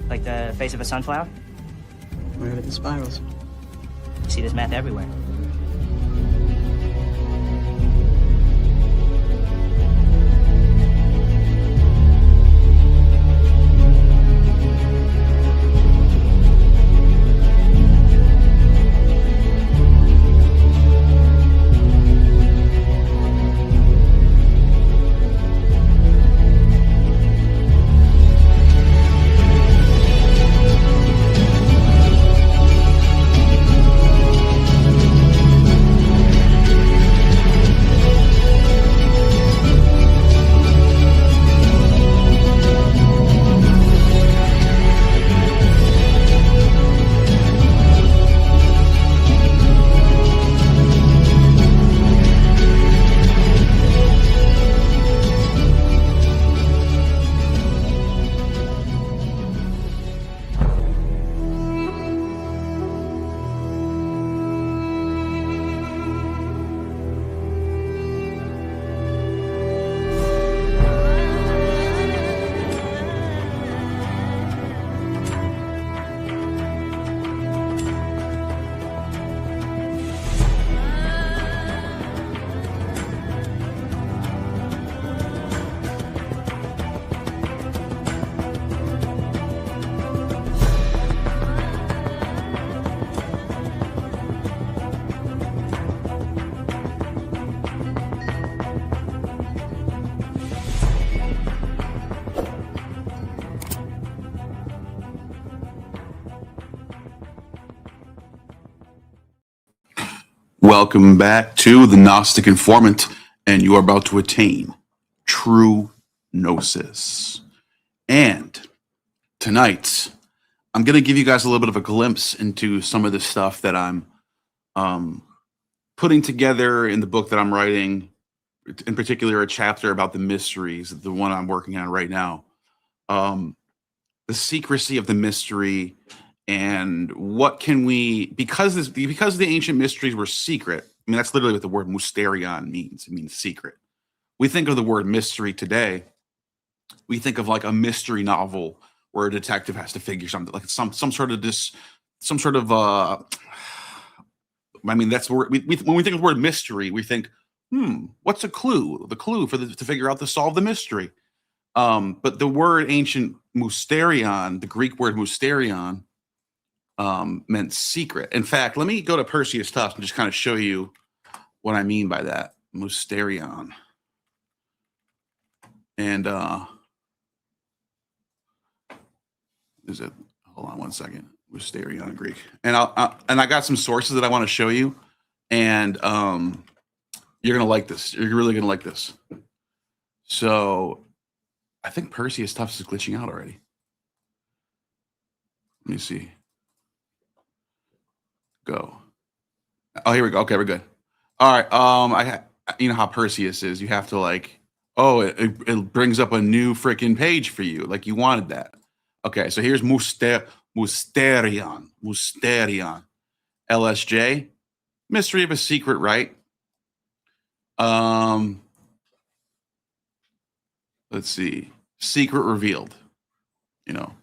Like the face of a sunflower? Where are the spirals? You see this math everywhere. Welcome back to the Gnostic Informant, and you are about to attain true gnosis. And tonight, I'm going to give you guys a little bit of a glimpse into some of the stuff that I'm putting together in the book that I'm writing, in particular, a chapter about the mysteries, the one I'm working on right now. The secrecy of the mystery. And what can we, because the ancient mysteries were secret, I mean, that's literally what the word mysterion means. It means secret. We think of the word mystery today, we think of like a mystery novel where a detective has to figure something, like some sort of I mean, that's where when we think of the word mystery, we think, what's a clue? The clue to figure out, to solve the mystery. But the word ancient mysterion, the Greek word mysterion, meant secret. In fact, let me go to Perseus Tufts and just kind of show you what I mean by that. Mysterion. And is it, hold on one second. Mysterion in Greek. And I got some sources that I want to show you. And you're gonna like this. You're really gonna like this. So I think Perseus Tufts is glitching out already. Let me see. Go. Oh, here we go. Okay, we're good. All right. You know how Perseus is. You have to like, oh, it brings up a new freaking page for you. Like you wanted that. Okay, so here's Mysterion. LSJ. Mystery of a secret, right? Let's see. Secret revealed. You know.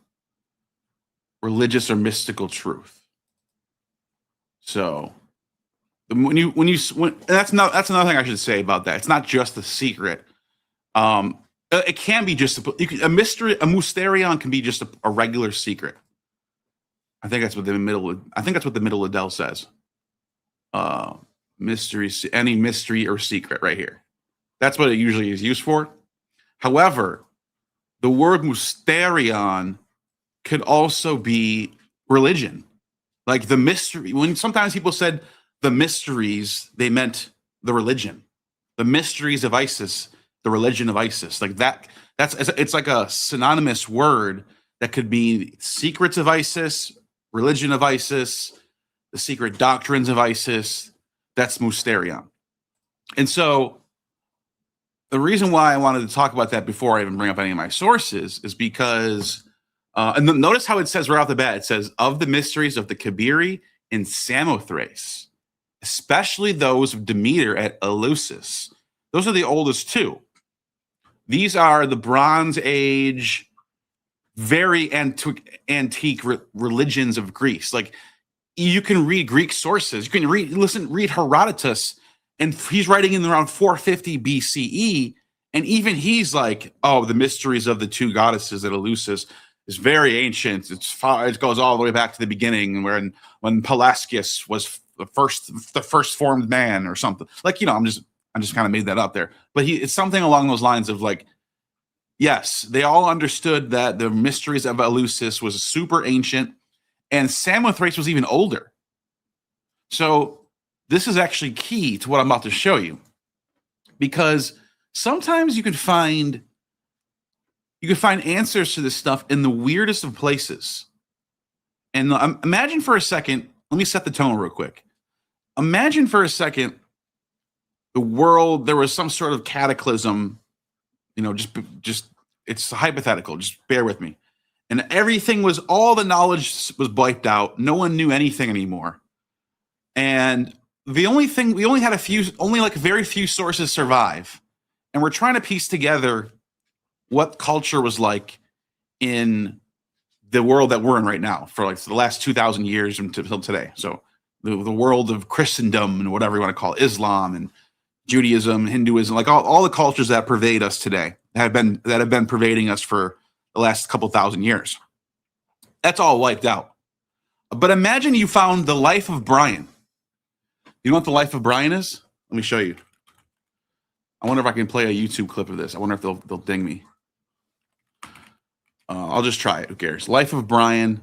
Religious or mystical truth. So when that's another thing I should say about that. It's not just the secret. It can be just a mystery. A mysterion can be just a regular secret. I think that's what the middle Adele says. Mystery, any mystery or secret, right here. That's what it usually is used for. However, the word mysterion could also be religion. Like the mystery, when sometimes people said the mysteries, they meant the religion, the mysteries of Isis, the religion of Isis. Like it's like a synonymous word that could be secrets of Isis, religion of Isis, the secret doctrines of Isis. That's mysterion. And so the reason why I wanted to talk about that before I even bring up any of my sources is because and notice how it says right off the bat, it says, of the mysteries of the Kabiri in Samothrace, especially those of Demeter at Eleusis. Those are the oldest two. These are the Bronze Age very antique religions of Greece. Like, you can read Greek sources. You can read Herodotus, and he's writing in around 450 BCE. And even he's like, oh, the mysteries of the two goddesses at Eleusis is very ancient. It goes all the way back to the beginning, when Pelasgius was the first formed man or something. Like, I'm just kind of made that up there. But it's something along those lines of like, yes, they all understood that the mysteries of Eleusis was super ancient, and Samothrace was even older. So this is actually key to what I'm about to show you, because sometimes you can find answers to this stuff in the weirdest of places. And imagine for a second, let me set the tone real quick. Imagine for a second the world, there was some sort of cataclysm, just it's hypothetical, just bear with me. And all the knowledge was wiped out. No one knew anything anymore. And the only thing, we only had very few sources survive. And we're trying to piece together what culture was like in the world that we're in right now for like the last 2,000 years until today. So the world of Christendom and whatever you want to call it, Islam and Judaism, Hinduism, like all the cultures that pervade us today, that have been pervading us for the last couple thousand years. That's all wiped out. But imagine you found the life of Brian. You know what the life of Brian is? Let me show you. I wonder if I can play a YouTube clip of this. I wonder if they'll ding me. I'll just try it. Who cares? Life of Brian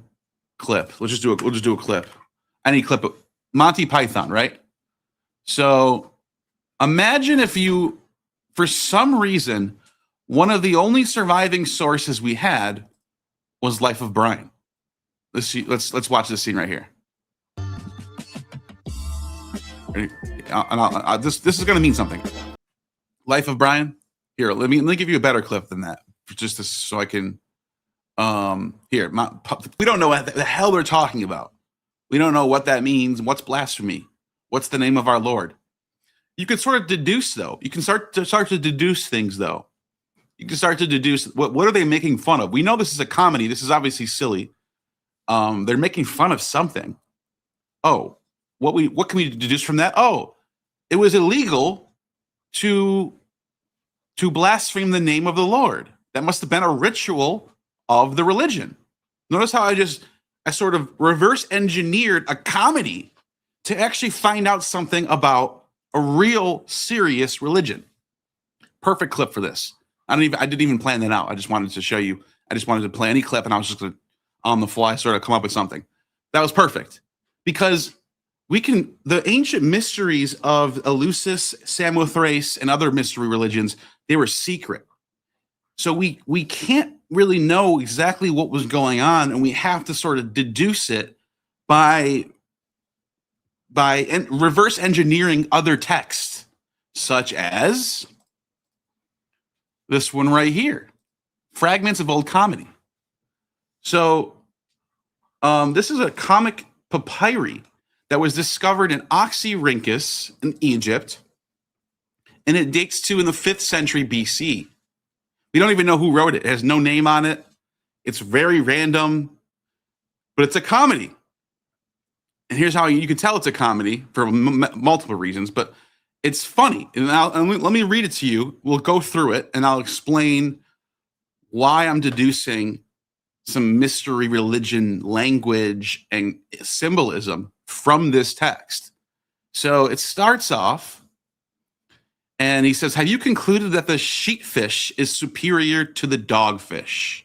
clip. We'll just do a clip. Any clip of Monty Python, right? So imagine if you, for some reason, one of the only surviving sources we had was Life of Brian. Let's see. Let's watch this scene right here. This is going to mean something. Life of Brian. Here, let me give you a better clip than that, so I can. We don't know what the hell they're talking about. We don't know what that means. What's blasphemy? What's the name of our Lord? You can sort of deduce, though. You can start to deduce things, though. You can start to deduce what are they making fun of? We know this is a comedy. This is obviously silly. They're making fun of something. Oh, what can we deduce from that? Oh, it was illegal to blaspheme the name of the Lord. That must have been a ritual of the religion. Notice how I sort of reverse engineered a comedy to actually find out something about a real serious religion. Perfect clip for this. I didn't even plan that out. I just wanted to show you. I just wanted to play any clip, and I was just going to, on the fly, sort of come up with something. That was perfect, because the ancient mysteries of Eleusis, Samothrace, and other mystery religions, they were secret. So we can't really know exactly what was going on, and we have to sort of deduce it by reverse engineering other texts, such as this one right here, Fragments of Old Comedy. So this is a comic papyri that was discovered in Oxyrhynchus in Egypt, and it dates to in the 5th century BC. We don't even know who wrote it. It has no name on it. It's very random, but it's a comedy. And here's how you can tell it's a comedy for multiple reasons, but it's funny. And let me read it to you. We'll go through it, and I'll explain why I'm deducing some mystery religion language and symbolism from this text. So it starts off, and he says, have you concluded that the sheepfish is superior to the dogfish?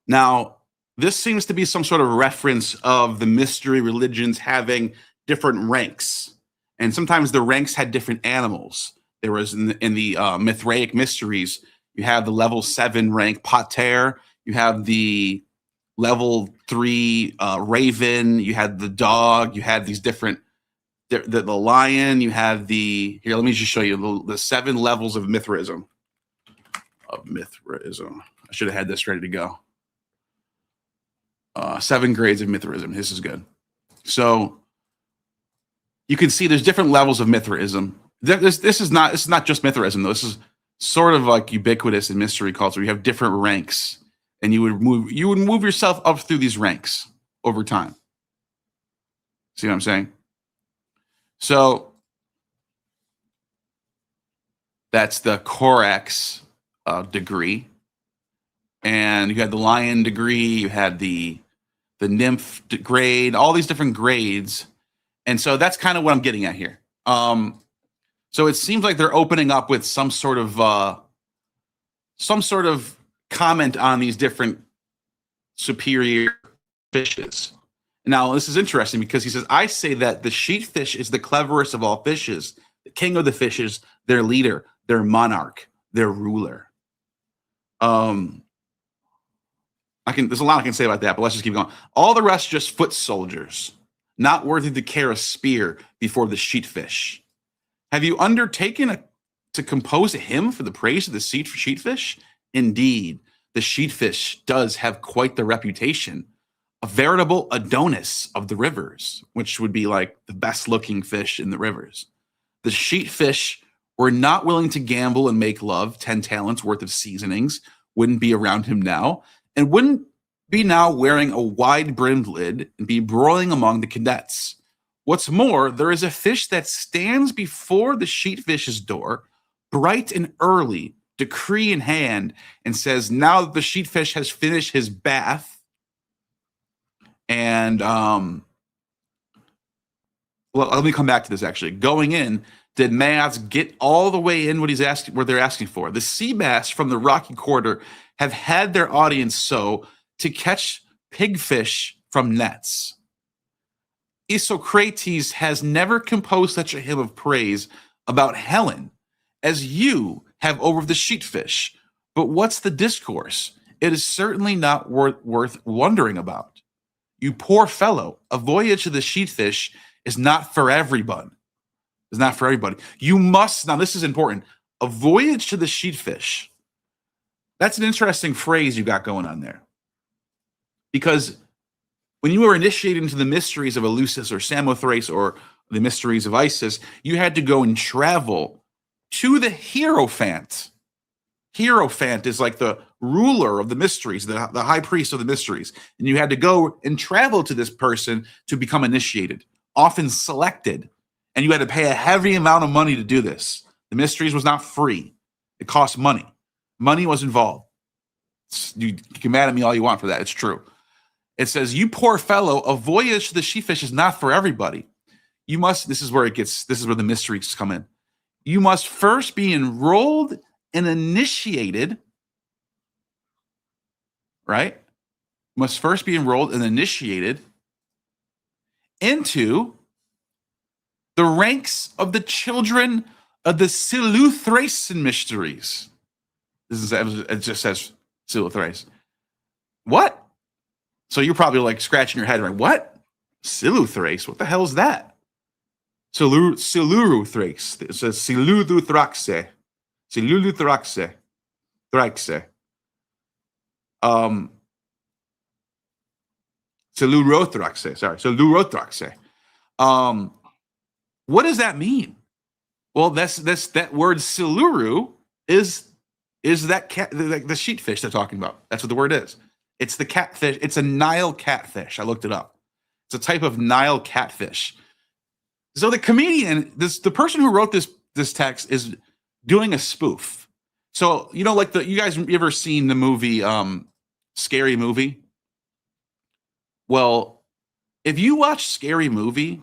Now, this seems to be some sort of reference of the mystery religions having different ranks. And sometimes the ranks had different animals. There was in the Mithraic mysteries, you have the level 7 rank Pater, you have the level 3 raven, you had the dog, you had these different, the lion, you have here, let me just show you the 7 levels of Mithraism. I should have had this ready to go. 7 grades of Mithraism. This is good. So you can see there's different levels of Mithraism. This is not just Mithraism, though. This is sort of like ubiquitous in mystery culture. You have different ranks. and you would move yourself up through these ranks over time. See what I'm saying? So that's the Corax degree, and you had the Lion degree, you had the Nymph grade, all these different grades, and so that's kind of what I'm getting at here. So it seems like they're opening up with some sort of comment on these different superior fishes. Now, this is interesting because he says, I say that the sheatfish is the cleverest of all fishes, the king of the fishes, their leader, their monarch, their ruler. There's a lot I can say about that, but let's just keep going. All the rest just foot soldiers, not worthy to carry a spear before the sheatfish. Have you undertaken to compose a hymn for the praise of the sheatfish? Indeed, the sheatfish does have quite the reputation, a veritable Adonis of the rivers, which would be like the best looking fish in the rivers. The sheatfish were not willing to gamble and make love. 10 talents worth of seasonings wouldn't be around him now, and wouldn't be now wearing a wide-brimmed lid and be broiling among the cadets. What's more, there is a fish that stands before the sheatfish's door, bright and early, decree in hand, and says, now that the sheatfish has finished his bath, and well, let me come back to this actually. Going in, did Mads get all the way in what they're asking for? The sea bass from the rocky quarter have had their audience so to catch pigfish from nets. Isocrates has never composed such a hymn of praise about Helen as you have over the sheatfish. But what's the discourse? It is certainly not worth wondering about. You poor fellow, a voyage to the sheatfish is not for everyone. It's not for everybody. You must, now this is important, a voyage to the sheatfish. That's an interesting phrase you got going on there. Because when you were initiated into the mysteries of Eleusis or Samothrace or the mysteries of Isis, you had to go and travel to the Hierophant. Hierophant is like the ruler of the mysteries, the high priest of the mysteries. And you had to go and travel to this person to become initiated, often selected. And you had to pay a heavy amount of money to do this. The mysteries was not free. It cost money. Money was involved. You can mad at me all you want for that. It's true. It says, you poor fellow, a voyage to the sheatfish is not for everybody. You must, this is where the mysteries come in. You must first be enrolled and initiated, right? Must first be enrolled and initiated into the ranks of the children of the Siluthracen mysteries. It just says Siluthracen. What? So you're probably like scratching your head, right? What? Siluthracen? What the hell is that? Siluruthracen. It says Siluthuthraxe. Siluluthraxe. Thraxe. Silurothraxe. Sorry. Silurothraxe. What does that mean? Well, that word siluru is that cat, the sheatfish they're talking about. That's what the word is. It's the catfish. It's a Nile catfish. I looked it up. It's a type of Nile catfish. So the comedian, the person who wrote this text is doing a spoof. So, you know, like you guys ever seen the movie Scary Movie? Well, if you watch Scary Movie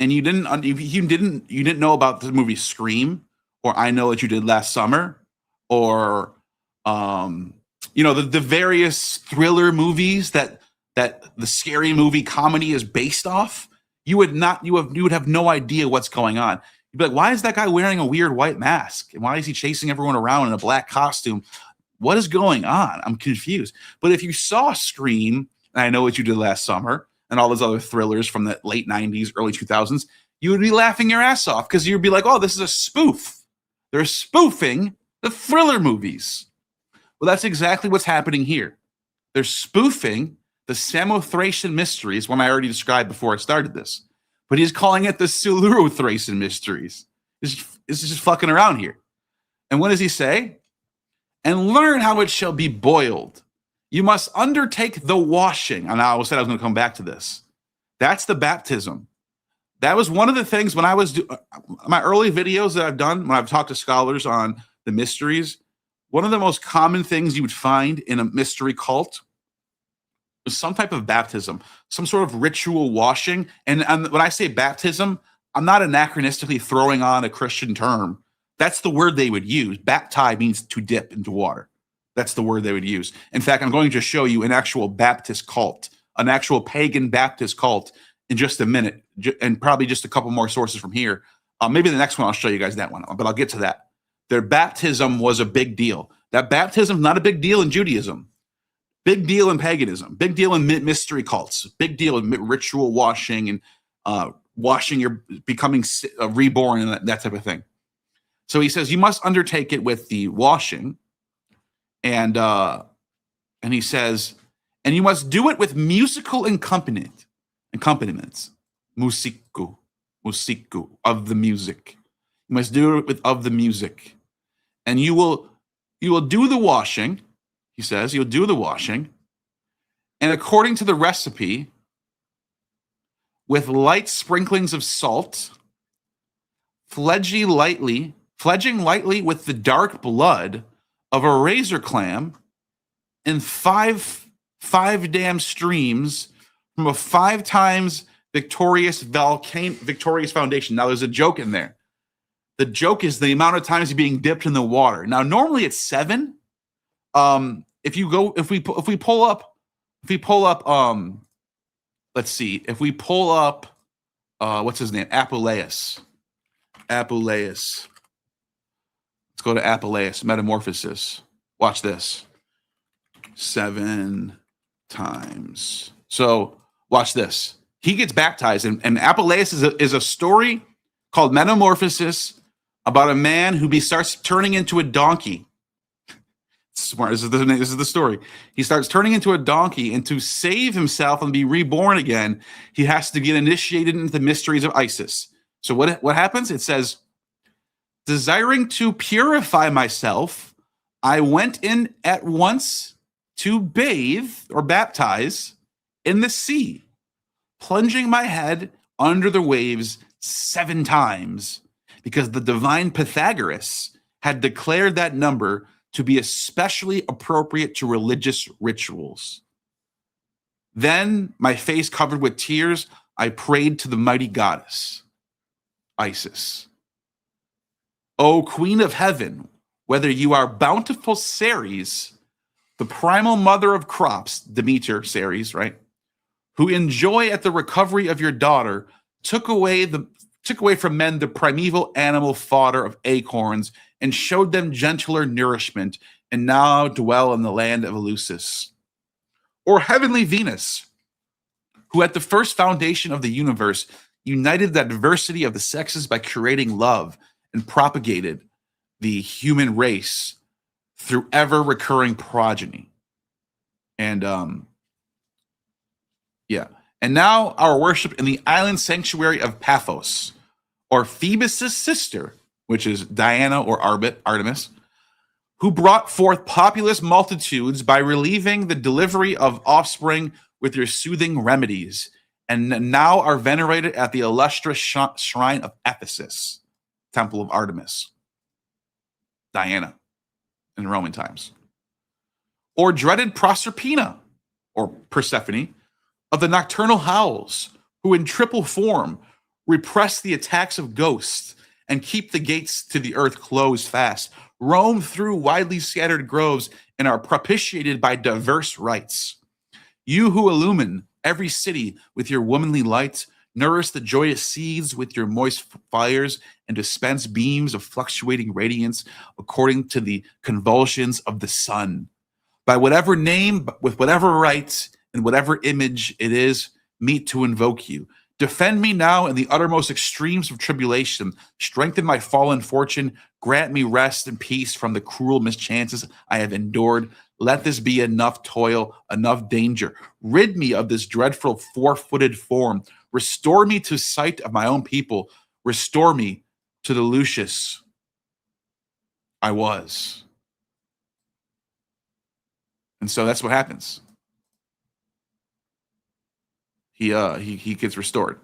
and you didn't know about the movie Scream, or I Know What You Did Last Summer, or you know, the various thriller movies that the Scary Movie comedy is based off, you would have no idea what's going on. You'd be like, why is that guy wearing a weird white mask? And why is he chasing everyone around in a black costume? What is going on? I'm confused. But if you saw Scream, and I Know What You Did Last Summer, and all those other thrillers from the late 90s, early 2000s, you would be laughing your ass off because you'd be like, oh, this is a spoof. They're spoofing the thriller movies. Well, that's exactly what's happening here. They're spoofing the Samothracian mysteries, one I already described before I started this. But he's calling it the Silurothracian mysteries. This is just fucking around here. And what does he say? And learn how it shall be boiled You must undertake the washing. And I said I was going to come back to this. That's the baptism. That was one of the things when I was my early videos that I've done, when I've talked to scholars on the mysteries, one of the most common things you would find in a mystery cult was some type of baptism, some sort of ritual washing. And when I say baptism, I'm not anachronistically throwing on a Christian term. That's the word they would use. Baptize means to dip into water. That's the word they would use. In fact, I'm going to show you an actual Baptist cult, an actual pagan Baptist cult in just a minute, and probably just a couple more sources from here. Maybe the next one, I'll show you guys that one, but I'll get to that. Their baptism was a big deal. That baptism is not a big deal in Judaism. Big deal in paganism. Big deal in mystery cults. Big deal in ritual washing and washing your becoming reborn and that type of thing. So he says you must undertake it with the washing, and he says, and you must do it with musical accompaniments, musiku of the music. You must do it with of the music, and you will do the washing. He says you'll do the washing, and according to the recipe, with light sprinklings of salt, fledging lightly with the dark blood of a razor clam, and five dam streams from a 5 times victorious foundation. Now there's a joke in there. The joke is the amount of times being dipped in the water. Now normally it's 7. If we pull up, let's see, if we pull up, what's his name? Apuleius. Let's go to Apuleius, Metamorphosis. Watch this. 7 times. So watch this. He gets baptized, and Apuleius is a story called Metamorphosis about a man who starts turning into a donkey. Smart. This is the story. He starts turning into a donkey, and to save himself and be reborn again, he has to get initiated into the mysteries of Isis. So what happens? It says, desiring to purify myself, I went in at once to bathe or baptize in the sea, plunging my head under the waves 7 times, because the divine Pythagoras had declared that number to be especially appropriate to religious rituals. Then, my face covered with tears, I prayed to the mighty goddess, Isis. O Queen of Heaven, whether you are bountiful Ceres, the primal mother of crops, Demeter, Ceres, right? Who enjoy at the recovery of your daughter, took away from men the primeval animal fodder of acorns and showed them gentler nourishment, and now dwell in the land of Eleusis. Or heavenly Venus, who at the first foundation of the universe united the diversity of the sexes by creating love and propagated the human race through ever-recurring progeny. And and now our worship in the island sanctuary of Paphos, or Phoebus' sister, which is Diana or Artemis, who brought forth populous multitudes by relieving the delivery of offspring with your soothing remedies, and now are venerated at the illustrious shrine of Ephesus, Temple of Artemis, Diana, in Roman times. Or dreaded Proserpina, or Persephone, of the nocturnal howls, who in triple form repress the attacks of ghosts and keep the gates to the earth closed fast, roam through widely scattered groves, and are propitiated by diverse rites. You who illumine every city with your womanly light, nourish the joyous seeds with your moist fires, and dispense beams of fluctuating radiance according to the convulsions of the sun. By whatever name, with whatever rites, and whatever image it is, meet to invoke you. Defend me now in the uttermost extremes of tribulation. Strengthen my fallen fortune. Grant me rest and peace from the cruel mischances I have endured. Let this be enough toil, enough danger. Rid me of this dreadful 4-footed form. Restore me to sight of my own people. Restore me to the Lucius I was. And so that's what happens. He gets restored.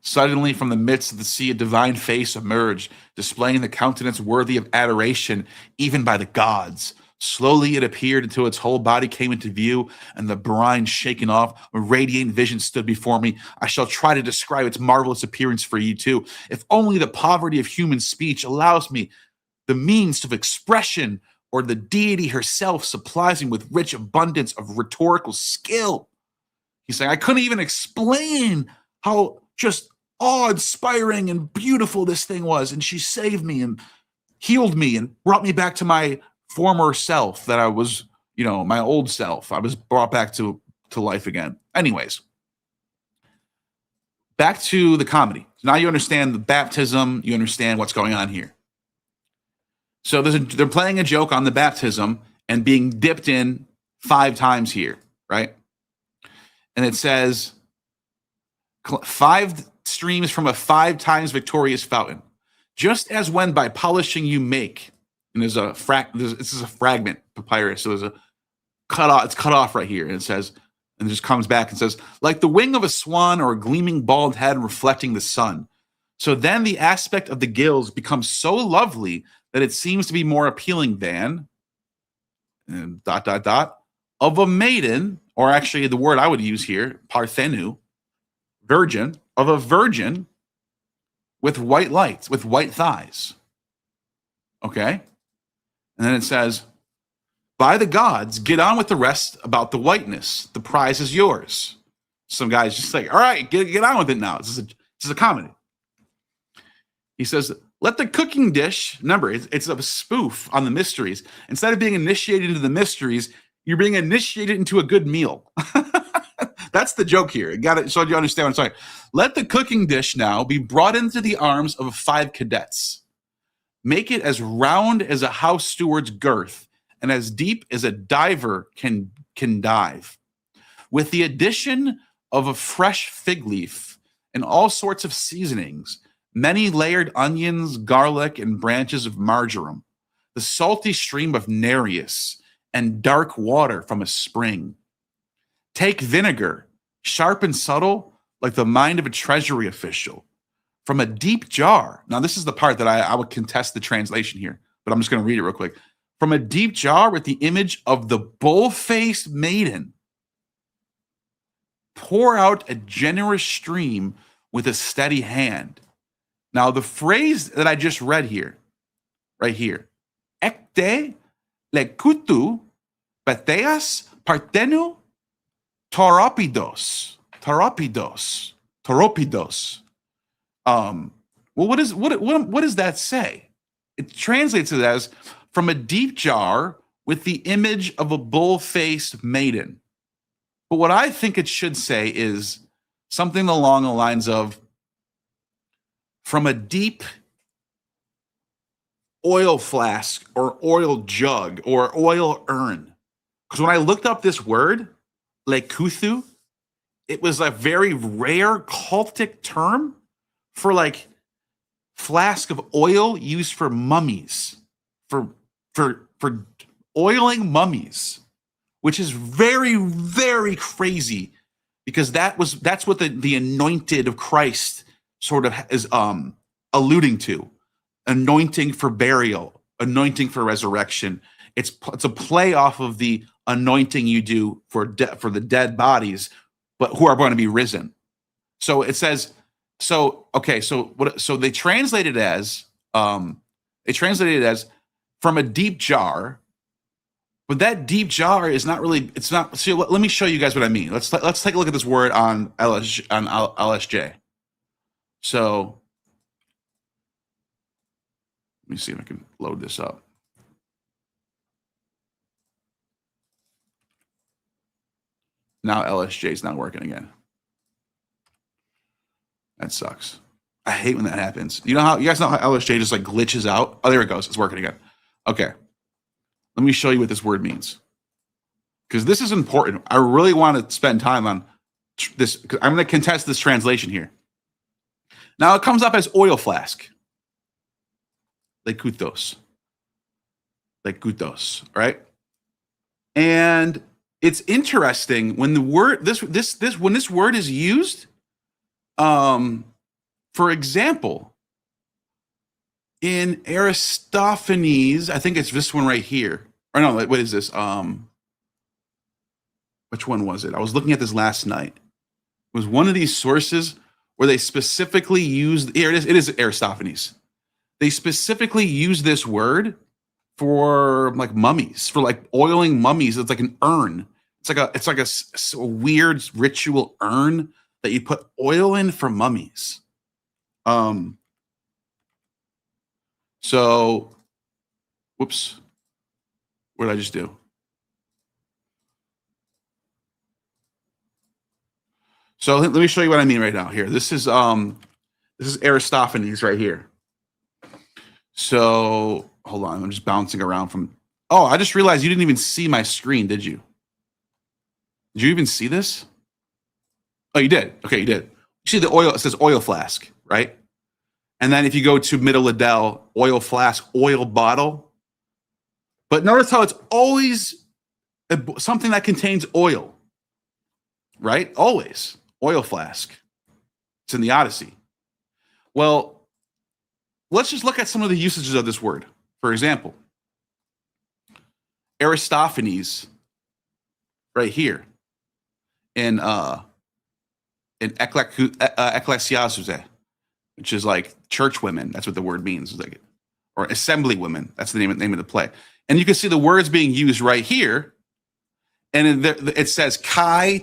Suddenly, from the midst of the sea, a divine face emerged, displaying the countenance worthy of adoration, even by the gods. Slowly it appeared until its whole body came into view, and the brine shaken off. A radiant vision stood before me. I shall try to describe its marvelous appearance for you too. If only the poverty of human speech allows me the means of expression, or the deity herself supplies me with rich abundance of rhetorical skill. He's saying, I couldn't even explain how just awe-inspiring and beautiful this thing was. And she saved me and healed me and brought me back to my former self that I was, my old self. I was brought back to life again. Anyways, back to the comedy. Now you understand the baptism. You understand what's going on here. So they're playing a joke on the baptism and being dipped in 5 times here, right? And it says 5 streams from a 5 times victorious fountain, just as when by polishing you make. And this is a fragment papyrus, so there's a cut off. It's cut off right here, and it says, and it just comes back and says, like the wing of a swan or a gleaming bald head reflecting the sun. So then the aspect of the gills becomes so lovely that it seems to be more appealing than, and ... of a maiden, or actually the word I would use here, parthenu, virgin, of a virgin with white lights, with white thighs. Okay? And then it says, by the gods, get on with the rest about the whiteness. The prize is yours. Some guys just like, all right, get on with it now. This is a comedy. He says, let the cooking dish, remember, it's a spoof on the mysteries. Instead of being initiated into the mysteries, you're being initiated into a good meal. That's the joke here. So you understand what I'm saying. Let the cooking dish now be brought into the arms of 5 cadets. Make it as round as a house steward's girth and as deep as a diver can dive. With the addition of a fresh fig leaf and all sorts of seasonings, many layered onions, garlic, and branches of marjoram, the salty stream of Nereus, and dark water from a spring. Take vinegar, sharp and subtle, like the mind of a treasury official, from a deep jar. Now, this is the part that I would contest the translation here, but I'm just going to read it real quick. From a deep jar with the image of the bull-faced maiden, pour out a generous stream with a steady hand. Now, the phrase that I just read here, right here, ekte lekutu pateas partenu toropidos. Well, what does that say? It translates it as from a deep jar with the image of a bull-faced maiden. But what I think it should say is something along the lines of from a deep oil flask or oil jug or oil urn. Because when I looked up this word, lekuthu, it was a very rare cultic term for like flask of oil used for mummies, for oiling mummies, which is very, very crazy because that's what the anointed of Christ sort of is alluding to. Anointing for burial, anointing for resurrection. It's a play off of the anointing you do for the dead bodies, but who are going to be risen. So it says, so they translated as from a deep jar, but that deep jar is not really. It's not. See, let me show you guys what I mean. Let's take a look at this word on LSJ. So let me see if I can load this up. Now LSJ is not working again. That sucks. I hate when that happens. You guys know how LSJ just like glitches out? Oh, there it goes. It's working again. Okay. Let me show you what this word means. Because this is important. I really want to spend time on this. I'm going to contest this translation here. Now it comes up as oil flask. Lekutos, right? And it's interesting when the word when this word is used, for example, in Aristophanes, I think it's this one right here. Or no, what is this? Which one was it? I was looking at this last night. It was one of these sources where they specifically used, here it is Aristophanes. They specifically use this word for like mummies, for like oiling mummies. It's like an urn. It's like a weird ritual urn that you put oil in for mummies. So, whoops, what did I just do? So let me show you what I mean right now. Here, this is Aristophanes right here. So hold on, I'm just bouncing around from. Oh, I just realized you didn't even see my screen, did you? Did you even see this? Oh, you did. Okay, you did. You see the oil? It says oil flask, right? And then if you go to Middle Liddell, oil flask, oil bottle. But notice how it's always something that contains oil, right? Always. Oil flask. It's in the Odyssey. Well, let's just look at some of the usages of this word. For example, Aristophanes, right here, in Ecclesiastes, which is like church women. That's what the word means, like, or assembly women. That's the name of the play. And you can see the words being used right here, and it says kai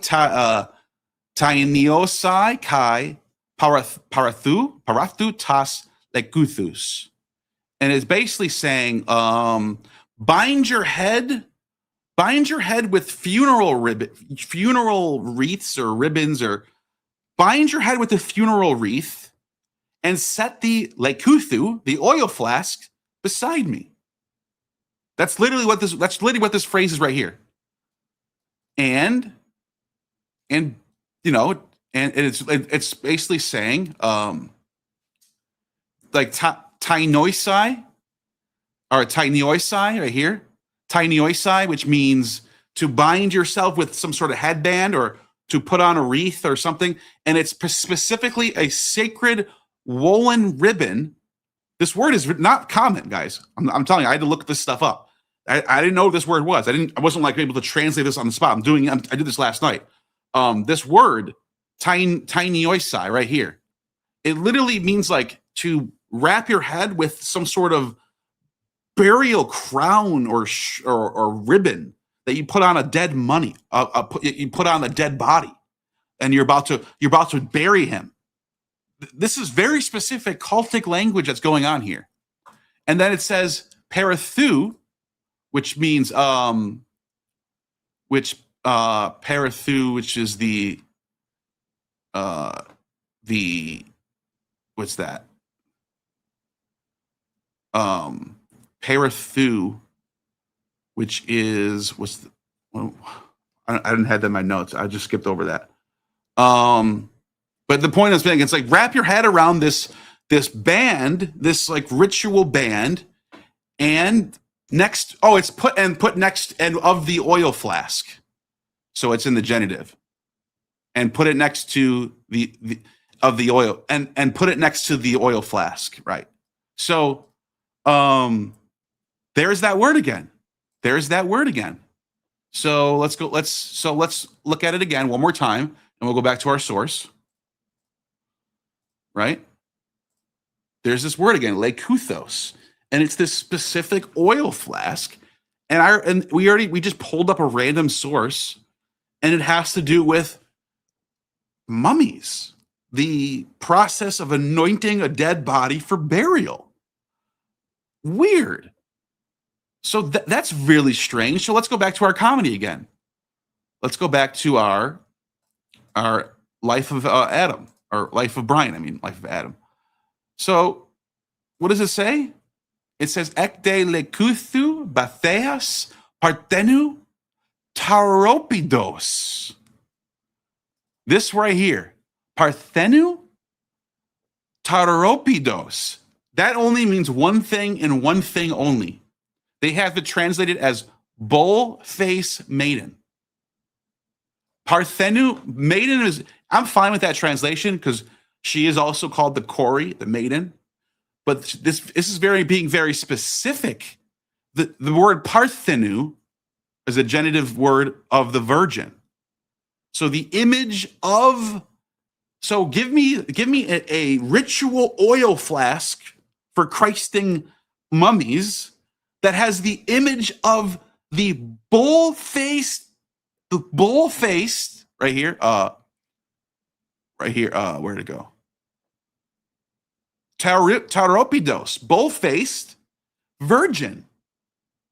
tainiosai kai parathu tas lekuthus. And it's basically saying, bind your head with funeral wreaths or ribbons, or bind your head with a funeral wreath and set the lekuthu, the oil flask, beside me. That's literally what this phrase is right here. And you know, and it's basically saying, like tainoisai, or tainioisai right here, tainioisai, which means to bind yourself with some sort of headband or to put on a wreath or something. And it's specifically a sacred woolen ribbon. This word is not common, guys. I'm telling you, I had to look this stuff up. I didn't know what this word was. I wasn't like able to translate this on the spot. I did this last night. This word, tainioisai, right here, it literally means like to wrap your head with some sort of burial crown or ribbon that you put on a dead mummy. You put on a dead body, and you're about to bury him. This is very specific cultic language that's going on here. And then it says parathu, which means parathu, which is the what's that? Parathu, which is I didn't have that in my notes. I just skipped over that. But the point is, it's like wrap your head around this band, this like ritual band, and next, it's put next and of the oil flask. So it's in the genitive. And put it next to the oil, and put it next to the oil flask, right? So there's that word again. So let's look at it again one more time, and we'll go back to our source. Right? There's this word again, lekuthos, and it's this specific oil flask. And we just pulled up a random source, and it has to do with mummies, the process of anointing a dead body for burial. Weird. So that's really strange. So let's go back to our comedy again. Let's go back to our life of Adam, or life of Brian. Life of Adam. So what does it say? It says ekde lekuthu batheas parthenu taropidos. This right here, parthenu taropidos. That only means one thing and one thing only. They have it translated as bull face maiden. Parthenu, maiden is, I'm fine with that translation because she is also called the Kori, the maiden. But this is being very specific. The word Parthenu is a genitive word of the virgin. So the image of, so give me a ritual oil flask for Christing mummies that has the image of the bull-faced right here, where'd it go? Tauropidos, bull-faced virgin.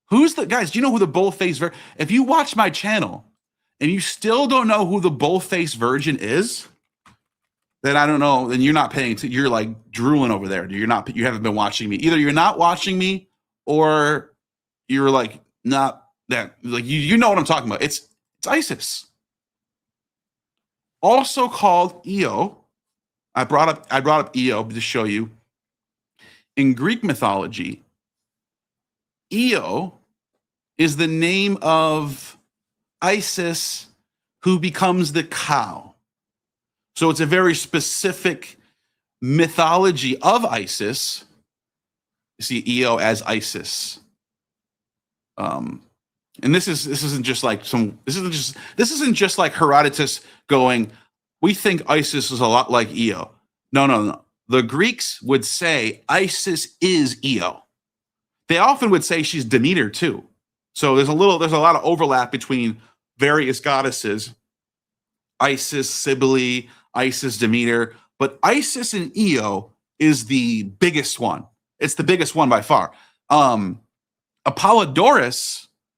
Who's the, guys, do you know who the bull-faced virgin? If you watch my channel and you still don't know who the bull-faced virgin is, then I don't know, then you're not paying, you're like drooling over there. You haven't been watching me. Either you're not watching me or you're like not that, like you know what I'm talking about. It's Isis. Also called Io. I brought up Io to show you. In Greek mythology, Io is the name of Isis who becomes the cow. So it's a very specific mythology of Isis. You see Io as Isis. And this isn't just like Herodotus going, we think Isis is a lot like Io. No. The Greeks would say Isis is Io. They often would say she's Demeter too. So there's a lot of overlap between various goddesses, Isis, Cybele, Isis, Demeter, but Isis and Io is the biggest one. It's the biggest one by far. Apollodorus,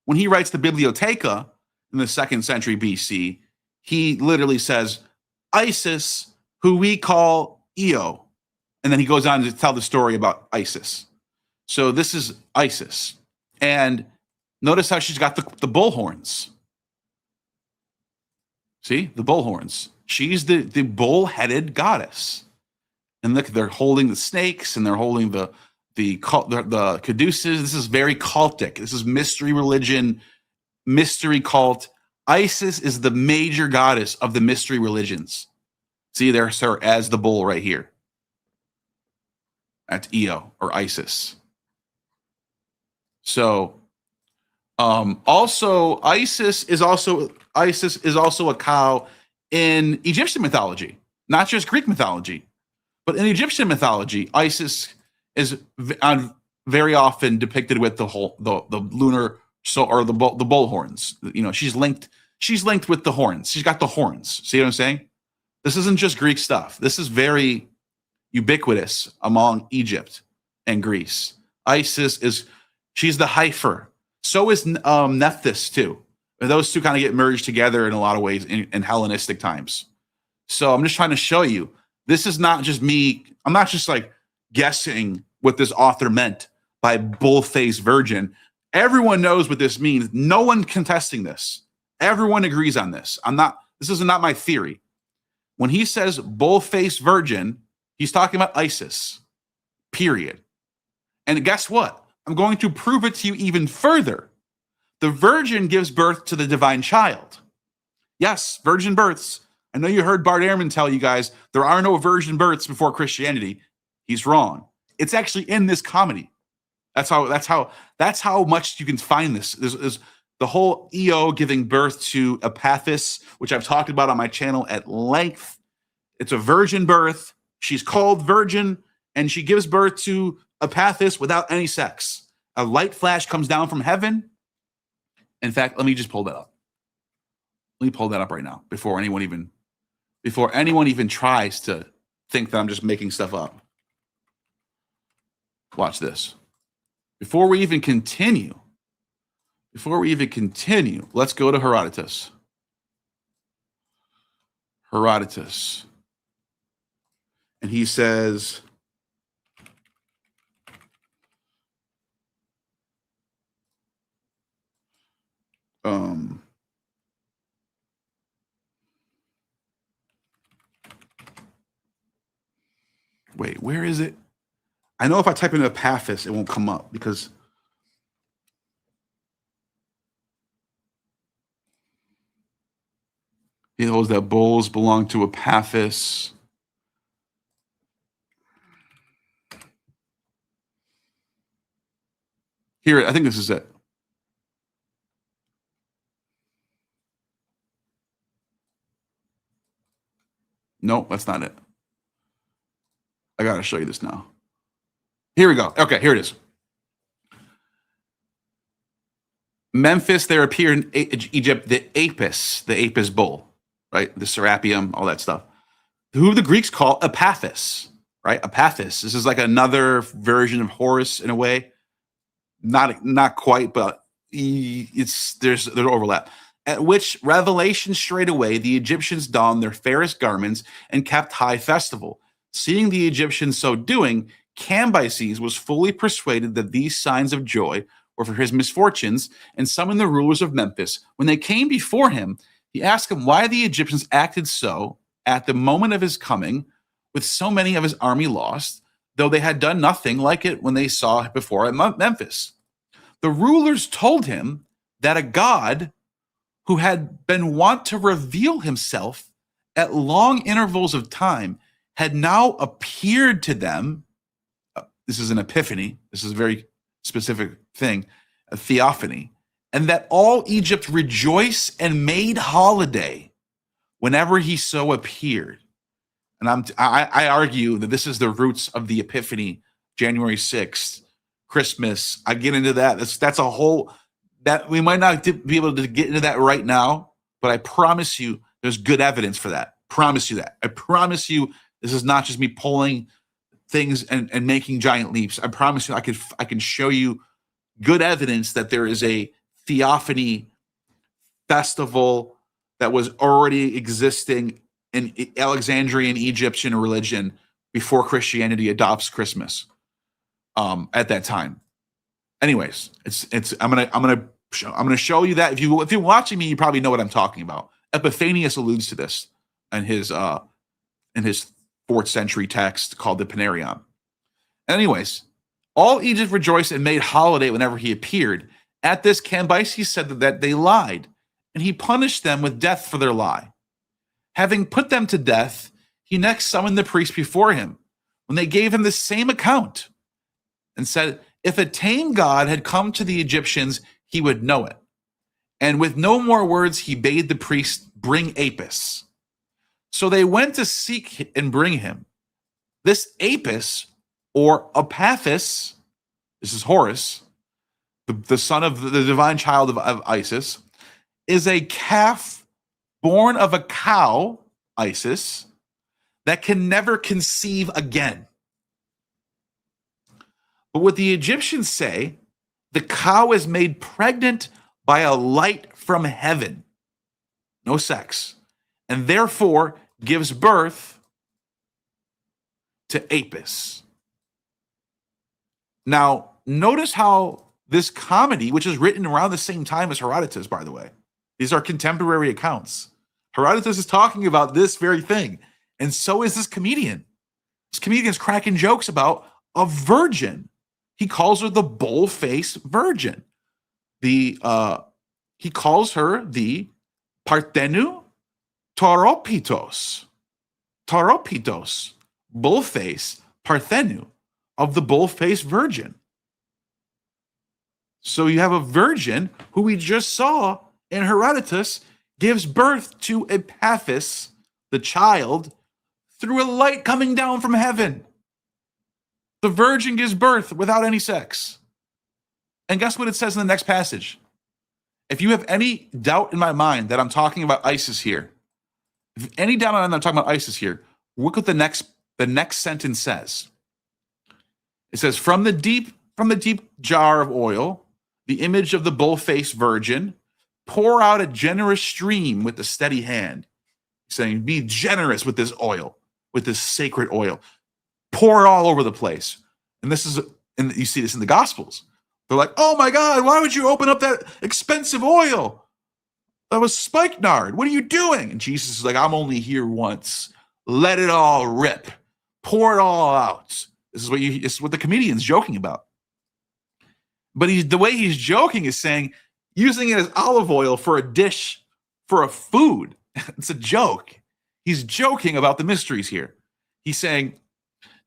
when he writes the Bibliotheca in the 2nd century BC, he literally says, Isis, who we call Io. And then he goes on to tell the story about Isis. So this is Isis. And notice how she's got the bull horns. See, the bull horns. She's the bull-headed goddess. And look, they're holding the snakes and they're holding the caduceus. This is very cultic. This is mystery religion, mystery cult. Isis is the major goddess of the mystery religions. See, there's her as the bull right here. That's Io or Isis. So, also Isis is also a cow in Egyptian mythology, not just Greek mythology, but in Egyptian mythology, Isis is very often depicted with the lunar or the bull horns. You know, she's linked with the horns. She's got the horns. See what I'm saying? This isn't just Greek stuff. This is very ubiquitous among Egypt and Greece. Isis she's the heifer. So is Nephthys too. Those two kind of get merged together in a lot of ways in Hellenistic times. So I'm just trying to show you, this is not just me. I'm not just like guessing what this author meant by bull-faced virgin. Everyone knows what this means. No one contesting this. Everyone agrees on this. This is not my theory. When he says bull-faced virgin, he's talking about Isis, period. And guess what? I'm going to prove it to you even further. The virgin gives birth to the divine child. Yes, virgin births. I know you heard Bart Ehrman tell you guys there are no virgin births before Christianity. He's wrong. It's actually in this comedy. That's how much you can find this. There's the whole Io giving birth to Epaphus, which I've talked about on my channel at length. It's a virgin birth. She's called virgin, and she gives birth to Epaphus without any sex. A light flash comes down from heaven. In fact, let me just pull that up. Let me pull that up right now before anyone even tries to think that I'm just making stuff up. Watch this. Before we even continue, let's go to Herodotus. Herodotus. And he says, wait, where is it? I know if I type in Epaphus, it won't come up because He holds that bulls belong to Epaphus. Here, I think this is it. No, that's not it. I got to show you this now. Here we go. Okay, here it is. Memphis, there appeared in Egypt the Apis bull, right? The Serapeum, all that stuff. Who the Greeks call Epaphus, right? Epaphus. This is like another version of Horus in a way. Not quite, but there's overlap. At which revelation straightway the Egyptians donned their fairest garments and kept high festival. Seeing the Egyptians so doing, Cambyses was fully persuaded that these signs of joy were for his misfortunes, and summoned the rulers of Memphis. When they came before him, he asked them why the Egyptians acted so at the moment of his coming, with so many of his army lost, though they had done nothing like it when they saw it before at Memphis. The rulers told him that a god who had been wont to reveal himself at long intervals of time had now appeared to them. This is an epiphany. This is a very specific thing, a theophany, and that all Egypt rejoiced and made holiday whenever he so appeared. And I argue that this is the roots of the Epiphany, January 6th, Christmas. I get into that. That's a whole, that we might not be able to get into that right now, but I promise you there's good evidence for that. Promise you that. I promise you this is not just me pulling things and making giant leaps. I promise you I can show you good evidence that there is a theophany festival that was already existing in Alexandrian Egyptian religion before Christianity adopts Christmas at that time. Anyways, I'm gonna show you that. If you're watching me, you probably know what I'm talking about. Epiphanius alludes to this in his 4th century text called the Panarion. Anyways, all Egypt rejoiced and made holiday whenever he appeared. At this, Cambyses said that they lied, and he punished them with death for their lie. Having put them to death, he next summoned the priests before him, when they gave him the same account, and said, if a tame god had come to the Egyptians, he would know it. And with no more words, he bade the priests bring Apis. So they went to seek and bring him. This Apis, or Epaphus, this is Horus, the son of the divine child of Isis, is a calf born of a cow, Isis, that can never conceive again. But what the Egyptians say, the cow is made pregnant by a light from heaven, no sex, and therefore gives birth to Apis. Now, notice how this comedy, which is written around the same time as Herodotus, by the way, these are contemporary accounts. Herodotus is talking about this very thing, and so is this comedian. This comedian's cracking jokes about a virgin. He calls her the bull-faced virgin. He calls her the Parthenu Tauropitos, bull-face, Parthenu, of the bull-faced virgin. So you have a virgin who we just saw in Herodotus gives birth to Epaphus, the child, through a light coming down from heaven. The virgin gives birth without any sex. And guess what it says in the next passage? If you have any doubt in my mind that I'm talking about Isis here, if any doubt I'm talking about Isis here, look what the next sentence says. It says, from the deep jar of oil, the image of the bull-faced virgin, pour out a generous stream with a steady hand. He's saying, be generous with this oil, with this sacred oil. Pour it all over the place. And you see this in the Gospels. They're like, oh my God, why would you open up that expensive oil? That was spikenard. What are you doing? And Jesus is like, I'm only here once. Let it all rip. Pour it all out. This is what the comedian's joking about. But the way he's joking is saying, using it as olive oil for a dish, for a food. It's a joke. He's joking about the mysteries here. He's saying,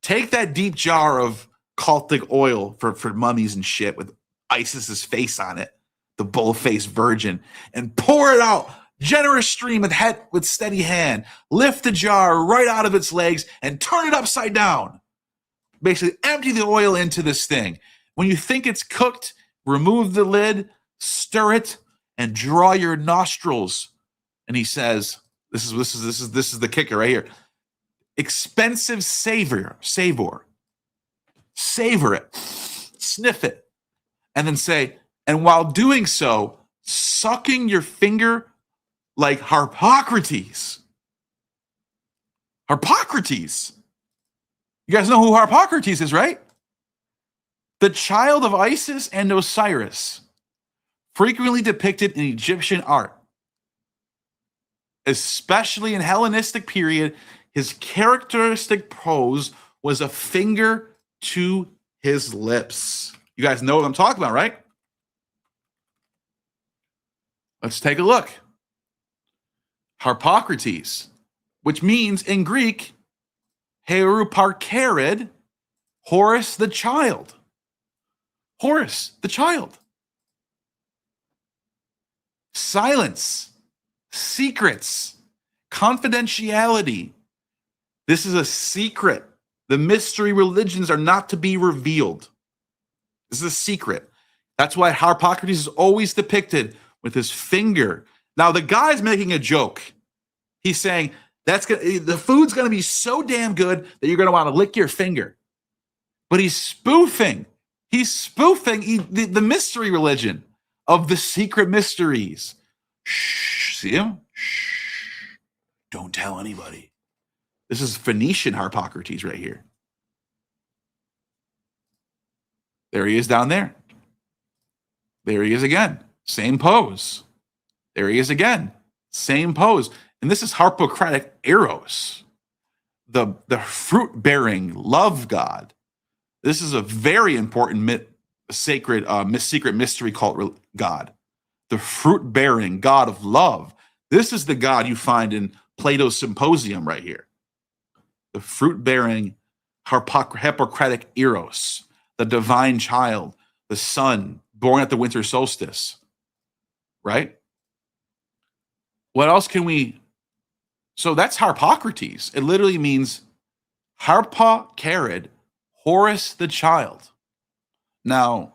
take that deep jar of cultic oil for mummies and shit with Isis's face on it, the bull-faced virgin, and pour it out. Generous stream with steady hand. Lift the jar right out of its legs and turn it upside down. Basically, empty the oil into this thing. When you think it's cooked, remove the lid, stir it, and draw your nostrils. And he says, "This is the kicker right here. Expensive savor, savor it, sniff it, and then say, and while doing so, sucking your finger like Harpocrates." Harpocrates. You guys know who Harpocrates is, right? The child of Isis and Osiris, frequently depicted in Egyptian art, especially in Hellenistic period. His characteristic pose was a finger to his lips. You guys know what I'm talking about, right? Let's take a look. Harpocrates, which means in Greek, Heruparkerid, Horus the child. Horus the child. Silence, secrets, confidentiality. This is a secret. The mystery religions are not to be revealed. This is a secret. That's why Harpocrates is always depicted with his finger. Now, the guy's making a joke. He's saying, the food's going to be so damn good that you're going to want to lick your finger. But he's spoofing. He's spoofing the mystery religion of the secret mysteries. Shh, see him? Shh. Don't tell anybody. This is Phoenician Harpocrates right here. There he is down there. There he is again. Same pose. There he is again. Same pose. And this is Harpocratic Eros, the fruit-bearing love god. This is a very important secret mystery cult god. The fruit-bearing god of love. This is the god you find in Plato's Symposium right here. The fruit-bearing Hippocratic Eros, the divine child, the sun born at the winter solstice, right? What else can we? So that's Harpocrates. It literally means Harpacarid, Horus the child. Now,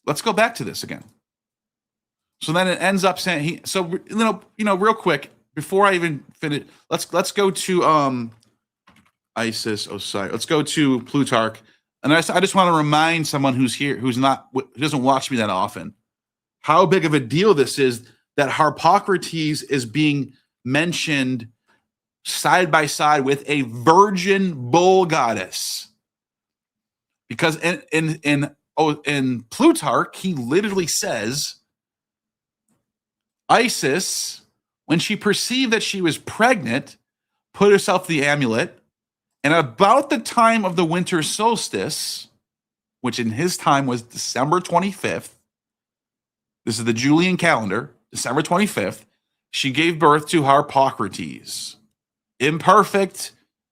let's go back to this again. So then it ends up saying real quick before I even finish. Let's go to Isis, Osiris. Let's go to Plutarch, and I just want to remind someone who's here who doesn't watch me that often, how big of a deal this is that Harpocrates is being mentioned side by side with a virgin bull goddess. Because in Plutarch, he literally says, Isis, when she perceived that she was pregnant, put herself the amulet, and about the time of the winter solstice, which in his time was December 25th, this is the Julian calendar, December 25th, she gave birth to Harpocrates, imperfect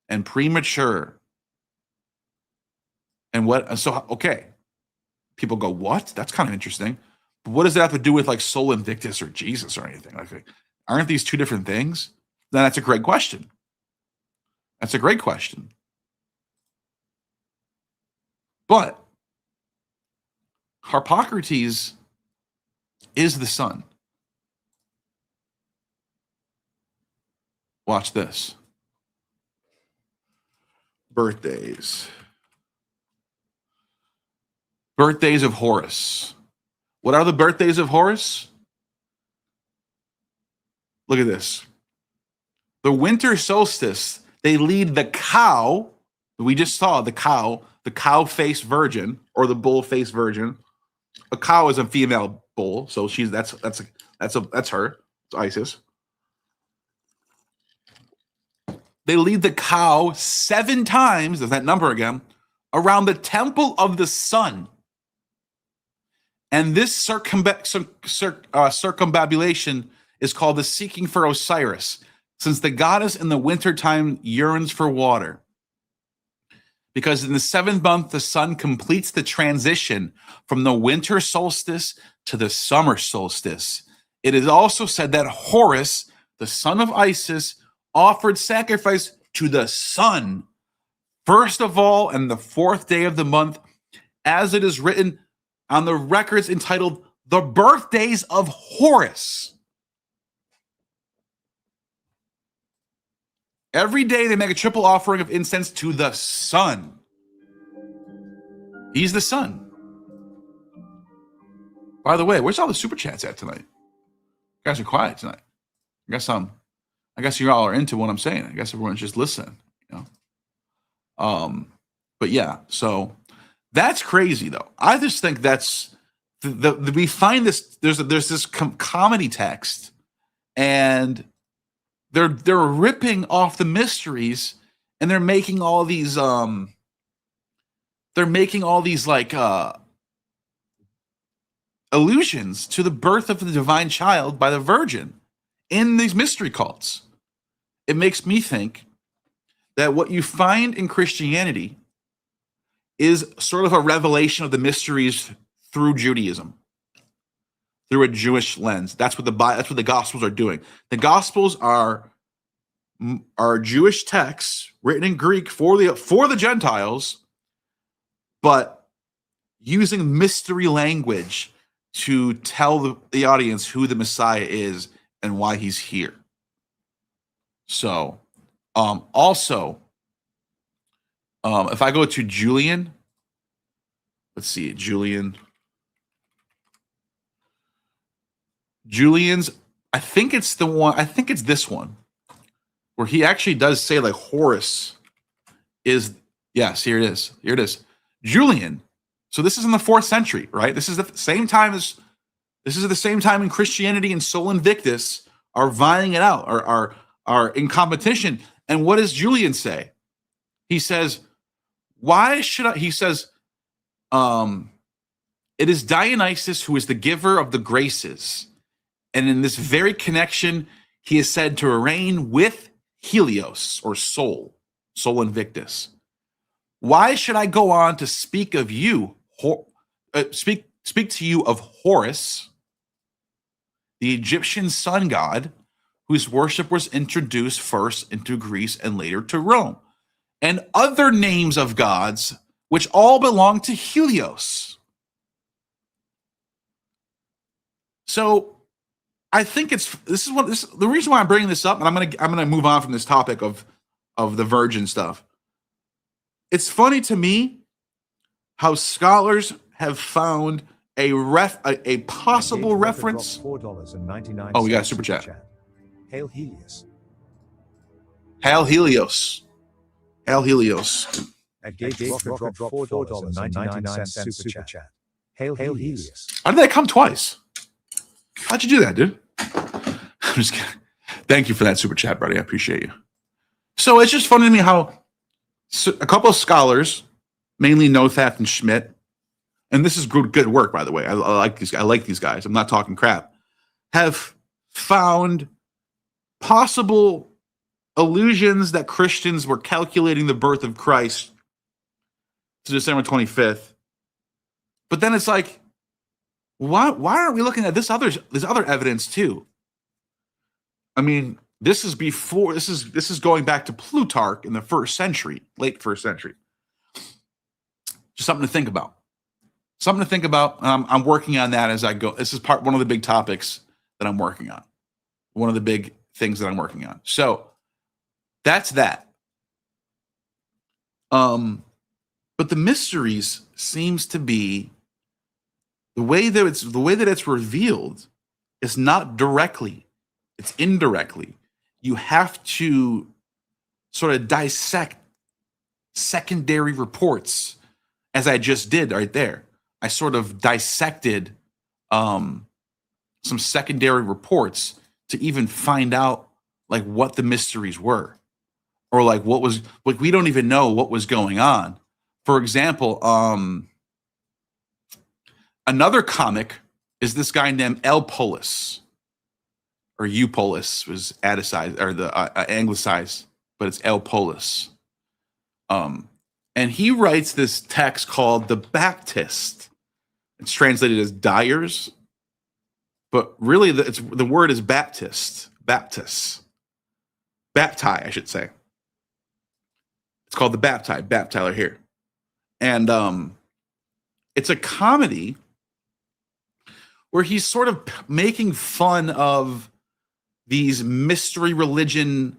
and premature. And people go, what? That's kind of interesting. But what does that have to do with like Sol Invictus or Jesus or anything? Like, aren't these two different things? Then that's a great question. That's a great question. But Harpocrates is the sun. Watch this. Birthdays. Birthdays of Horus. What are the birthdays of Horus? Look at this. The winter solstice, they lead the cow. We just saw the cow-faced virgin or the bull-faced virgin. A cow is a female bull, so that's her. It's Isis. They lead the cow 7 times, there's that number again, around the temple of the sun. And this circumambulation is called the seeking for Osiris, since the goddess in the wintertime yearns for water. Because in the 7th month, the sun completes the transition from the winter solstice to the summer solstice. It is also said that Horus, the son of Isis, offered sacrifice to the sun, first of all, and the 4th day of the month, as it is written on the records entitled The Birthdays of Horus. Every day they make a triple offering of incense to the sun. He's the sun. By the way, where's all the super chats at tonight? You guys are quiet tonight. I guess you all are into what I'm saying. I guess everyone's just listening, you know. But yeah, so that's crazy though. I just think that's we find this. There's this comedy text, and they're ripping off the mysteries, and they're making all these like allusions to the birth of the divine child by the virgin in these mystery cults. It makes me think that what you find in Christianity is sort of a revelation of the mysteries through Judaism, through a Jewish lens. That's what the Gospels are doing. The Gospels are Jewish texts written in Greek for the Gentiles, but using mystery language to tell the audience who the Messiah is and why he's here. So, also, if I go to Julian, let's see, Julian's, I think it's this one, where he actually does say like Horus is, yes, here it is. Julian. So this is in the 4th century, right? This is the same time in Christianity and Sol Invictus are vying it out, are in competition. And what does Julian say? He says, he says, it is Dionysus who is the giver of the graces. And in this very connection, he is said to reign with Helios or Sol Invictus. Why should I go on to speak of you, speak to you of Horus, the Egyptian sun god, whose worship was introduced first into Greece and later to Rome, and other names of gods which all belong to Helios. So I think the reason why I'm bringing this up, and I'm gonna move on from this topic of the virgin stuff. It's funny to me how scholars have found a possible reference. $4.99. Oh, we got a super chat. Hail Helios. Hail Helios. Hail Helios. At Gate Rocket dropped $4.99 super chat. Hail Helios. How did that come twice? How'd you do that, dude? I'm just kidding. Thank you for that super chat, buddy. I appreciate you. So it's just funny to me how a couple of scholars, mainly Nothath and Schmidt, and this is good work, by the way. I like these guys. I'm not talking crap. Have found possible allusions that Christians were calculating the birth of Christ to December 25th. But then it's like, why aren't we looking at this other evidence too? I mean, this is going back to Plutarch in the 1st century, late 1st century. Just something to think about. I'm working on that as I go. This is one of the big topics that I'm working on. One of the big things that I'm working on. So that's that. But the mysteries seems to be the way that it's revealed is not directly, it's indirectly. You have to sort of dissect secondary reports, as I just did right there. I sort of dissected some secondary reports to even find out like what the mysteries were, or like what was like we don't even know what was going on. For example, Another comic is this guy named Eupolis, or Eupolis was Atticized, or the anglicized, but it's Eupolis. And he writes this text called The Baptist. It's translated as Dyers, but really the word is Baptist, Baptist, Bapti, I should say. It's called The Bapti here. And it's a comedy where he's sort of making fun of these mystery religion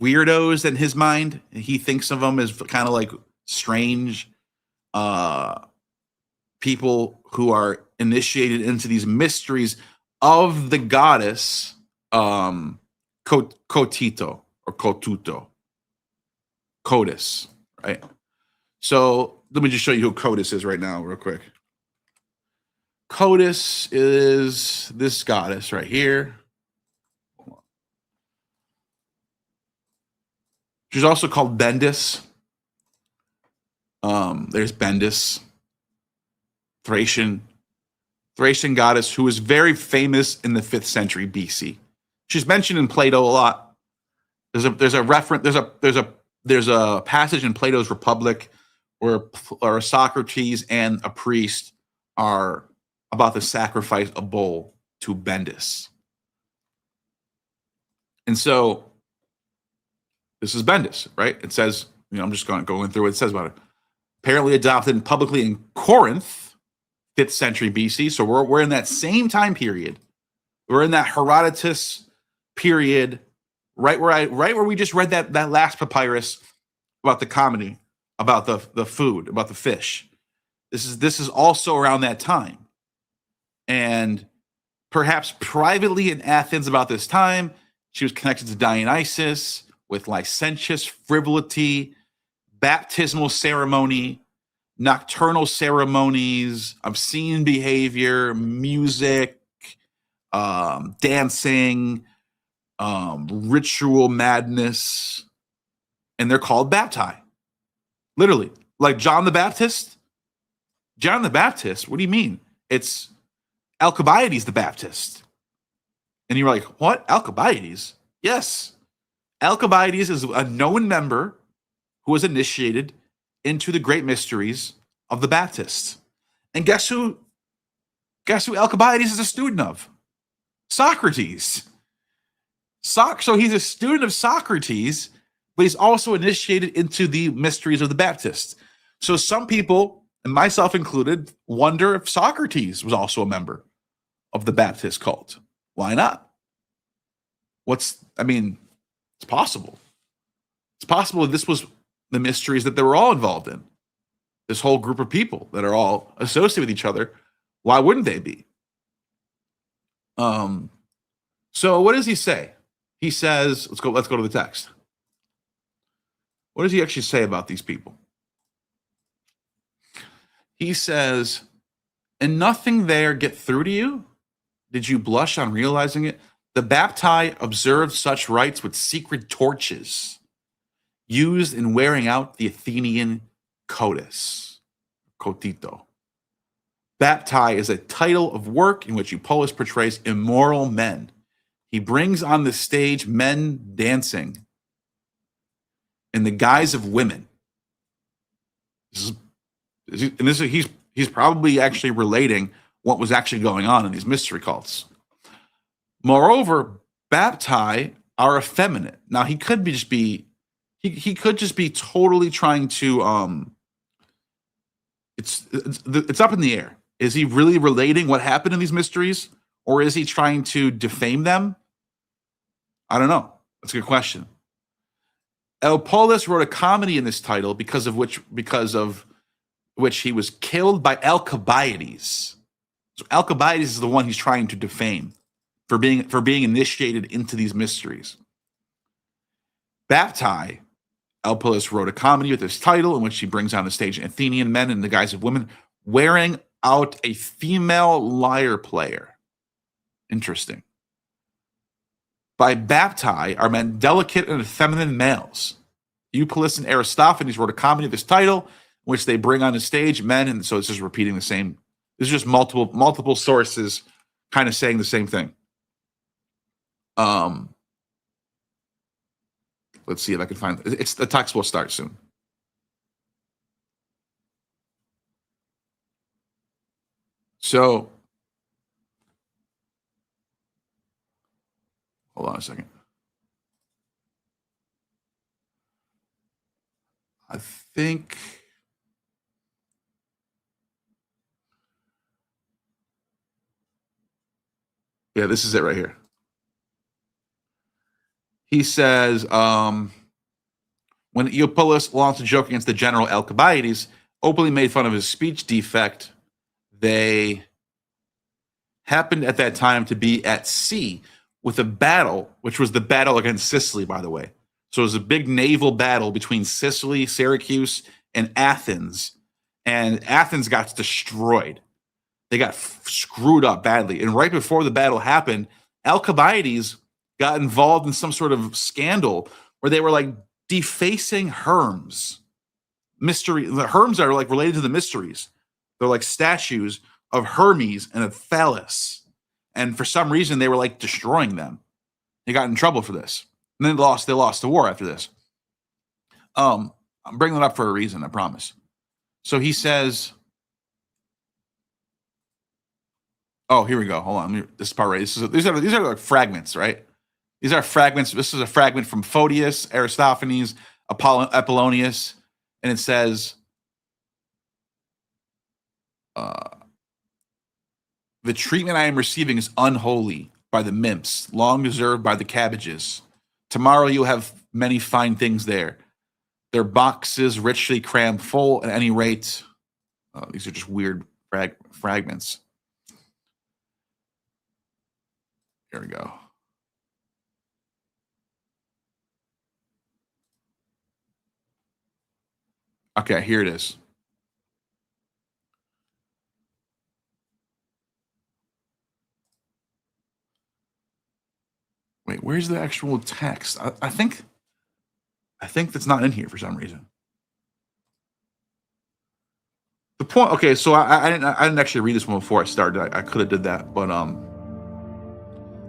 weirdos in his mind. He thinks of them as kind of like strange people who are initiated into these mysteries of the goddess Cotito or Cotuto. Codis, right? So let me just show you who Codis is right now real quick. Codis is this goddess right here. She's also called Bendis. There's Bendis, Thracian goddess who was very famous in the 5th century BC. She's mentioned in Plato a lot. There's a passage in Plato's Republic where Socrates and a priest are about to sacrifice a bull to Bendis. And so this is Bendis, right? It says, I'm just going through what it says about it. Apparently adopted publicly in Corinth, 5th century BC. So we're in that same time period. We're in that Herodotus period, right where we just read that last papyrus about the comedy, about the food, about the fish. This is also around that time. And perhaps privately in Athens about this time, she was connected to Dionysus with licentious frivolity, baptismal ceremony, nocturnal ceremonies, obscene behavior, music, dancing, ritual madness, and they're called bapti. Literally, like John the Baptist. John the Baptist, what do you mean? It's Alcibiades the Baptist. And you're like, what? Alcibiades? Yes. Alcibiades is a known member who was initiated into the great mysteries of the Baptists. And guess who Alcibiades is a student of? Socrates. So he's a student of Socrates, but he's also initiated into the mysteries of the Baptists. So some people, and myself included, wonder if Socrates was also a member of the Baptist cult. Why not? It's possible. It's possible that this was the mysteries that they were all involved in. This whole group of people that are all associated with each other. Why wouldn't they be? So what does he say? He says, let's go to the text. What does he actually say about these people? He says, and nothing there get through to you? Did you blush on realizing it? The Bapti observed such rites with secret torches used in wearing out the Athenian Cotito. Bapti is a title of work in which Eupolis portrays immoral men. He brings on the stage men dancing in the guise of women. He's probably actually relating what was actually going on in these mystery cults. Moreover, Bapti are effeminate. Now he could just be totally trying to it's up in the air. Is he really relating what happened in these mysteries, or is he trying to defame them? I don't know. That's a good question. Eupolis wrote a comedy in this title because of which he was killed by Alcibiades. So Alcibiades is the one he's trying to defame for being initiated into these mysteries. Bapti, Eupolis wrote a comedy with this title in which he brings on the stage Athenian men in the guise of women wearing out a female lyre player. Interesting. By Bapti are meant delicate and feminine males. Eupolis and Aristophanes wrote a comedy of this title in which they bring on the stage men, and so it's just repeating the same There's just multiple sources kind of saying the same thing. Let's see if I can find it's the text will start soon. So hold on a second. I think yeah, this is it right here. He says, when Eupolus launched a joke against the general Alcibiades, openly made fun of his speech defect, they happened at that time to be at sea with a battle, which was the battle against Sicily, by the way. So it was a big naval battle between Sicily, Syracuse, and Athens. And Athens got destroyed. They got screwed up badly. And right before the battle happened, Alcibiades got involved in some sort of scandal where they were like defacing Hermes. The Hermes are like related to the mysteries. They're like statues of Hermes and of Phallus. And for some reason, they were like destroying them. They got in trouble for this. And then they lost the war after this. I'm bringing it up for a reason, I promise. So he says, oh, here we go. Hold on. This part right. These are like fragments, right? These are fragments. This is a fragment from Photius, Aristophanes, Apollonius, and it says, the treatment I am receiving is unholy by the Mimps, long deserved by the Cabbages. Tomorrow you'll have many fine things there. Their boxes richly crammed full at any rate. These are just weird fragments. Here we go. Okay, here it is. Wait, where's the actual text? I think that's not in here for some reason. The point. Okay, so I didn't actually read this one before I started. I could have did that, but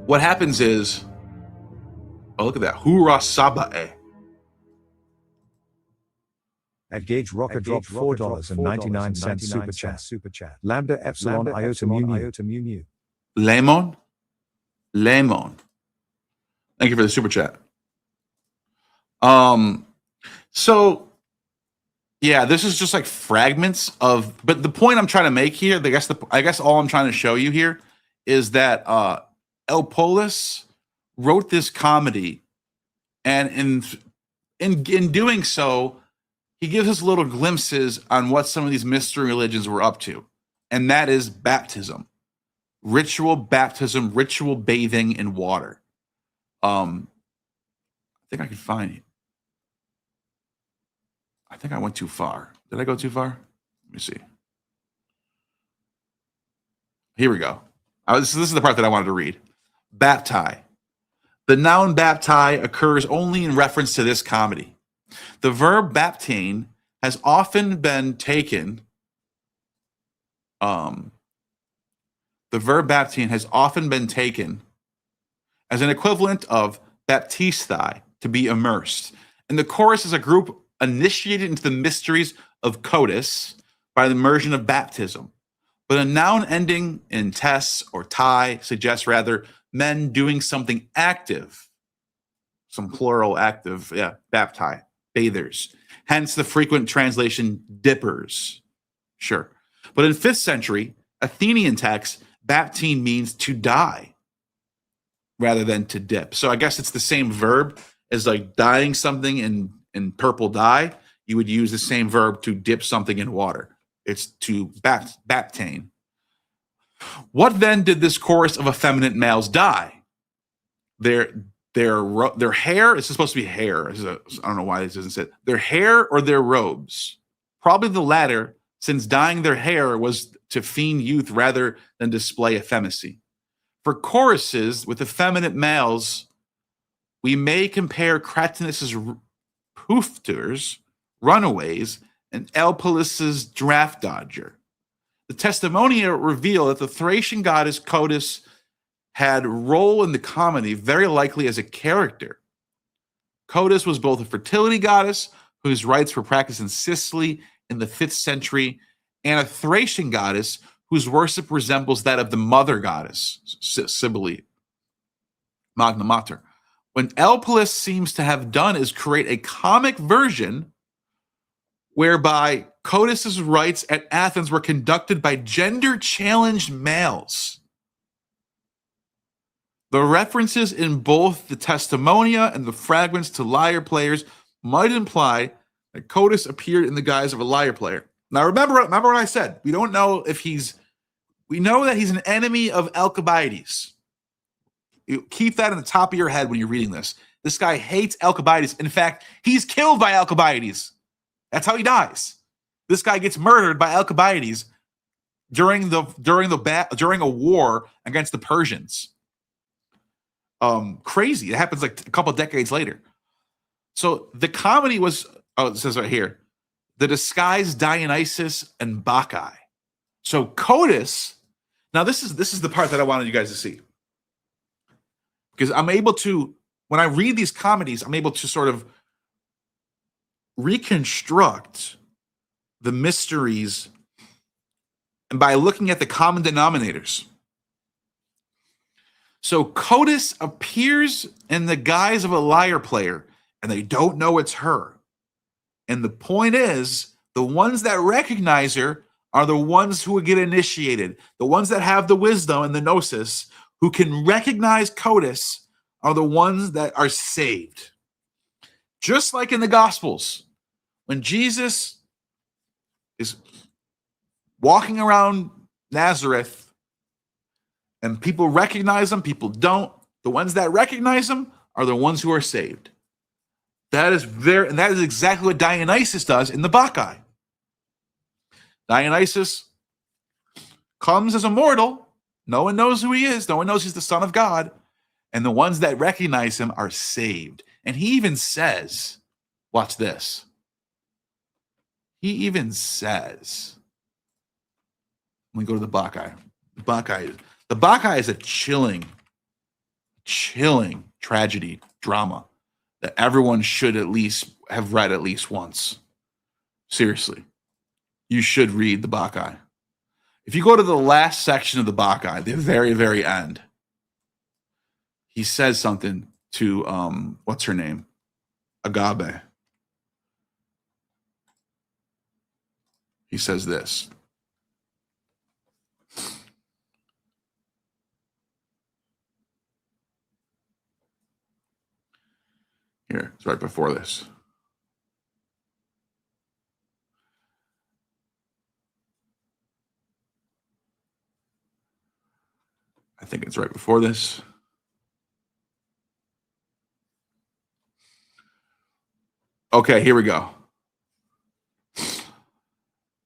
what happens is, oh, look at that. Hurrah Sabae. At Gage Rocker dropped $4.99 super chat. Lambda Epsilon Iota Mu. Lemon. Thank you for the super chat. So yeah, this is just like fragments of, but the point I'm trying to make here, I guess all I'm trying to show you here is that Eupolus wrote this comedy, and in doing so, he gives us little glimpses on what some of these mystery religions were up to, and that is baptism, ritual bathing in water. I think I can find it. I think I went too far. Did I go too far? Let me see. Here we go. This is the part that I wanted to read. Bapti. The noun bapti occurs only in reference to this comedy. The verb baptane has often been taken. The verb baptane has often been taken as an equivalent of baptistai, to be immersed. And the chorus is a group initiated into the mysteries of Codus by the immersion of baptism. But a noun ending in tes or tai suggests rather men doing something active, some plural active, bapti, bathers. Hence the frequent translation dippers. Sure. But in 5th century Athenian texts, baptine means to die rather than to dip. So I guess it's the same verb as like dyeing something in purple dye. You would use the same verb to dip something in water. It's to baptane. What then did this chorus of effeminate males dye? Their hair. It's supposed to be hair. I don't know why this doesn't say their hair or their robes. Probably the latter, since dyeing their hair was to feign youth rather than display effeminacy. For choruses with effeminate males, we may compare Cratinus's poofters, runaways, and Elpolus's draft dodger. The The Testimonia reveal that the Thracian goddess Codis had role in the comedy, very likely as a character. Codis was both a fertility goddess whose rites were practiced in Sicily in the 5th century, and a Thracian goddess whose worship resembles that of the mother goddess, Cybele, Magna Mater. What Elpalus seems to have done is create a comic version whereby Codis's rites at Athens were conducted by gender-challenged males. The references in both the Testimonia and the fragments to lyre players might imply that Codis appeared in the guise of a lyre player. Now, remember what I said. We don't know if we know that he's an enemy of Alcibiades. You keep that in the top of your head when you're reading this. This guy hates Alcibiades. In fact, he's killed by Alcibiades. That's how he dies. This guy gets murdered by Alcibiades during a war against the Persians. Crazy. It happens like a couple of decades later. So the comedy was, it says right here, the disguised Dionysus and Bacchae. So Codis, now this is the part that I wanted you guys to see. Because I'm able to, when I read these comedies, I'm able to sort of reconstruct the mysteries and by looking at the common denominators. So Codis appears in the guise of a lyre player, and they don't know it's her. And the point is, the ones that recognize her are the ones who would get initiated. The ones that have the wisdom and the gnosis, who can recognize Codis, are the ones that are saved. Just like in the Gospels, when Jesus is walking around Nazareth and people recognize him, people don't. The ones that recognize him are the ones who are saved. That is exactly what Dionysus does in the Bacchae. Dionysus comes as a mortal. No one knows who he is. No one knows he's the Son of God. And the ones that recognize him are saved. And he even says, watch this. He even says, let me go to the Bacchae. The Bacchae is a chilling tragedy, drama that everyone should at least have read at least once. Seriously. You should read the Bacchae. If you go to the last section of the Bacchae, the very, very end, he says something to, what's her name? Agabe. He says this. Here, it's right before this. I think it's right before this. Okay, here we go.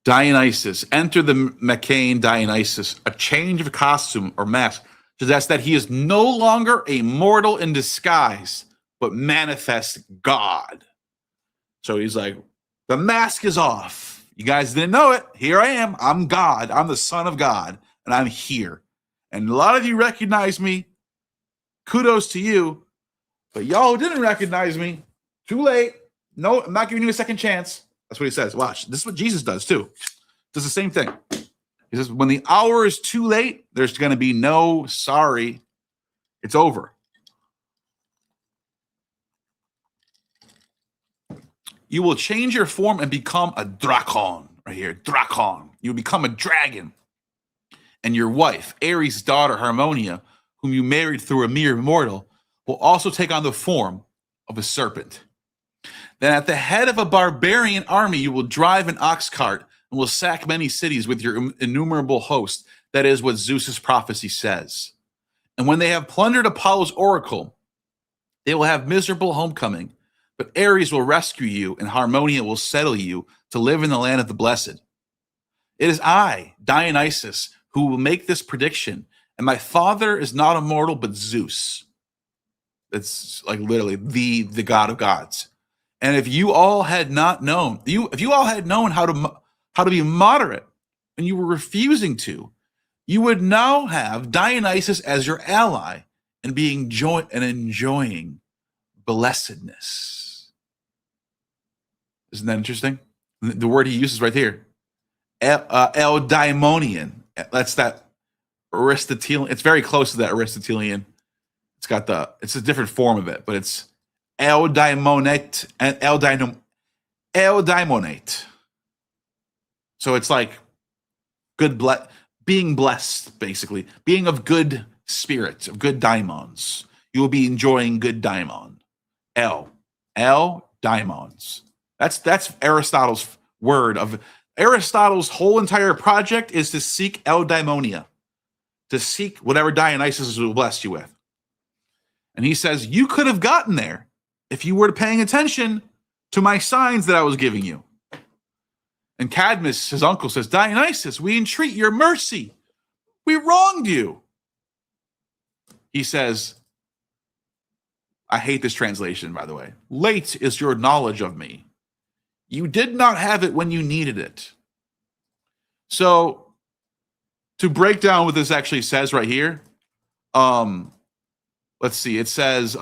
Dionysus. Enter the Machaean Dionysus. A change of costume or mask suggests that he is no longer a mortal in disguise, but manifests God. So he's like, the mask is off. You guys didn't know it. Here I am. I'm God. I'm the Son of God, and I'm here. And a lot of you recognize me. Kudos to you. But y'all who didn't recognize me, too late. No, I'm not giving you a second chance. That's what he says. Watch. This is what Jesus does too. Does the same thing. He says, when the hour is too late, there's going to be no sorry. It's over. You will change your form and become a drakon. Right here, drakon. You will become a dragon. And your wife, Ares' daughter, Harmonia, whom you married through a mere mortal, will also take on the form of a serpent. Then at the head of a barbarian army, you will drive an ox cart and will sack many cities with your innumerable host. That is what Zeus's prophecy says. And when they have plundered Apollo's oracle, they will have miserable homecoming. But Ares will rescue you, and Harmonia will settle you to live in the land of the blessed. It is I, Dionysus, who will make this prediction. And my father is not a mortal, but Zeus. It's like literally the god of gods. And if you all had not known, if you all had known how to be moderate and you were refusing to, you would now have Dionysus as your ally and be enjoying blessedness. Isn't that interesting? The word he uses right here, eudaimonion. That's that Aristotelian. It's very close to that Aristotelian. It's a different form of it, but it's eudaimonate and eudaimonate. So it's like being blessed, basically, being of good spirit, of good daimons. You will be enjoying good daimon. Daimons. That's Aristotle's word. Of Aristotle's whole entire project is to seek eudaimonia, to seek whatever Dionysus will bless you with. And he says, you could have gotten there if you were paying attention to my signs that I was giving you. And Cadmus, his uncle, says, Dionysus, we entreat your mercy. We wronged you. He says, I hate this translation, by the way. Late is your knowledge of me. You did not have it when you needed it. So, to break down what this actually says right here, let's see. It says,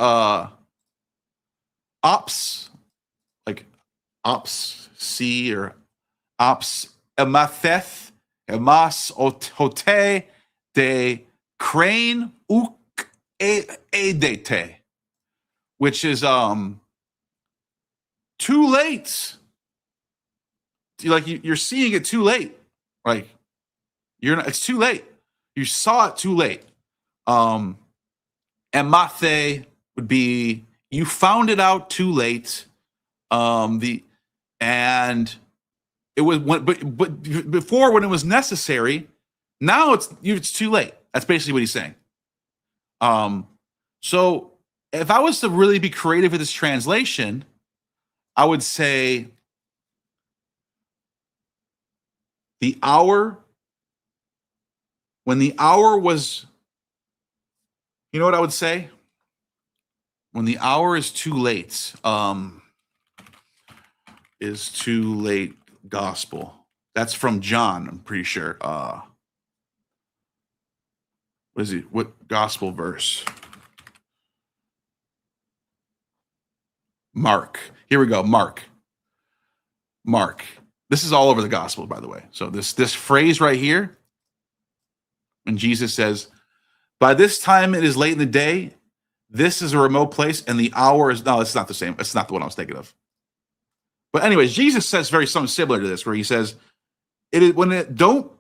ops, like ops, C or ops, ematheth, emas, hote, de crane, uk, edete, which is too late. You're seeing it too late. Like it's too late. You saw it too late. Emathe would be you found it out too late. And it was but before when it was necessary. Now it's too late. That's basically what he's saying. So if I was to really be creative with this translation, I would say the hour, when the hour was, you know what I would say? When the hour is too late, gospel. That's from John, I'm pretty sure. What is it? What gospel verse? Mark. Here we go. Mark. This is all over the gospel, by the way. So this phrase right here, when Jesus says, by this time it is late in the day, this is a remote place, and the hour is, no, it's not the same. It's not the one I was thinking of. But anyways, Jesus says something similar to this, where he says, don't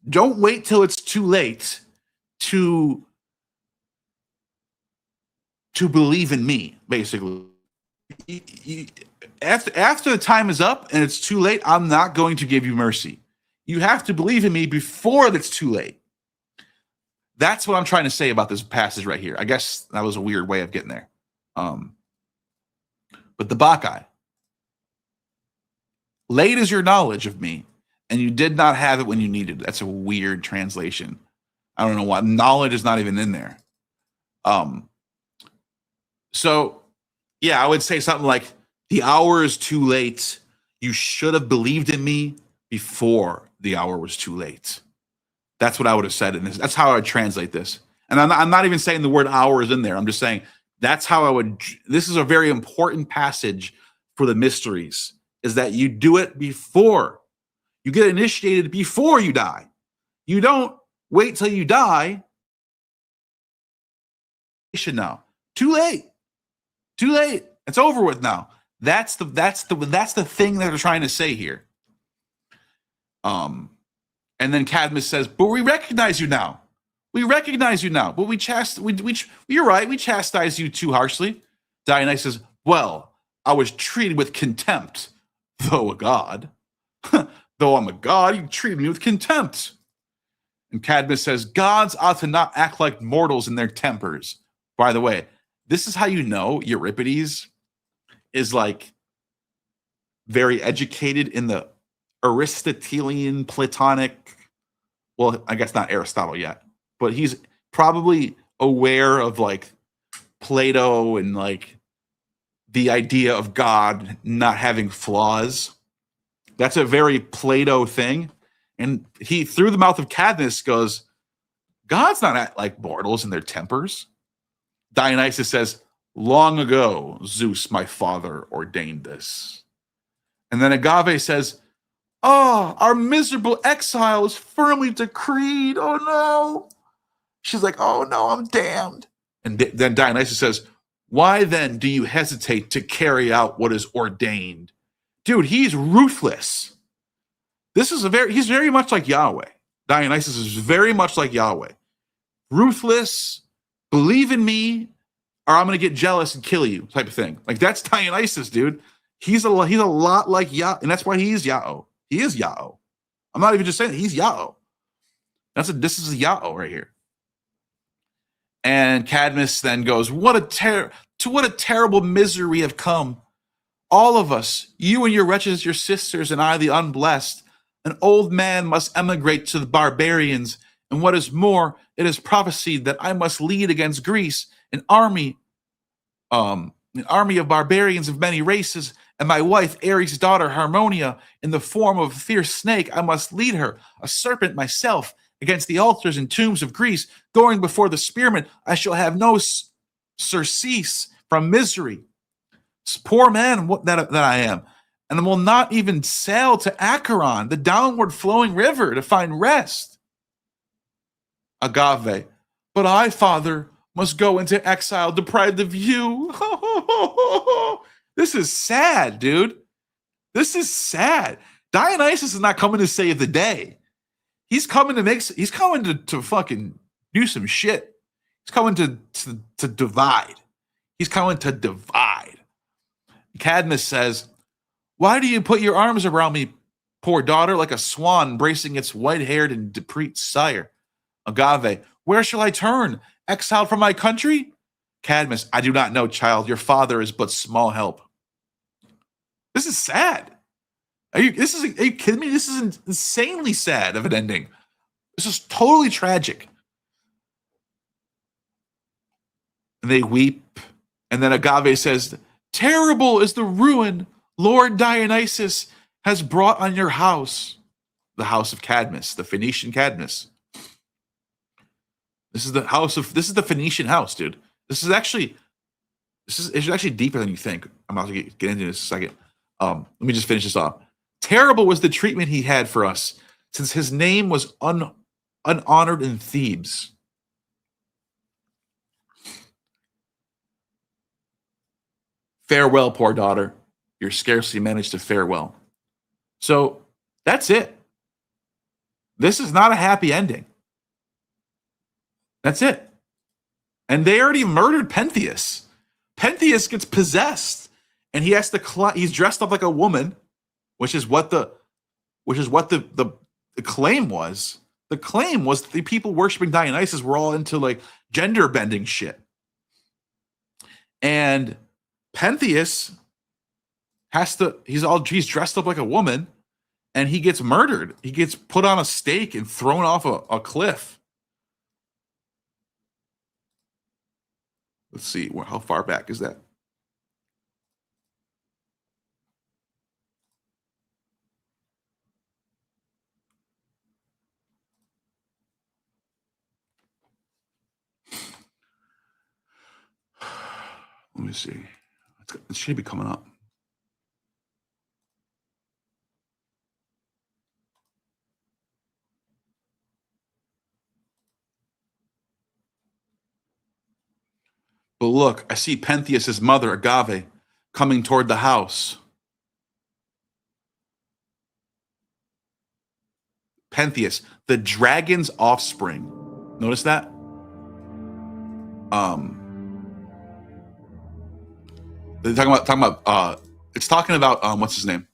wait till it's too late to believe in me, basically. After the time is up and it's too late, I'm not going to give you mercy. You have to believe in me before it's too late. That's what I'm trying to say about this passage right here. I guess that was a weird way of getting there. But the Bacchae. Late is your knowledge of me, and you did not have it when you needed it. That's a weird translation. I don't know why. Knowledge is not even in there. So, yeah, I would say something like, the hour is too late. You should have believed in me before the hour was too late. That's what I would have said in this. That's how I would translate this. And I'm not even saying the word hour is in there. I'm just saying that's how I would. This is a very important passage for the mysteries, is that you do it before. You get initiated before you die. You don't wait till you die. Now, too late. It's over with now. That's the thing that they're trying to say here. And then Cadmus says, but we recognize you now. But you're right. We chastise you too harshly. Dionysus says, well, I was treated with contempt, though a god. Though I'm a god, you treated me with contempt. And Cadmus says, gods ought to not act like mortals in their tempers. By the way, this is how you know Euripides is like very educated in the Aristotelian, Platonic, well, I guess not Aristotle yet, but he's probably aware of like Plato and like the idea of God not having flaws. That's a very Plato thing. And he, through the mouth of Cadmus, goes, God's not like mortals in their tempers. Dionysus says, long ago, Zeus, my father, ordained this. And then Agave says, oh, our miserable exile is firmly decreed. Oh, no. She's like, oh, no, I'm damned. And then Dionysus says, why then do you hesitate to carry out what is ordained? Dude, he's ruthless. He's very much like Yahweh. Dionysus is very much like Yahweh. Ruthless, believe in me, or I'm going to get jealous and kill you type of thing. Like, that's Dionysus, dude. He's a lot like Yah, and that's why he's Yahweh. He is Yahweh. I'm not even just saying that. He's Yahweh. This is a Yahweh right here. And Cadmus then goes, what a terrible misery we have come. All of us, you and your wretches, your sisters, and I, the unblessed, an old man must emigrate to the barbarians. And what is more, it is prophesied that I must lead against Greece an army of barbarians of many races, and my wife, Ares' daughter, Harmonia, in the form of a fierce snake, I must lead her, a serpent myself, against the altars and tombs of Greece, going before the spearmen. I shall have no surcease from misery. Poor man that I am, and will not even sail to Acheron, the downward flowing river, to find rest. Agave, but I, father, must go into exile, deprived of you. This is sad, dude. This is sad. Dionysus is not coming to save the day. He's coming to fucking do some shit. He's coming to divide. He's coming to divide. Cadmus says, why do you put your arms around me, poor daughter, like a swan embracing its white-haired and depressed sire? Agave, where shall I turn? Exiled from my country? Cadmus, I do not know, child. Your father is but small help. This is sad. Are you kidding me? This is insanely sad of an ending. This is totally tragic. And they weep. And then Agave says, terrible is the ruin Lord Dionysus has brought on your house. The house of Cadmus, the Phoenician Cadmus. This is the Phoenician house, dude. It's actually deeper than you think. I'm about to get into this in a second. Let me just finish this off. Terrible was the treatment he had for us, since his name was unhonored in Thebes. Farewell, poor daughter. You're scarcely managed to farewell. So that's it. This is not a happy ending. That's it. And they already murdered Pentheus. Pentheus gets possessed, and he has to. He's dressed up like a woman, which is what the claim was. The claim was the people worshiping Dionysus were all into like gender bending shit, and Pentheus he's dressed up like a woman, and he gets murdered. He gets put on a stake and thrown off a cliff. Let's see, how far back is that? Let me see. It should be coming up. But look, I see Pentheus' mother, Agave, coming toward the house. Pentheus, the dragon's offspring. Notice that? They're talking about it's talking about what's his name?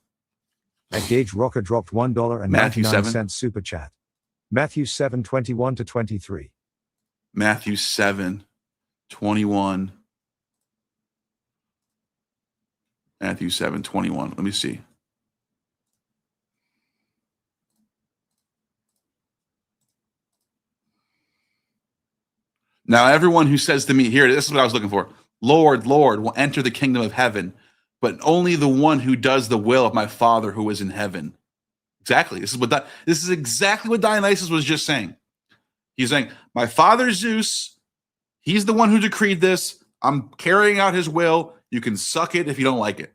Engage Rocker dropped $1.99 super chat. Matthew 7:21-23. Matthew 7:21. Matthew 7:21. Let me see. Now, everyone who says to me, here, this is what I was looking for. Lord, Lord, will enter the kingdom of heaven, but only the one who does the will of my Father who is in heaven. Exactly. This is exactly what Dionysus was just saying. He's saying, my father Zeus, he's the one who decreed this. I'm carrying out his will. You can suck it if you don't like it.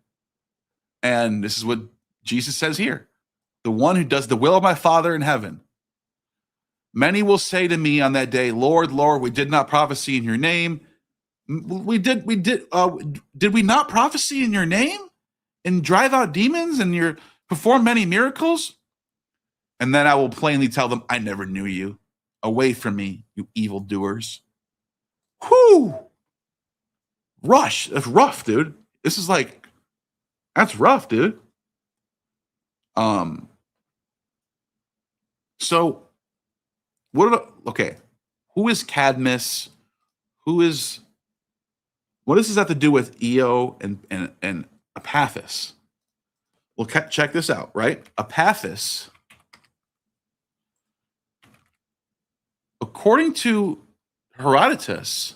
And this is what Jesus says here. The one who does the will of my Father in heaven. Many will say to me on that day, Lord, Lord, we did not prophesy in your name. Did we not prophesy in your name and drive out demons and perform many miracles? And then I will plainly tell them, I never knew you. Away from me, you evildoers. Whoo! Rush. That's rough, dude. This is like, that's rough, dude. So okay. Who is Cadmus? What does this have to do with Io and Epaphus? Well, check this out, right? Epaphus, according to Herodotus,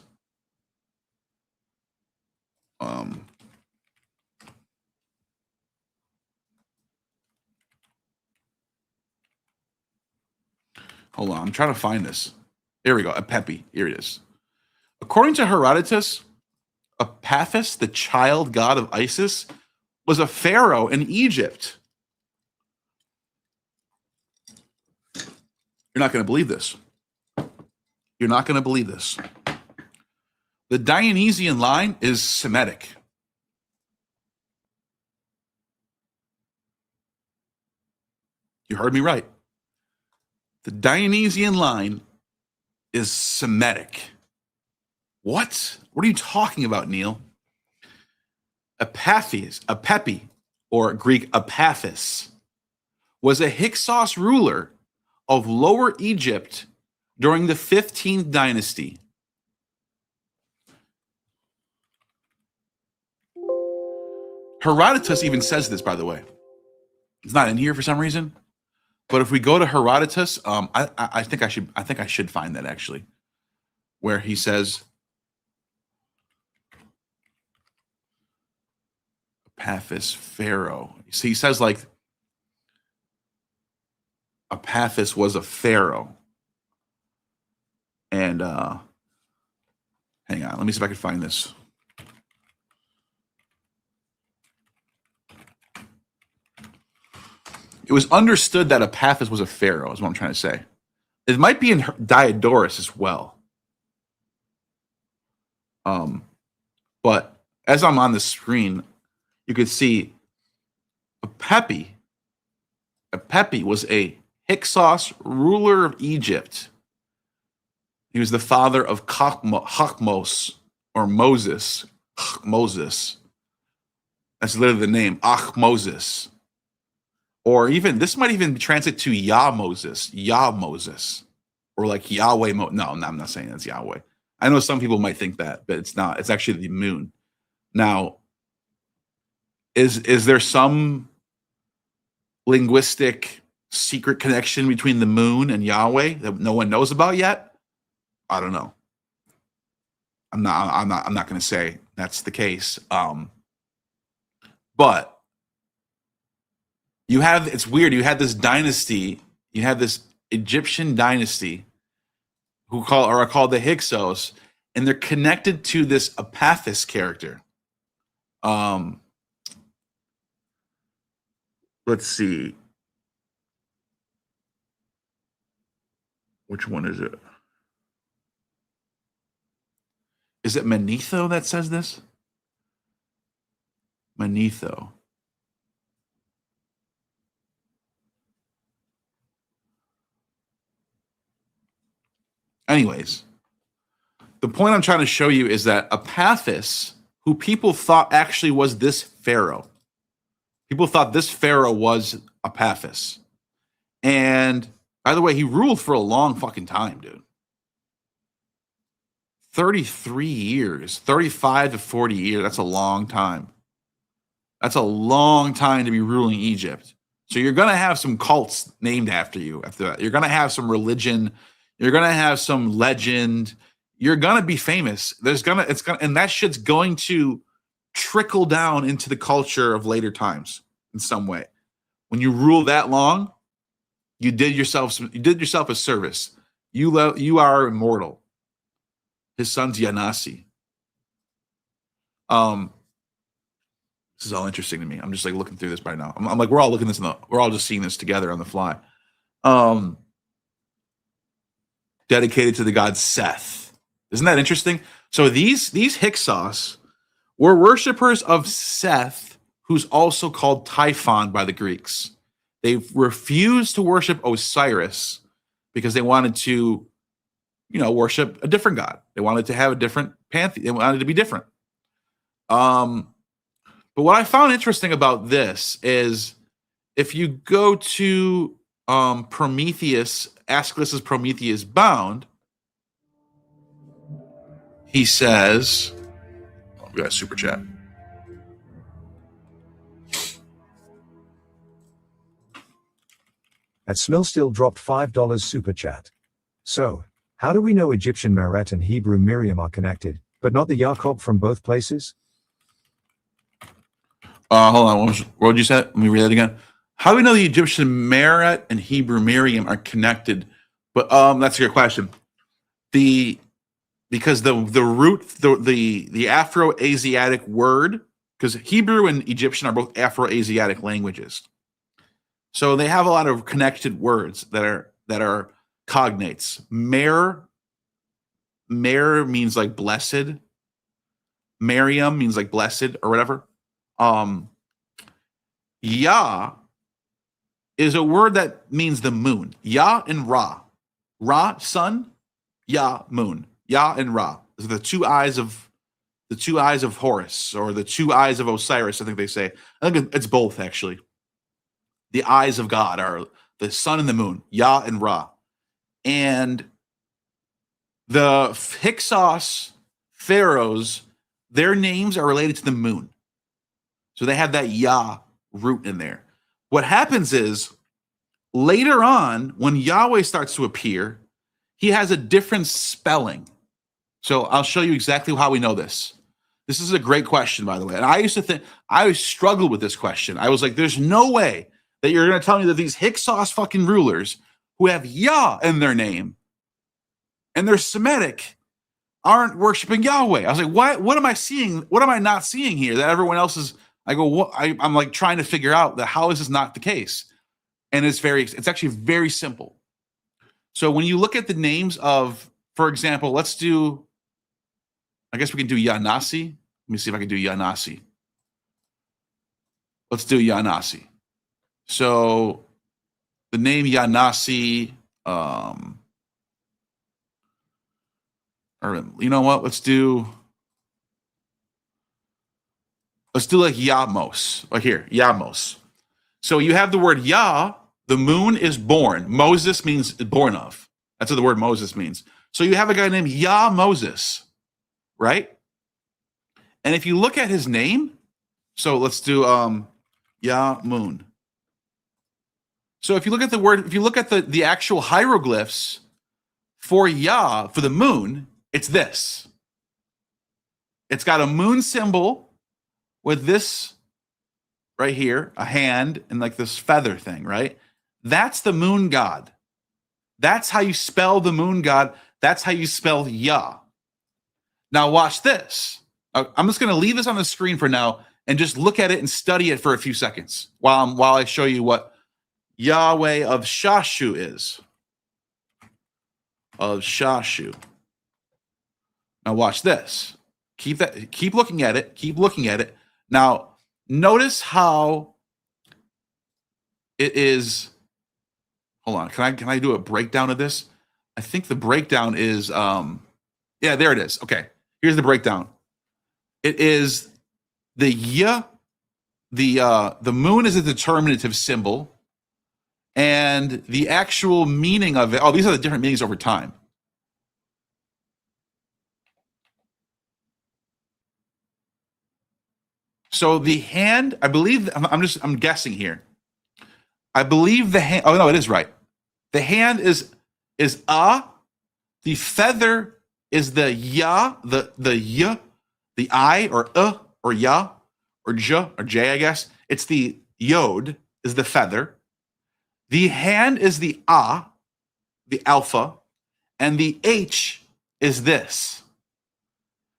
hold on, I'm trying to find this. Here we go. Epepi. Here it is. According to Herodotus, Epaphus, the child god of Isis, was a pharaoh in Egypt. You're not going to believe this. You're not going to believe this. The Dionysian line is Semitic. You heard me right. The Dionysian line is Semitic. What? What are you talking about, Neil? Epepi, or Greek Epaphus, was a Hyksos ruler of Lower Egypt during the 15th dynasty. Herodotus even says this, by the way. It's not in here for some reason. But if we go to Herodotus, I think I should find that actually, where he says Epaphus pharaoh. See, he says like Epaphus was a pharaoh, and hang on, let me see if I can find this. It was understood that Epaphus was a pharaoh, is what I'm trying to say. It might be in Diodorus as well. But as I'm on the screen, you could see Epepi was a Hyksos ruler of Egypt. He was the father of Chachmos, or Moses. Moses. That's literally the name, Moses. Or even, this might even translate to Yah Moses, or like Yahweh. No, I'm not saying that's Yahweh. I know some people might think that, but it's not. It's actually the moon. Now, is there some linguistic secret connection between the moon and Yahweh that no one knows about yet? I don't know. I'm not going to say that's the case. But it's weird. You had this dynasty. You had this Egyptian dynasty are called the Hyksos, and they're connected to this Epaphus character. Let's see. Which one is it? Is it Manetho that says this? Manetho. Anyways, the point I'm trying to show you is that Epaphus, who people thought actually was this pharaoh, people thought this pharaoh was Epaphus. And by the way, he ruled for a long fucking time, dude. 33 years, 35 to 40 years. That's a long time. That's a long time to be ruling Egypt. So you're going to have some cults named after you after that. You're going to have some religion. You're going to have some legend. You're going to be famous. And that shit's going to trickle down into the culture of later times in some way. When you rule that long, You did yourself a service. You are immortal. His son's Yanasi. This is all interesting to me. I'm just like looking through this right now. I'm like, we're all looking we're all just seeing this together on the fly. Dedicated to the god Seth. Isn't that interesting? So these Hyksos were worshippers of Seth, who's also called Typhon by the Greeks. They refused to worship Osiris because they wanted to, worship a different god. They wanted to have a different pantheon. They wanted to be different. But what I found interesting about this is if you go to Prometheus, Aeschylus' Prometheus Bound, he says, we got a super chat. At Smilstill dropped $5 super chat. So, how do we know Egyptian Meret and Hebrew Miriam are connected, but not the Jacob from both places? Hold on. What did you say? Let me read that again. How do we know the Egyptian Meret and Hebrew Miriam are connected? But that's a good question. Because the root, the Afro-Asiatic word, because Hebrew and Egyptian are both Afro-Asiatic languages, so they have a lot of connected words that are cognates. Mer means like blessed. Miriam means like blessed or whatever. Yah is a word that means the moon. Yah and Ra. Ra, sun. Yah, moon. Yah and Ra. Those are the two eyes of Horus, or the two eyes of Osiris, I think they say. I think it's both, actually. The eyes of God are the sun and the moon, Yah and Ra. And the Hyksos pharaohs, their names are related to the moon. So they have that Yah root in there. What happens is, later on, when Yahweh starts to appear, he has a different spelling. So I'll show you exactly how we know this. This is a great question, by the way. And I always struggled with this question. I was like, there's no way that you're going to tell me that these Hyksos fucking rulers who have Yah in their name and they're Semitic aren't worshiping Yahweh. I was like, what am I seeing? What am I not seeing here that everyone else is? I go, what? I'm like trying to figure out that how is this not the case? And it's actually very simple. So when you look at the names of, for example, I guess we can do Yanasi. Let me see if I can do Yanasi. Let's do Yanasi. So the name Yanasi, or you know what? Let's do like Yamos. Like here, Yamos. So you have the word Yah, the moon is born. Moses means born of. That's what the word Moses means. So you have a guy named Yah Moses, right? And if you look at his name, so let's do Yah Moon. So if you look at the actual hieroglyphs for Yah, for the moon, it's this. It's got a moon symbol with this right here, a hand, and like this feather thing, right? That's the moon god. That's how you spell the moon god. That's how you spell Yah. Now watch this. I'm just going to leave this on the screen for now and just look at it and study it for a few seconds while I show you what Yahweh of Shashu is. Of Shashu. Now watch this. Keep looking at it. Keep looking at it. Now notice how it is. Hold on. Can I do a breakdown of this? I think the breakdown is yeah, there it is. Okay. Here's the breakdown. It is the moon is a determinative symbol, and the actual meaning of it. Oh, these are the different meanings over time. So the hand, I believe, I'm guessing here. I believe the hand. Oh no, it is right. The hand is ah. The feather is the ya, the y, the I or or ya or j or j. I guess it's the yod is the feather. The hand is the A, the alpha, and the H is this.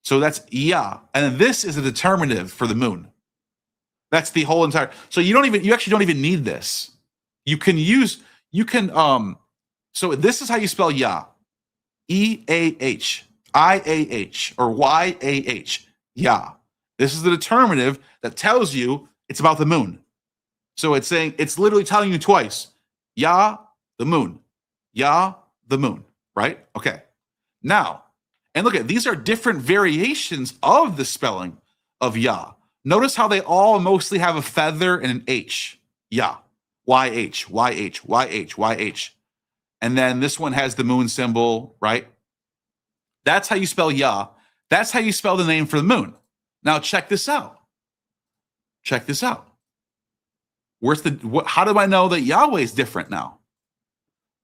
So that's Ya. And this is a determinative for the moon. That's the whole entire. So you actually don't even need this. So this is how you spell Ya. E-A-H, I-A-H, or Y-A-H, Ya. This is the determinative that tells you it's about the moon. So it's literally telling you twice, Ya, the moon, Ya, the moon, right? Okay. Now, and look at, these are different variations of the spelling of Ya. Notice how they all mostly have a feather and an H. Ya, Y-H, Y-H, Y-H, Y-H. And then this one has the moon symbol, right? That's how you spell Ya. That's how you spell the name for the moon. Now check this out. Check this out. How do I know that Yahweh is different now?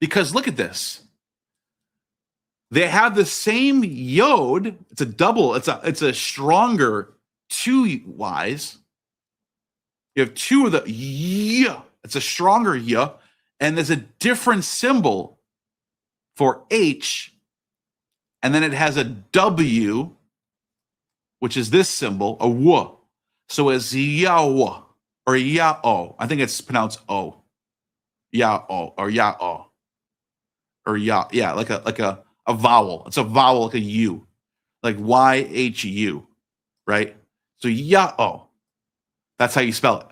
Because look at this. They have the same yod. It's a double. It's a stronger 2 Y's. You have 2 of the Y. It's a stronger Y. And there's a different symbol for H. And then it has a W, which is this symbol, a W. So it's Yahweh or Yah-O. I think it's pronounced O. Yah-O or Yah-O. Or Yah. Yeah, like a vowel. It's a vowel, like a U. Like Y-H-U, right? So Yah-O. That's how you spell it.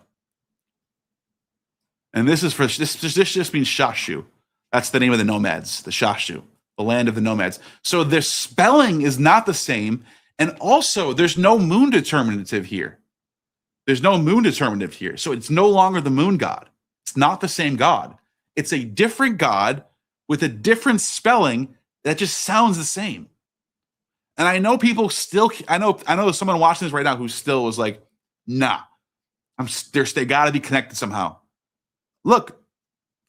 And this just means Shashu. That's the name of the nomads, the Shashu, the land of the nomads. So their spelling is not the same. And also, there's no moon determinative here. There's no moon determinative here. So it's no longer the moon god. It's not the same god. It's a different god with a different spelling that just sounds the same. And I know people still, I know someone watching this right now who still was like, nah, they got to be connected somehow. Look,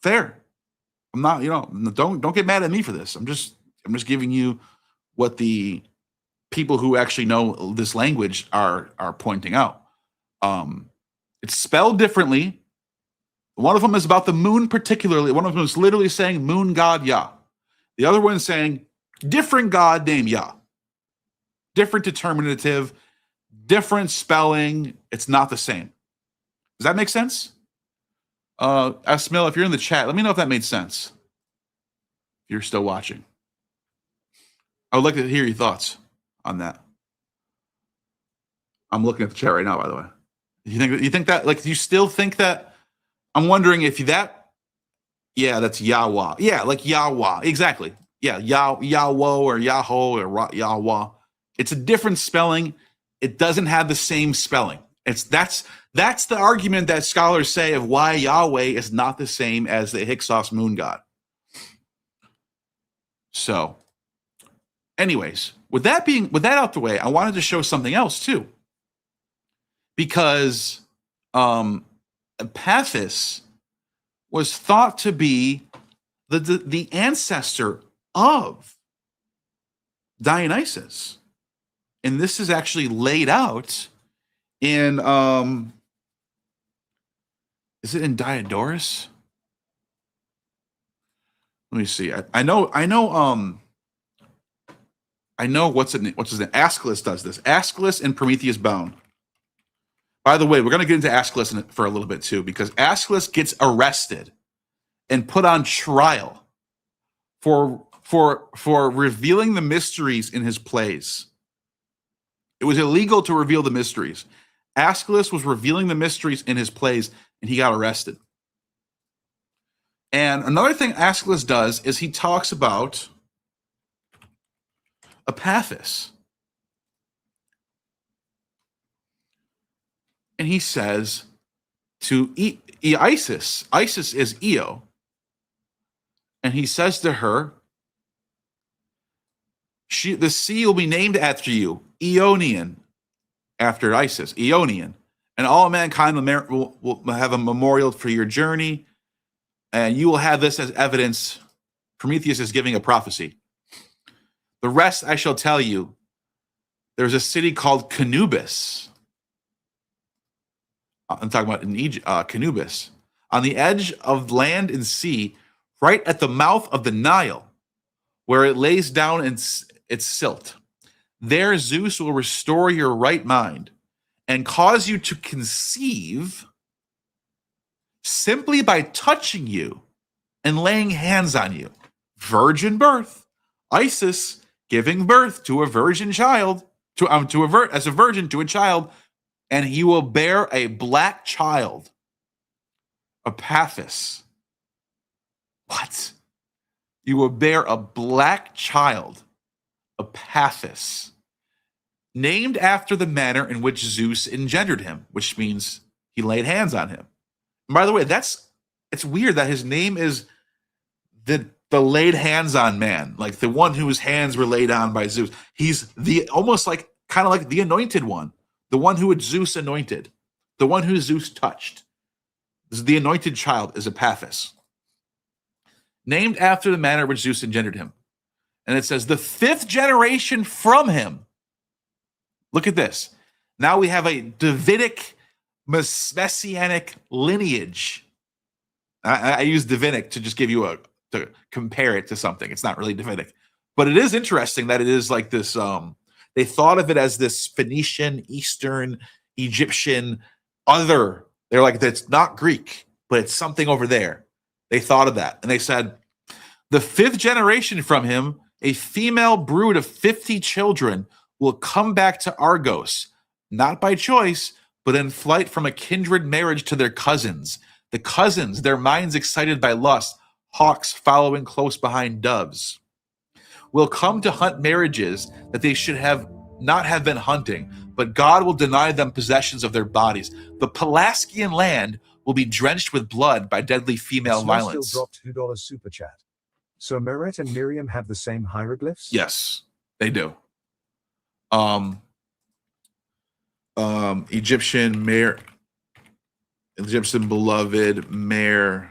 fair. I'm not, don't get mad at me for this. I'm just giving you what the people who actually know this language are pointing out. It's spelled differently. One of them is about the moon particularly. One of them is literally saying moon god Yah. The other one is saying different god named Yah. Different determinative, different spelling. It's not the same. Does that make sense? Esmil, if you're in the chat, let me know if that made sense. If you're still watching. I would like to hear your thoughts on that. I'm looking at the chat right now, by the way. You think that, like, you still think that? I'm wondering if that's Yahweh. Yeah, like Yahweh. Exactly. Yeah, Yahweh or Yahoo or Yahweh. It's a different spelling. It doesn't have the same spelling. That's the argument that scholars say of why Yahweh is not the same as the Hyksos moon god. So, anyways, with that out the way, I wanted to show something else too. Because Epaphus was thought to be the ancestor of Dionysus. And this is actually laid out in is it in Diodorus? Let me see. I know what's his name. Aeschylus does this. Aeschylus and Prometheus Bound. By the way, we're going to get into Aeschylus for a little bit too, because Aeschylus gets arrested and put on trial for revealing the mysteries in his plays. It was illegal to reveal the mysteries. Aeschylus was revealing the mysteries in his plays, and he got arrested. And another thing Aeschylus does is he talks about Epaphus. And he says to Isis, Isis is Io, and he says to her, the sea will be named after you, Ionian, after Isis, Ionian, and all mankind will have a memorial for your journey, and you will have this as evidence. Prometheus is giving a prophecy. The rest I shall tell you. There's a city called Canubis. I'm talking about in Egypt, Canubis. on the edge of land and sea, right at the mouth of the Nile, where it lays down its silt. There Zeus will restore your right mind and cause you to conceive simply by touching you and laying hands on you. Virgin birth. Isis giving birth to a virgin child, as a virgin to a child, and he will bear a black child, Apophis. What? You will bear a black child, Apophis, named after the manner in which Zeus engendered him, which means he laid hands on him. And by the way, it's weird that his name is the laid hands on man, like the one whose hands were laid on by Zeus. He's the almost like kind of like the anointed one, the one who had Zeus anointed, the one who Zeus touched. This is the anointed child is Apophis, named after the manner in which Zeus engendered him. And it says the 5th generation from him. Look at this. Now we have a Davidic messianic lineage. I use Davidic to just give you to compare it to something. It's not really Davidic, but it is interesting that it is like this. They thought of it as this Phoenician, Eastern, Egyptian, other. They're like, that's not Greek, but it's something over there. They thought of that. And they said, the 5th generation from him, a female brood of 50 children, will come back to Argos, not by choice, but in flight from a kindred marriage to their cousins. The cousins, their minds excited by lust, hawks following close behind doves, will come to hunt marriages that they should not have been hunting, but God will deny them possessions of their bodies. The Pelasgian land will be drenched with blood by deadly female violence. Still dropped $2 super chat. So Meret and Miriam have the same hieroglyphs? Yes, they do. Egyptian beloved Meru.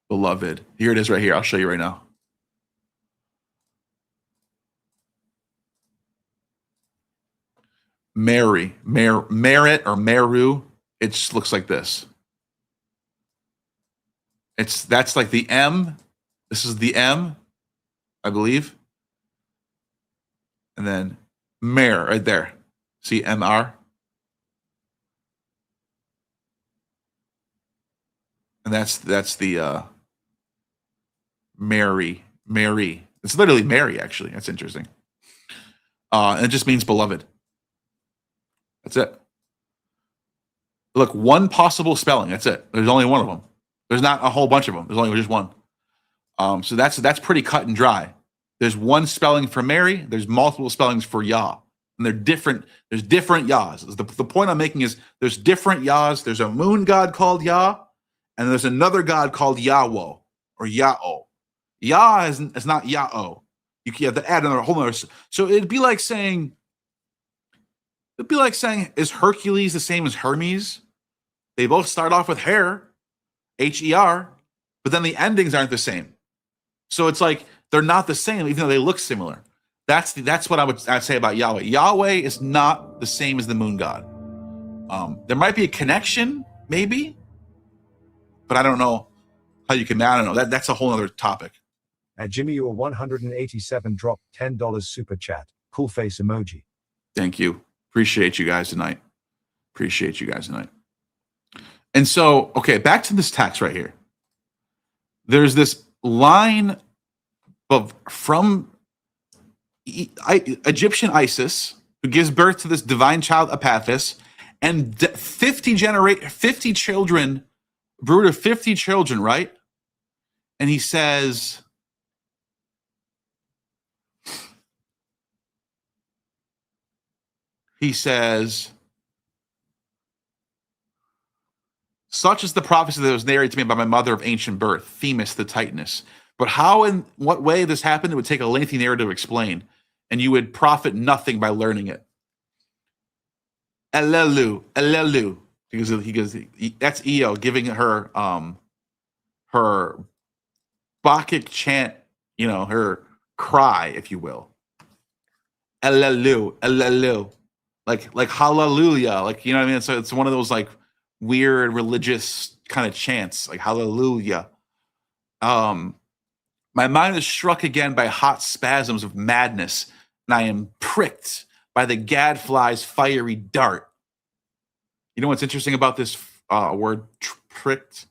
Beloved. Here it is right here. I'll show you right now. Merit or Meru. It just looks like this. That's like the M. This is the M, I believe. And then Mer right there. See MR? And that's the Mary. It's literally Mary, actually. That's interesting. And it just means beloved. That's it. Look, one possible spelling. That's it. There's only one of them. There's not a whole bunch of them. There's only just one. So that's pretty cut and dry. There's one spelling for Mary. There's multiple spellings for Yah. And they're different. There's different Yahs. The point I'm making is there's different Yahs. There's a moon god called Yah, and there's another god called Yahweh or Yah-O. Yah is not Yah-O. You have to add another whole other. So it'd be like saying, is Hercules the same as Hermes? They both start off with Her, H-E-R, but then the endings aren't the same. So it's like they're not the same, even though they look similar. That's what I'd say about Yahweh. Yahweh is not the same as the moon god. There might be a connection, maybe, but I don't know how you can. I don't know. That's a whole other topic. At Jimmy or 187 dropped $10 super chat. Cool face emoji. Thank you. Appreciate you guys tonight. And so, okay, back to this text right here. There's this line from Egyptian Isis, who gives birth to this divine child Apophis, and 50 children, brood of 50 children, right? And he says, such is the prophecy that was narrated to me by my mother of ancient birth, Themis the Titaness. But how and what way this happened, it would take a lengthy narrative to explain, and you would profit nothing by learning it. Elelu. Because that's Eo giving her her Bacchic chant, her cry, if you will. Elelu. like hallelujah, like you know what I mean. So it's one of those like weird religious kind of chants, like hallelujah. My mind is struck again by hot spasms of madness, and I am pricked by the gadfly's fiery dart. You know what's interesting about this word pricked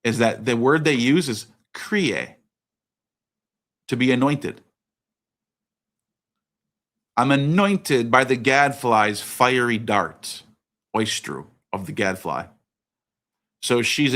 is that the word they use is kriye, to be anointed. I'm anointed by the gadfly's fiery dart, oistru of the gadfly. So she's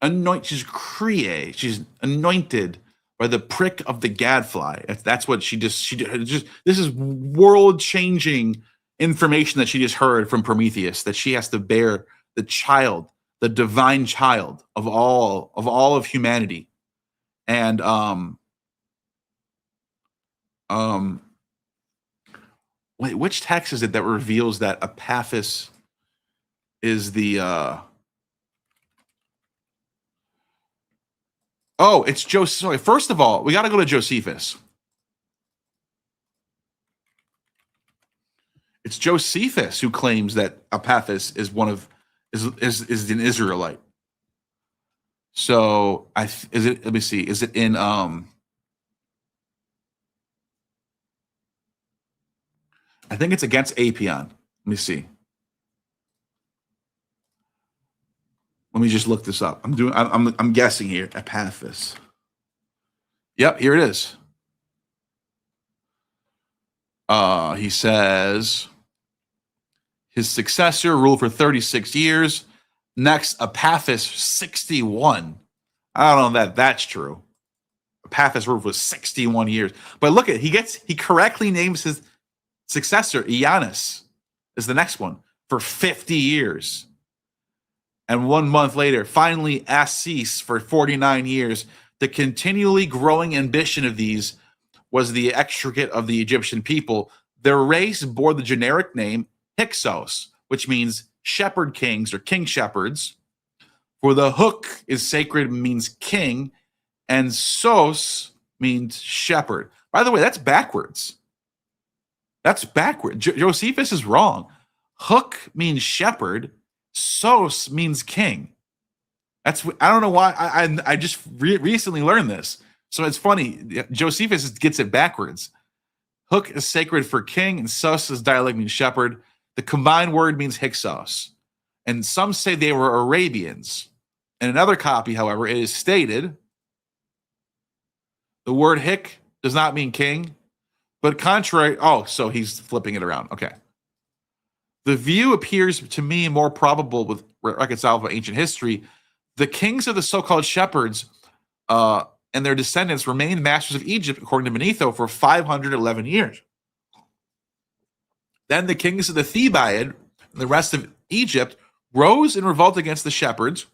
anointed, she's kriye, she's anointed by the prick of the gadfly. That's what she just this is world-changing information that she just heard from Prometheus, that she has to bear the child, the divine child of all of humanity. And wait, which text is it that reveals that Apophis is the oh, it's Joseph. Sorry, first of all, we got to go to Josephus. It's Josephus who claims that Apophis is is an Israelite. So is it? Let me see. Is it in I think it's against Apion. Let me see. Let me just look this up. I'm guessing here. Apophis. Yep, here it is. He says his successor ruled for 36 years. Next, Apophis 61. I don't know that that's true. Apophis ruled for 61 years. But look at he correctly names his successor, Ianus, is the next one, for 50 years. And 1 month later, finally Assis for 49 years. The continually growing ambition of these was the extricate of the Egyptian people. Their race bore the generic name Hyksos, which means shepherd kings or king shepherds. For the hook is sacred, means king, and sos means shepherd. By the way, that's backwards. That's backward. Josephus is wrong. Hook means shepherd. Sos means king. I don't know why. I just recently learned this. So it's funny. Josephus gets it backwards. Hook is sacred for king, and sos is dialect means shepherd. The combined word means Hyksos. And some say they were Arabians. In another copy, however, it is stated the word hick does not mean king, but contrary. Oh, so he's flipping it around. Okay. The view appears to me more probable with reconciled with ancient history. The kings of the so-called shepherds and their descendants remained masters of Egypt, according to Manetho, for 511 years. Then the kings of the Thebaid and the rest of Egypt rose in revolt against the shepherds,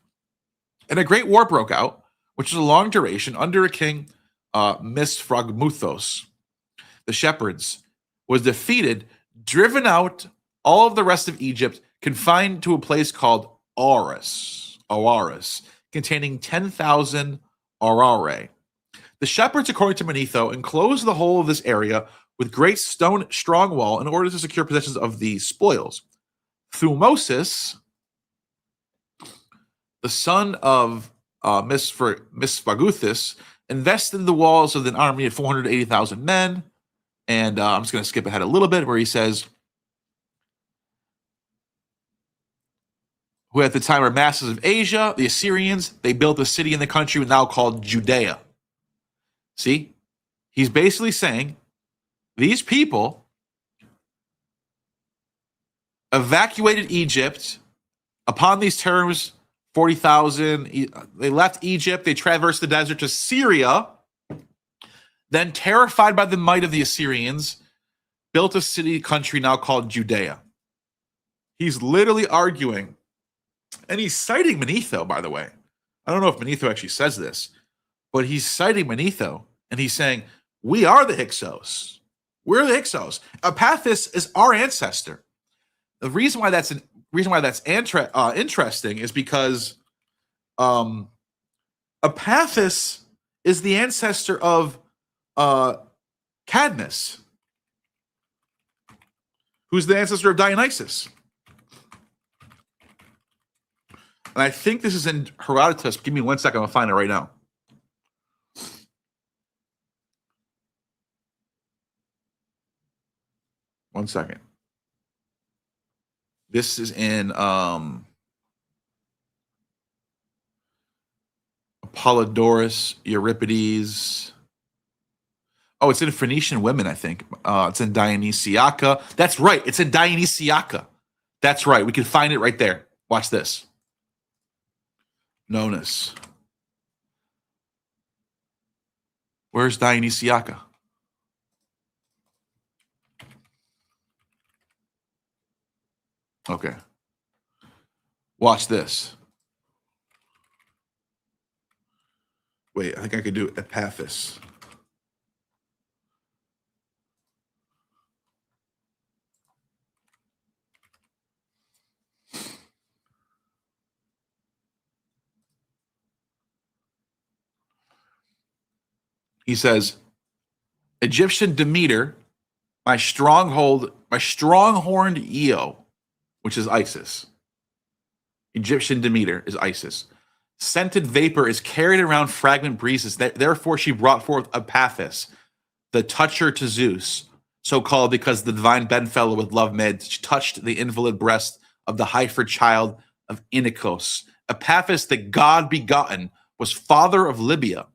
and a great war broke out, which was a long duration, under a king, Misfragmuthos. The shepherds was defeated, driven out, all of the rest of Egypt confined to a place called Auris, containing 10,000 aurare. The shepherds, according to Manetho, enclosed the whole of this area with great stone strong wall in order to secure possessions of the spoils. Thumosis, the son of Misfaguthis, invested the walls with an army of 480,000 men. And I'm just going to skip ahead a little bit where he says, who at the time were masters of Asia, the Assyrians, they built a city in the country now called Judea. See? He's basically saying these people evacuated Egypt upon these terms, 40,000. They left Egypt. They traversed the desert to Syria. Then, terrified by the might of the Assyrians, built a city country now called Judea. He's literally arguing, and he's citing Manetho, by the way. I don't know if Manetho actually says this, but he's citing Manetho, and he's saying, we are the Hyksos. We're the Hyksos. Apophis is our ancestor. The reason why that's interesting is because Apophis is the ancestor of Cadmus, who's the ancestor of Dionysus. And I think this is in Herodotus. Give me 1 second. I'll find it right now. One second. This is in Apollodorus, Euripides. Oh, it's in Phoenician Women, I think. It's in Dionysiaca. That's right. It's in Dionysiaca. That's right. We can find it right there. Watch this. Nonus. Where's Dionysiaca? Okay. Watch this. Wait, I think I could do Epaphus. He says, Egyptian Demeter, my stronghold, my strong-horned Io, which is Isis. Egyptian Demeter is Isis. Scented vapor is carried around fragment breezes. Therefore, she brought forth Epaphus, the toucher to Zeus, so called because the divine bedfellow with love made touched the invalid breast of the heifer child of Inachos. Epaphus, the god begotten, was father of Libya.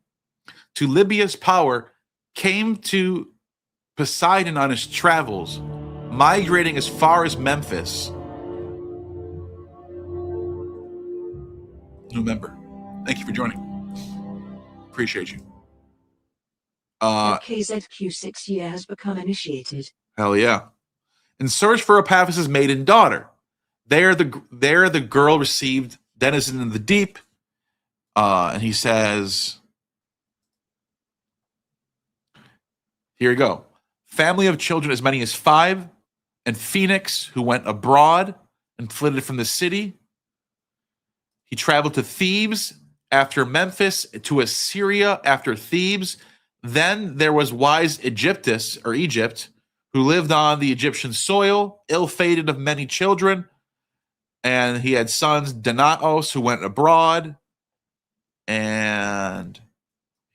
To Libya's power came to Poseidon on his travels, migrating as far as Memphis. New member. Thank you for joining. Appreciate you. KZQ 6 year has become initiated. Hell yeah. In search for Epaphus' maiden daughter. There the girl received denizen in the deep. And he says, here we go. Family of children as many as 5, and Phoenix, who went abroad and flitted from the city. He traveled to Thebes after Memphis, to Assyria after Thebes. Then there was wise Egyptus, or Egypt, who lived on the Egyptian soil, ill-fated of many children. And he had sons, Danaos, who went abroad. And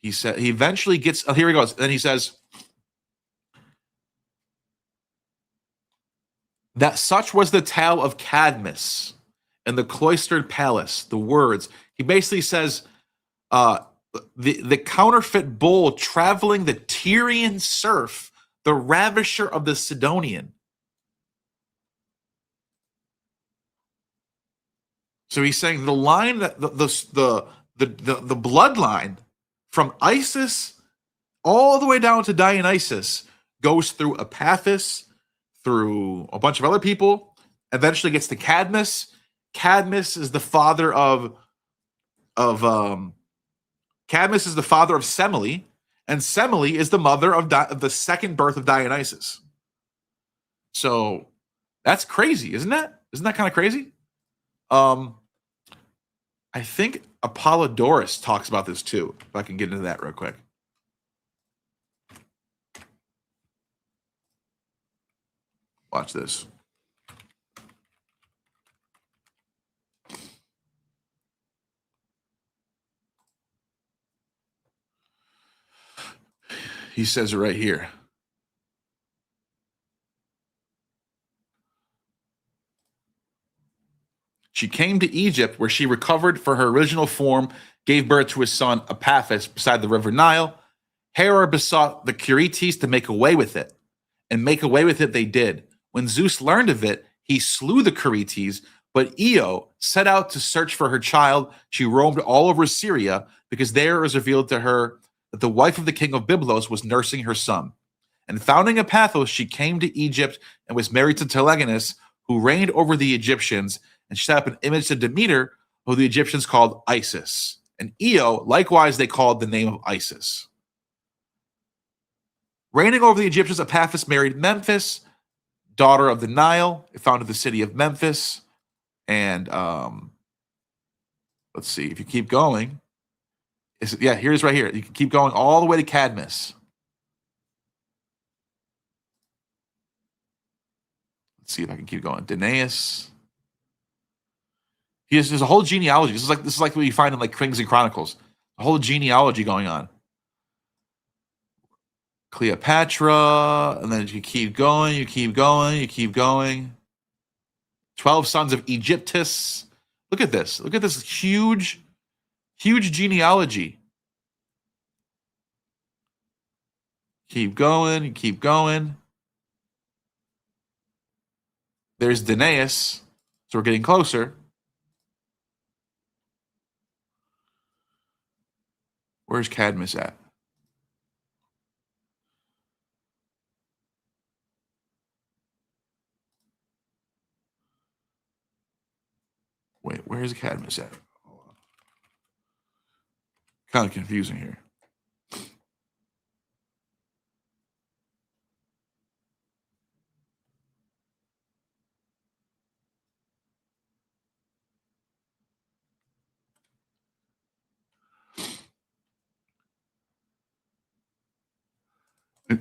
he said he eventually gets, oh, here he goes. Then he says, that such was the tale of Cadmus and the cloistered palace, the words. He basically says the counterfeit bull traveling the Tyrian surf, the ravisher of the Sidonian. So he's saying the line that the bloodline from Isis all the way down to Dionysus goes through Epaphus, through a bunch of other people, eventually gets to Cadmus. Cadmus is the father of Semele, and Semele is the mother of the second birth of Dionysus. So that's crazy, isn't that? Isn't that kind of crazy? I think Apollodorus talks about this too. If I can get into that real quick. Watch this. He says it right here. She came to Egypt, where she recovered for her original form, gave birth to his son Epaphus beside the river Nile. Hera besought the Curetes to make away with it, and make away with it they did. When Zeus learned of it, he slew the Curetes, but Io set out to search for her child. She roamed all over Syria, because there it was revealed to her that the wife of the king of Byblos was nursing her son. And founding Epaphos, she came to Egypt and was married to Telegonus, who reigned over the Egyptians, and set up an image to Demeter, who the Egyptians called Isis. And Io, likewise, they called the name of Isis. Reigning over the Egyptians, Epaphus married Memphis, daughter of the Nile. It founded the city of Memphis. And let's see, if you keep going. Here's right here. You can keep going all the way to Cadmus. Let's see if I can keep going. Danaus. There's a whole genealogy. This is like what you find in like Kings and Chronicles. A whole genealogy going on. Cleopatra, and then you keep going, you keep going, you keep going. 12 sons of Egyptus. Look at this. Look at this huge genealogy. Keep going, you keep going. There's Danaus. So we're getting closer. Where's Cadmus at? Wait, where's Cadmus at? Kind of confusing here.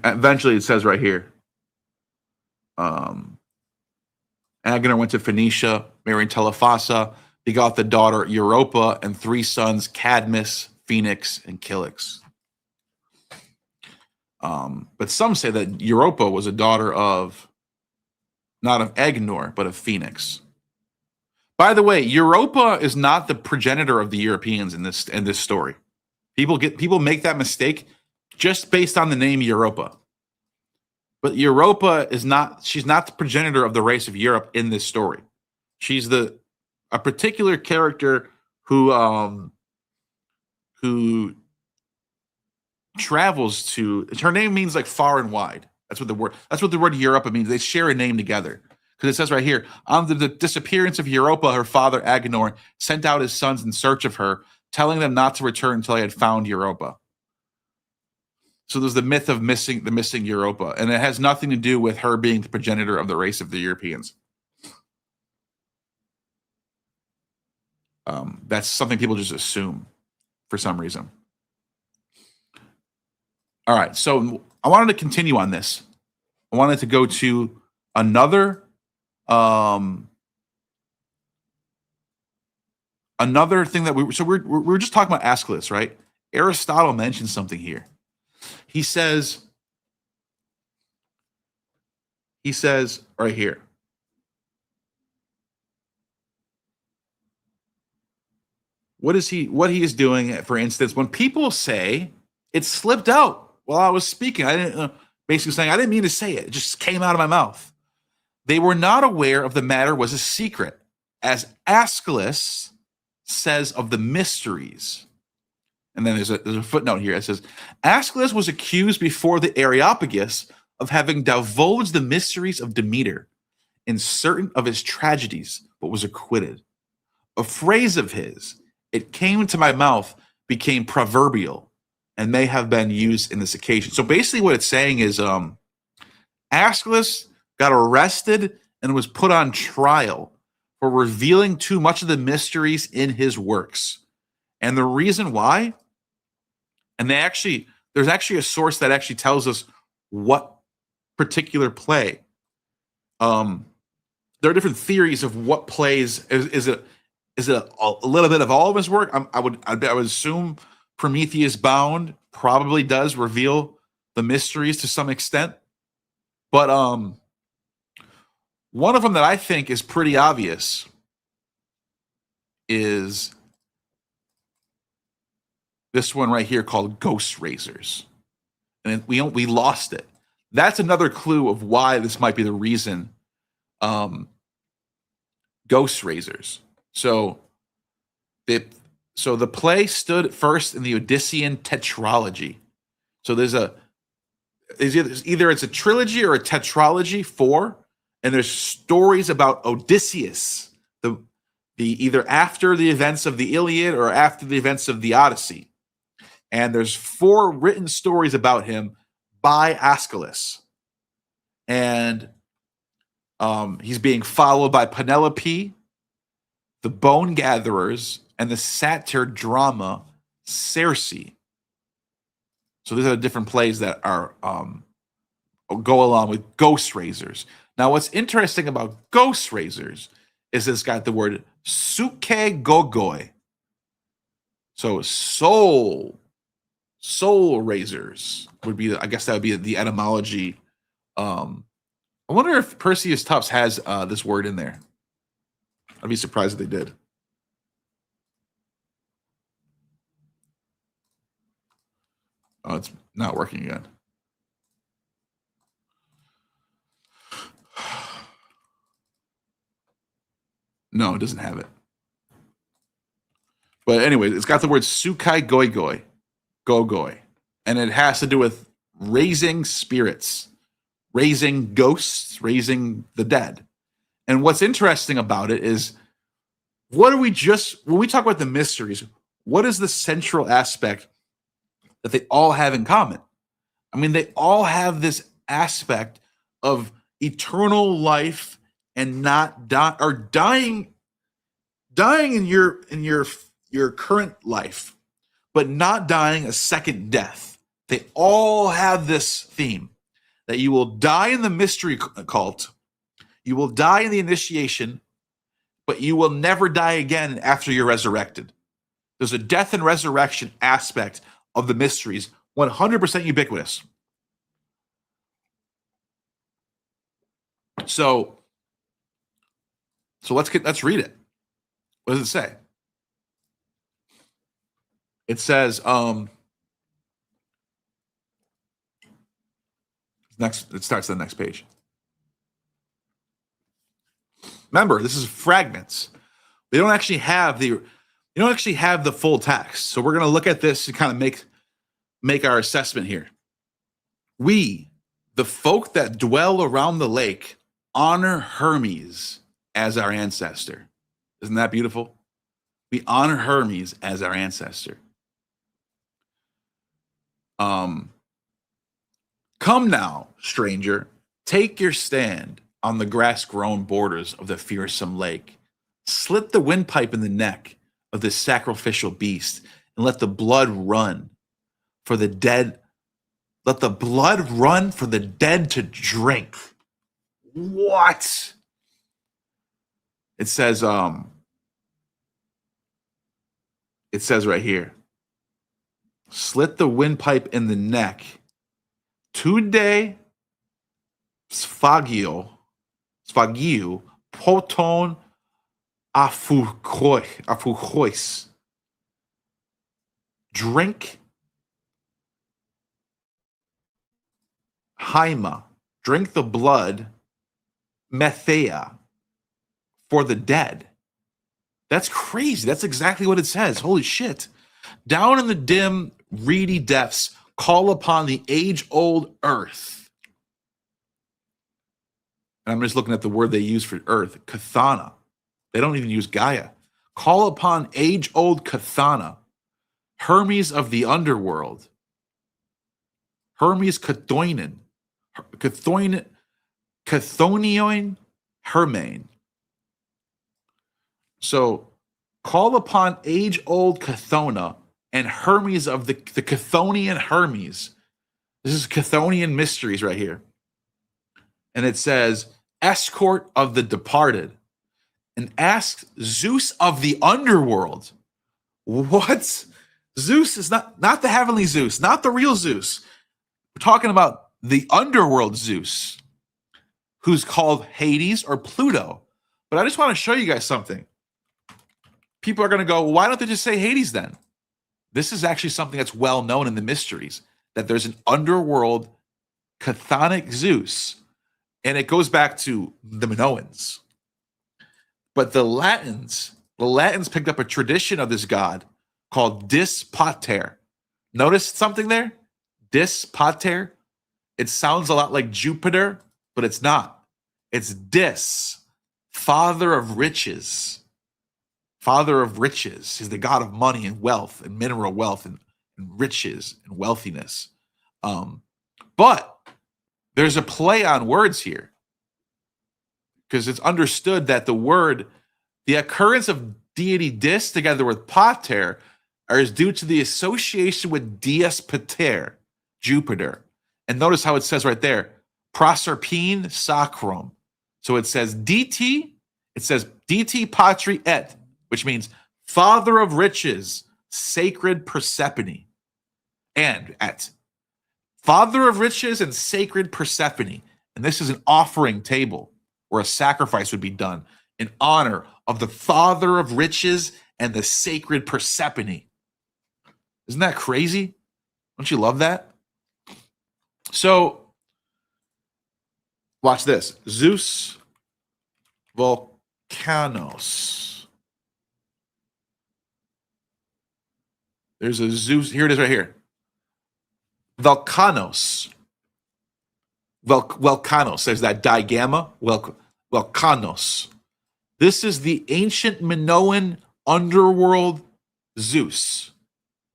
Eventually, it says right here. Agenor went to Phoenicia, marrying Telephassa, begot the daughter Europa and 3 sons, Cadmus, Phoenix, and Cilix. But some say that Europa was a daughter of, not of Agenor, but of Phoenix. By the way, Europa is not the progenitor of the Europeans in this story. People make that mistake just based on the name Europa. But Europa she's not the progenitor of the race of Europe in this story. She's a particular character who travels to, her name means like far and wide. That's what the word Europa means. They share a name together. Because it says right here, on the disappearance of Europa, her father Agenor sent out his sons in search of her, telling them not to return until he had found Europa. So there's the myth of the missing Europa, and it has nothing to do with her being the progenitor of the race of the Europeans. That's something people just assume for some reason. All right, so I wanted to continue on this. I wanted to go to another thing that we're just talking about Aeschylus, right? Aristotle mentions something here. He says right here. What he is doing, for instance, when people say it slipped out while I was speaking, I didn't basically saying I didn't mean to say it. It just came out of my mouth. They were not aware of the matter was a secret, as Aeschylus says of the mysteries. And then there's a footnote here. It says, Aeschylus was accused before the Areopagus of having divulged the mysteries of Demeter in certain of his tragedies, but was acquitted. A phrase of his, it came into my mouth, became proverbial, and may have been used in this occasion. So basically what it's saying is Aeschylus got arrested and was put on trial for revealing too much of the mysteries in his works. And the reason why, and there's actually a source that actually tells us what particular play. There are different theories of what plays. Is it a little bit of all of his work? I would assume Prometheus Bound probably does reveal the mysteries to some extent, but one of them that I think is pretty obvious is this one right here called Ghost Razors. And we lost it. That's another clue of why this might be the reason. Ghost Razors. So the play stood first in the Odyssean tetralogy. So there's either it's a trilogy or a tetralogy, 4, and there's stories about Odysseus, the either after the events of the Iliad or after the events of the Odyssey. And there's 4 written stories about him by Aeschylus. And he's being followed by Penelope, the Bone Gatherers, and the satyr drama Circe. So these are the different plays that are go along with Ghost Razors. Now, what's interesting about ghost raisers is it's got the word suke gogoi. So soul raisers would be, I guess that would be the etymology. I wonder if Perseus Tufts has this word in there. I'd be surprised if they did. Oh, it's not working again. No, it doesn't have it. But anyway, it's got the word sukai gogoi, and it has to do with raising spirits, raising ghosts, raising the dead. And what's interesting about it is, when we talk about the mysteries, what is the central aspect that they all have in common? I mean, they all have this aspect of eternal life and not dying in your current life, but not dying a second death. They all have this theme that you will die in the mystery cult, you will die in the initiation, but you will never die again after you're resurrected. There's a death and resurrection aspect of the mysteries, 100% ubiquitous. So let's read it. What does it say? It says, it starts on the next page. Remember, this is fragments. We don't actually have the full text. So we're going to look at this to kind of make our assessment here. We, the folk that dwell around the lake, honor Hermes as our ancestor. Isn't that beautiful? We honor Hermes as our ancestor. Come now, stranger, take your stand on the grass-grown borders of the fearsome lake. Slit the windpipe in the neck of this sacrificial beast, and let the blood run for the dead. Let the blood run for the dead to drink. What? It says right here. Slit the windpipe in the neck. Tude sphagio poton aphuchois. Drink Haima. Drink the blood Methea for the dead. That's crazy. That's exactly what it says. Holy shit. Down in the dim, reedy depths, call upon the age-old earth. And I'm just looking at the word they use for earth, Kathana. They don't even use Gaia. Call upon age-old Kathana, Hermes of the underworld. Hermes Chthonion Hermane. So call upon age-old Chthona and Hermes of the Chthonian Hermes. This is Chthonian mysteries right here. And it says, escort of the departed, and ask Zeus of the underworld. What? Zeus is not the heavenly Zeus, not the real Zeus. We're talking about the underworld Zeus, who's called Hades or Pluto. But I just want to show you guys something. People are going to go, well, why don't they just say Hades then? This is actually something that's well known in the mysteries, that there's an underworld chthonic Zeus, and it goes back to the Minoans. But the Latins picked up a tradition of this god called Dis Pater. Notice something there? Dis Pater. It sounds a lot like Jupiter, but it's not. It's Dis, father of riches. Father of riches. He's the god of money and wealth and mineral wealth and riches and wealthiness. But there's a play on words here, because it's understood that the occurrence of deity Dis together with Pater is due to the association with Dies Pater, Jupiter. And notice how it says right there, Proserpine Sacrum, So it says DT, it says DT Patri et, which means father of riches, sacred Persephone. And at father of riches and sacred Persephone. And this is an offering table where a sacrifice would be done in honor of the father of riches and the sacred Persephone. Isn't that crazy? Don't you love that? So, watch this. Zeus Volcanos. There's a Zeus. Here it is right here. Volcanos. Volcanos. There's that digamma. Volcanos. This is the ancient Minoan underworld Zeus.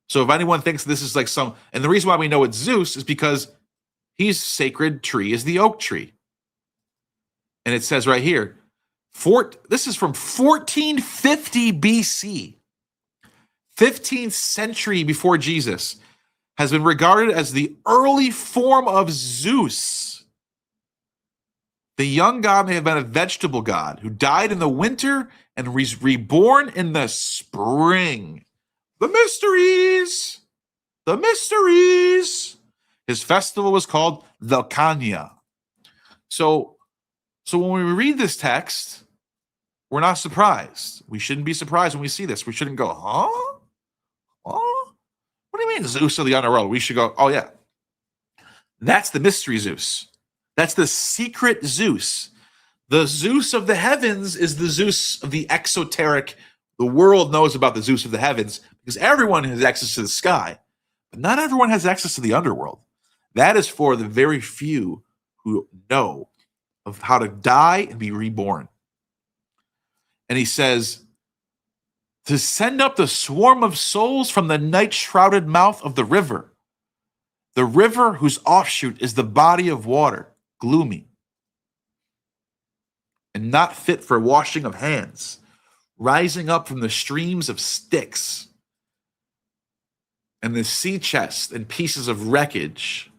So if anyone thinks this is like some, and the reason why we know it's Zeus is because his sacred tree is the oak tree. And it says right here, this is from 1450 BC, 15th century before Jesus, has been regarded as the early form of Zeus. The young god may have been a vegetable god who died in the winter and was reborn in the spring. The mysteries. The mysteries. His festival was called Vulcania. So when we read this text, we're not surprised. We shouldn't be surprised when we see this. We shouldn't go, huh? Huh? What do you mean, Zeus of the underworld? We should go, oh yeah. That's the mystery Zeus. That's the secret Zeus. The Zeus of the heavens is the Zeus of the exoteric. The world knows about the Zeus of the heavens because everyone has access to the sky, but not everyone has access to the underworld. That is for the very few who know of how to die and be reborn. And he says, to send up the swarm of souls from the night-shrouded mouth of the river whose offshoot is the body of water, gloomy, and not fit for washing of hands, rising up from the streams of Styx, and the sea chest and pieces of wreckage.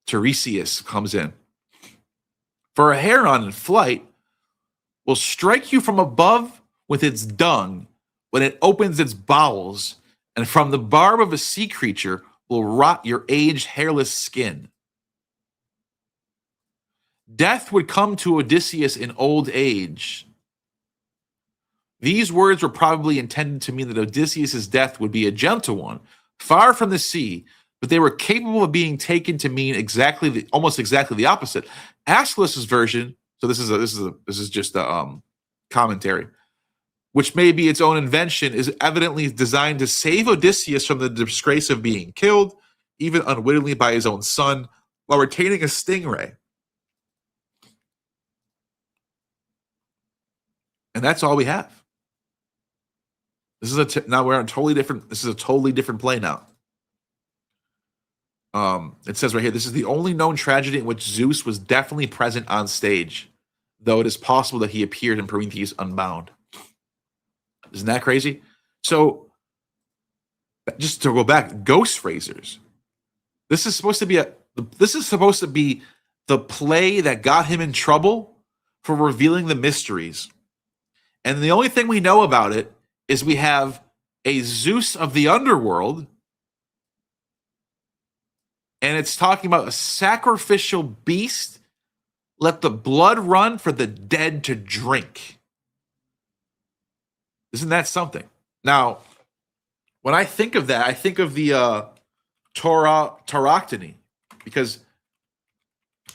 Tiresias comes in. For a heron in flight will strike you from above with its dung when it opens its bowels, and from the barb of a sea creature will rot your aged hairless skin. Death would come to Odysseus in old age. These words were probably intended to mean that Odysseus' death would be a gentle one, far from the sea, but they were capable of being taken to mean almost exactly the opposite. Aeschylus's version, so this is just a commentary, which may be its own invention, is evidently designed to save Odysseus from the disgrace of being killed, even unwittingly by his own son, while retaining a stingray. And that's all we have. This is now we're on totally different. This is a totally different play now. It says right here, this is the only known tragedy in which Zeus was definitely present on stage, though it is possible that he appeared in Prometheus Unbound. Isn't that crazy? So, just to go back, Ghost Raisers. This is supposed to be the play that got him in trouble for revealing the mysteries. And the only thing we know about it is we have a Zeus of the underworld, and it's talking about a sacrificial beast. Let the blood run for the dead to drink. Isn't that something? Now, when I think of that, I think of the Tauroctony, because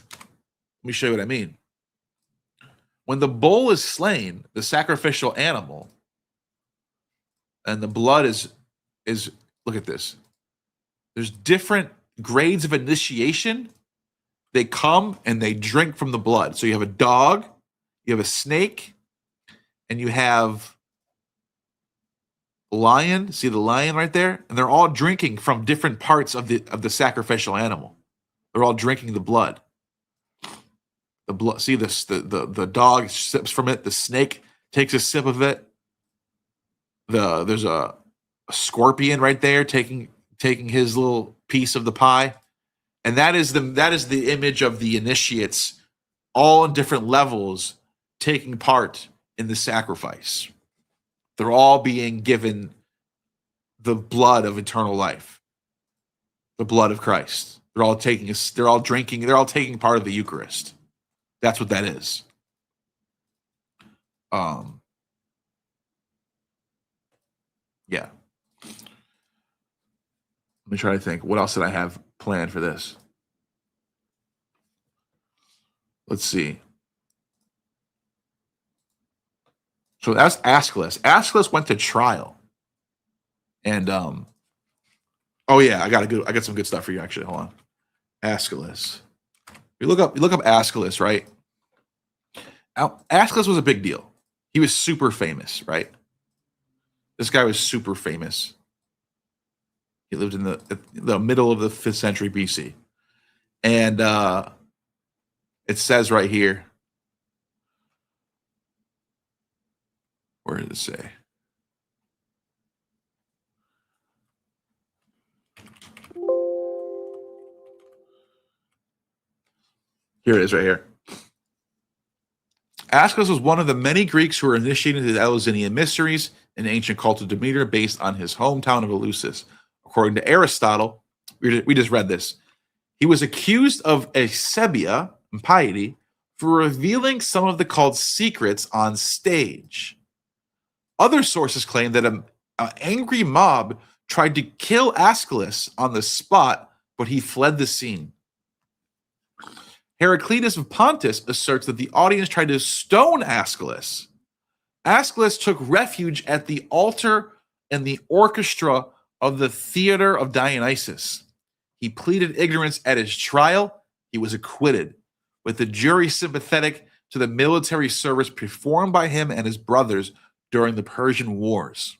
let me show you what I mean. When the bull is slain, the sacrificial animal, and the blood is look at this. There's different grades of initiation. They come and they drink from the blood. So you have a dog, you have a snake, and you have a lion. See the lion right there? And they're all drinking from different parts of the sacrificial animal. They're all drinking the blood. The blood. See this? The dog sips from it. The snake takes a sip of it. There's a scorpion right there taking his little piece of the pie, and that is the image of the initiates all in different levels taking part in the sacrifice. They're all being given the blood of eternal life, the blood of Christ. They're all taking part of the Eucharist. That's what that is. Yeah. Let me try to think. What else did I have planned for this? Let's see. So that's Aeschylus. Aeschylus went to trial. And oh yeah, I got some good stuff for you actually. Hold on. Aeschylus. You look up Aeschylus, right? Aeschylus was a big deal. He was super famous, right? This guy was super famous. He lived in the middle of the 5th century BC. And it says right here, where did it say? Here it is right here. Aeschylus was one of the many Greeks who were initiated into the Eleusinian mysteries, an ancient cult of Demeter based on his hometown of Eleusis. According to Aristotle, we just read this. He was accused of eusebia, impiety, for revealing some of the cult's secrets on stage. Other sources claim that an angry mob tried to kill Aeschylus on the spot, but he fled the scene. Heraclitus of Pontus asserts that the audience tried to stone Aeschylus. Aeschylus took refuge at the altar and the orchestra of the theater of Dionysus. He pleaded ignorance at his trial. He was acquitted, with the jury sympathetic to the military service performed by him and his brothers during the Persian Wars.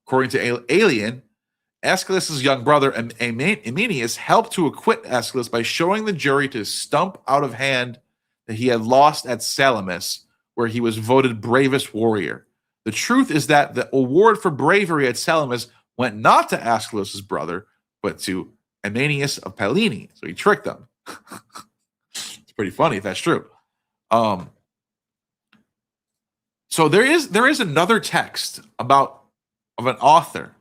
According to Aelian, Aeschylus' young brother Amenius helped to acquit Aeschylus by showing the jury to stump out of hand that he had lost at Salamis, where he was voted bravest warrior. The truth is that the award for bravery at Salamis went not to Aeschylus' brother, but to Amenius of Pallene. So he tricked them. It's pretty funny if that's true. So there is another text of an author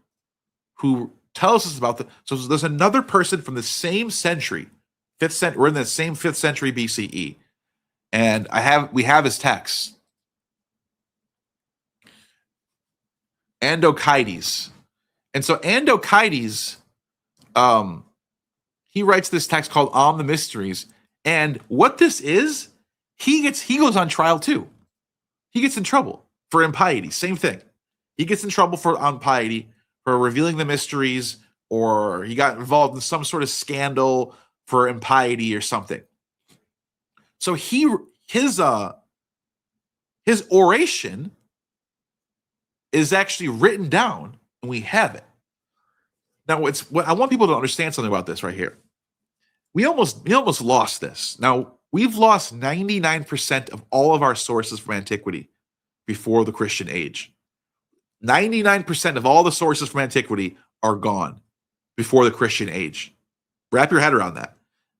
who tells us about so there's another person from the same century, 5th century. We're in the same 5th century BCE, and we have his text. Andokides. And so Andokides, he writes this text called On the Mysteries. And what this is, he goes on trial too. He gets in trouble for impiety. Same thing. He gets in trouble for impiety, for revealing the mysteries, or he got involved in some sort of scandal for impiety or something. So his oration is actually written down, and we have it. Now, I want people to understand something about this right here. We almost lost this. Now, we've lost 99% of all of our sources from antiquity before the Christian age. 99% of all the sources from antiquity are gone before the Christian age. Wrap your head around that.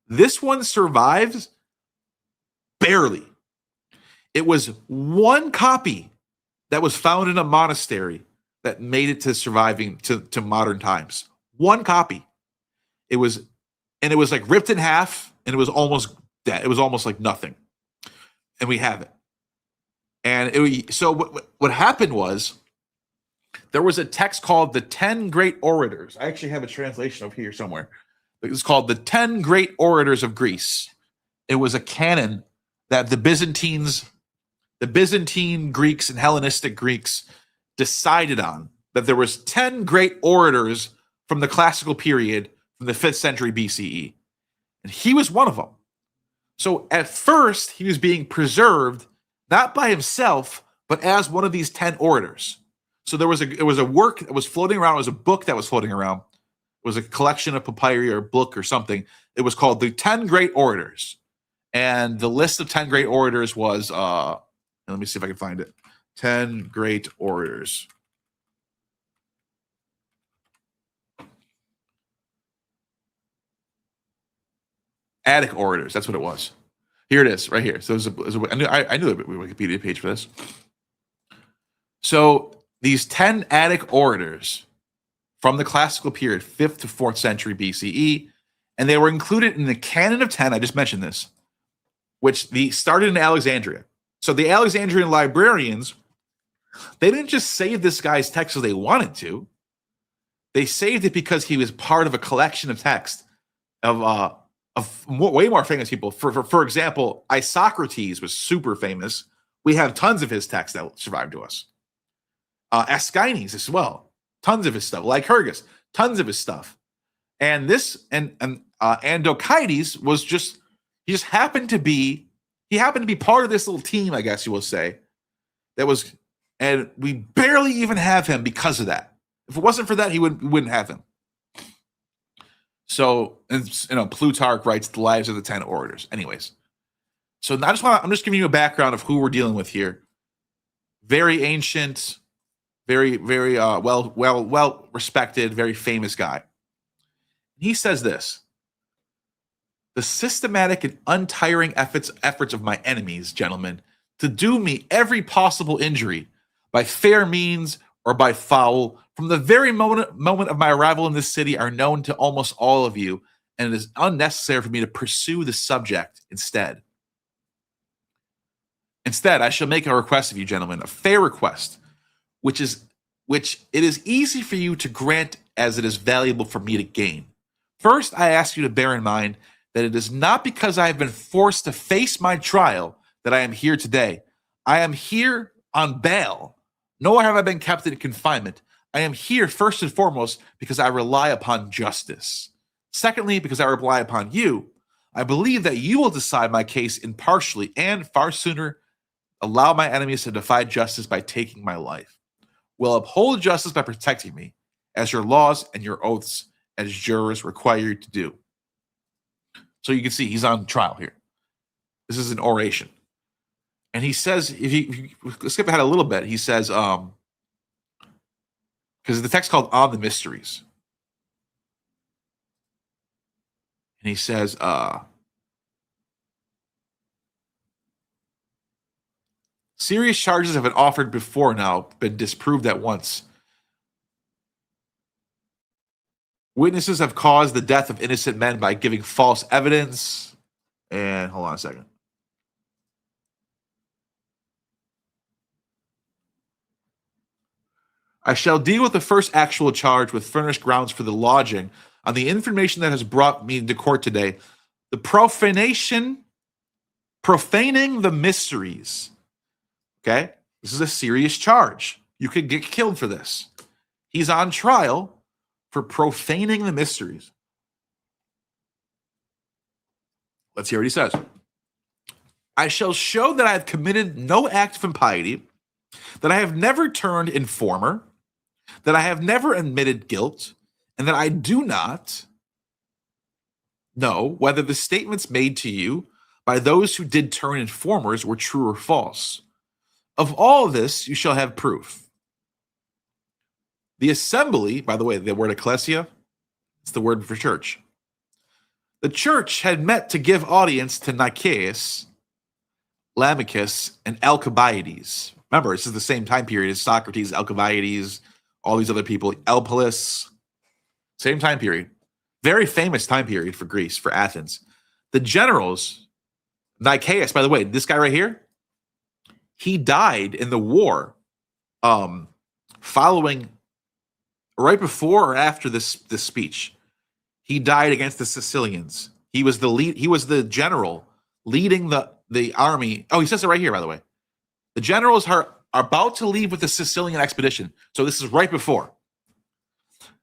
This one survives barely. It was one copy that was found in a monastery that made it to surviving to modern times. One copy. It was like ripped in half, and it was almost dead. It was almost like nothing. And we have it. And so what happened was, there was a text called the 10 Great Orators. I actually have a translation over here somewhere. It was called the 10 Great Orators of Greece. It was a canon that the Byzantine Greeks and Hellenistic Greeks decided on, that there was 10 great orators from the classical period from the 5th century BCE. And he was one of them. So at first, he was being preserved not by himself, but as one of these 10 orators. So it was a work that was floating around. It was a book that was floating around. It was a collection of papyri or a book or something. It was called the 10 Great Orators. And the list of 10 great orators was, let me see if I can find it. 10 Great Orators. Attic orators, that's what it was. Here it is, right here. So I knew the Wikipedia page for this. So these 10 Attic orators from the classical period, 5th to 4th century BCE, and they were included in the canon of 10. I just mentioned this, which started in Alexandria. So the Alexandrian librarians, they didn't just save this guy's text as they wanted to. They saved it because he was part of a collection of text of way more famous people. For example, Isocrates was super famous. We have tons of his texts that survived to us. Aeschines as well, tons of his stuff. Lycurgus, tons of his stuff. And Andokides was he happened to be part of this little team, I guess you will say, and we barely even have him because of that. If it wasn't for that, we wouldn't have him. So, Plutarch writes the lives of the 10 orators. Anyways, so I'm just giving you a background of who we're dealing with here. Very ancient, very, very well respected, very famous guy. He says this: the systematic and untiring efforts of my enemies, gentlemen, to do me every possible injury by fair means or by foul, from the very moment of my arrival in this city, are known to almost all of you, and it is unnecessary for me to pursue the subject instead. Instead, I shall make a request of you, gentlemen, a fair request, which it is easy for you to grant as it is valuable for me to gain. First, I ask you to bear in mind that it is not because I have been forced to face my trial that I am here today. I am here on bail, nor have I been kept in confinement. I am here first and foremost because I rely upon justice. Secondly, because I rely upon you. I believe that you will decide my case impartially and far sooner allow my enemies to defy justice by taking my life. Will uphold justice by protecting me, as your laws and your oaths as jurors require you to do. So you can see he's on trial here. This is an oration. And he says, if you skip ahead a little bit, he says, because the text called On the Mysteries. And he says, serious charges have been offered before now, been disproved at once. Witnesses have caused the death of innocent men by giving false evidence. And hold on a second. I shall deal with the first actual charge with furnished grounds for the lodging on the information that has brought me into court today. The profaning the mysteries. Okay? This is a serious charge. You could get killed for this. He's on trial for profaning the mysteries. Let's hear what he says. I shall show that I have committed no act of impiety, that I have never turned informer, that I have never admitted guilt, and that I do not know whether the statements made to you by those who did turn informers were true or false. Of all this, you shall have proof. The assembly, by the way, the word ecclesia, it's the word for church. The church had met to give audience to Nicias, Lamachus, and Alcibiades. Remember, this is the same time period as Socrates, Alcibiades, all these other people, Elpalus. Same time period. Very famous time period for Greece, for Athens. The generals, Nicias, by the way, this guy right here, he died in the war following, right before or after this speech. He died against the Sicilians. He was the general leading the army. Oh, he says it right here, by the way. The generals are about to leave with the Sicilian expedition. So this is right before.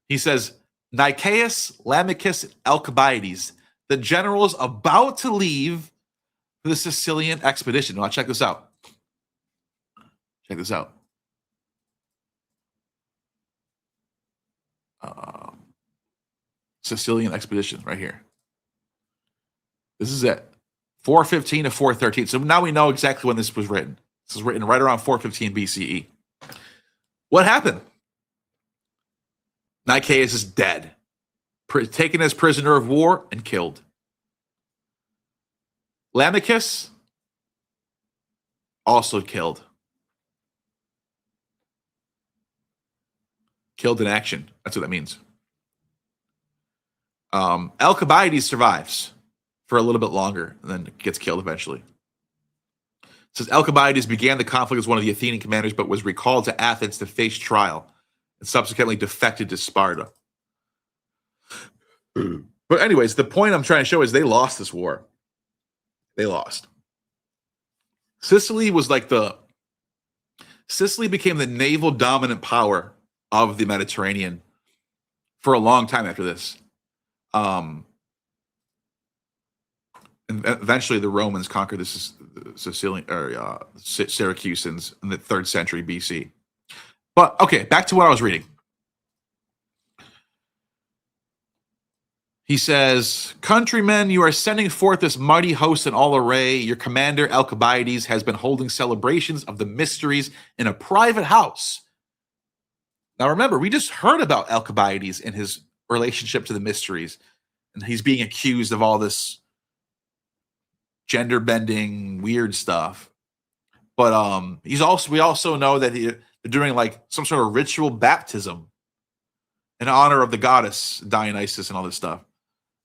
He says, Nicias, Lamachus, and Alcibiades, the generals about to leave for the Sicilian expedition. Now, check this out. Check this out. Sicilian expedition right here. This is it. 415 to 413. So now we know exactly when this was written. This was written right around 415 BCE. What happened? Nicias is dead, taken as prisoner of war and killed. Lamachus also killed. Killed in action. That's what that means. Alcibiades survives for a little bit longer and then gets killed eventually. It says Alcibiades began the conflict as one of the Athenian commanders, but was recalled to Athens to face trial and subsequently defected to Sparta. But anyways, the point I'm trying to show is they lost this war. They lost. Sicily became the naval dominant power of the Mediterranean for a long time after this. And eventually the Romans conquered the Sicilian or Syracusans in the 3rd century BC. But okay, back to what I was reading. He says, countrymen, you are sending forth this mighty host in all array. Your commander, Alcibiades, has been holding celebrations of the mysteries in a private house. Now remember, we just heard about Alcibiades and his relationship to the mysteries, and he's being accused of all this gender-bending, weird stuff. But we also know that they're doing like some sort of ritual baptism in honor of the goddess Dionysus and all this stuff.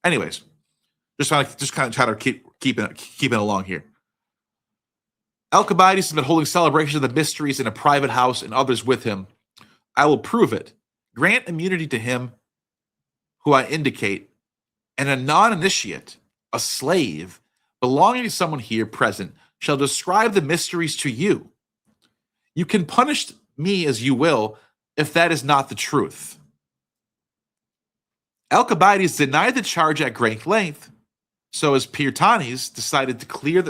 Anyways, just kind of try to keep it along here. Alcibiades has been holding celebrations of the mysteries in a private house and others with him. I will prove it. Grant immunity to him who I indicate, and a non-initiate, a slave, belonging to someone here present, shall describe the mysteries to you. You can punish me as you will, if that is not the truth. Alcibiades denied the charge at great length, so as Pyrtanes decided to clear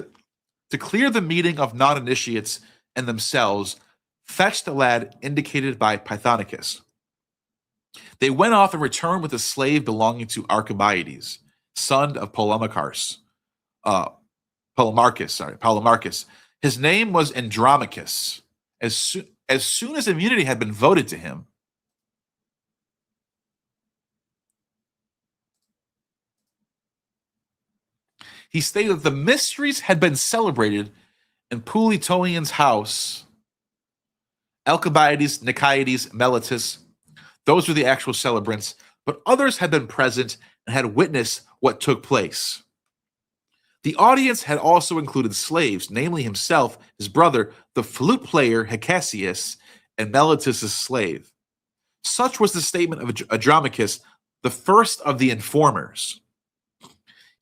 the meeting of non-initiates and themselves, fetched the lad indicated by Pythonicus. They went off and returned with a slave belonging to Archibiades, son of Polemarchus. His name was Andromachus. As soon as immunity had been voted to him, he stated that the mysteries had been celebrated in Politoian's house. Alcibiades, Niciades, Meletus, those were the actual celebrants, but others had been present and had witnessed what took place. The audience had also included slaves, namely himself, his brother, the flute player Hecasius, and Meletus' slave. Such was the statement of Andromachus, the first of the informers.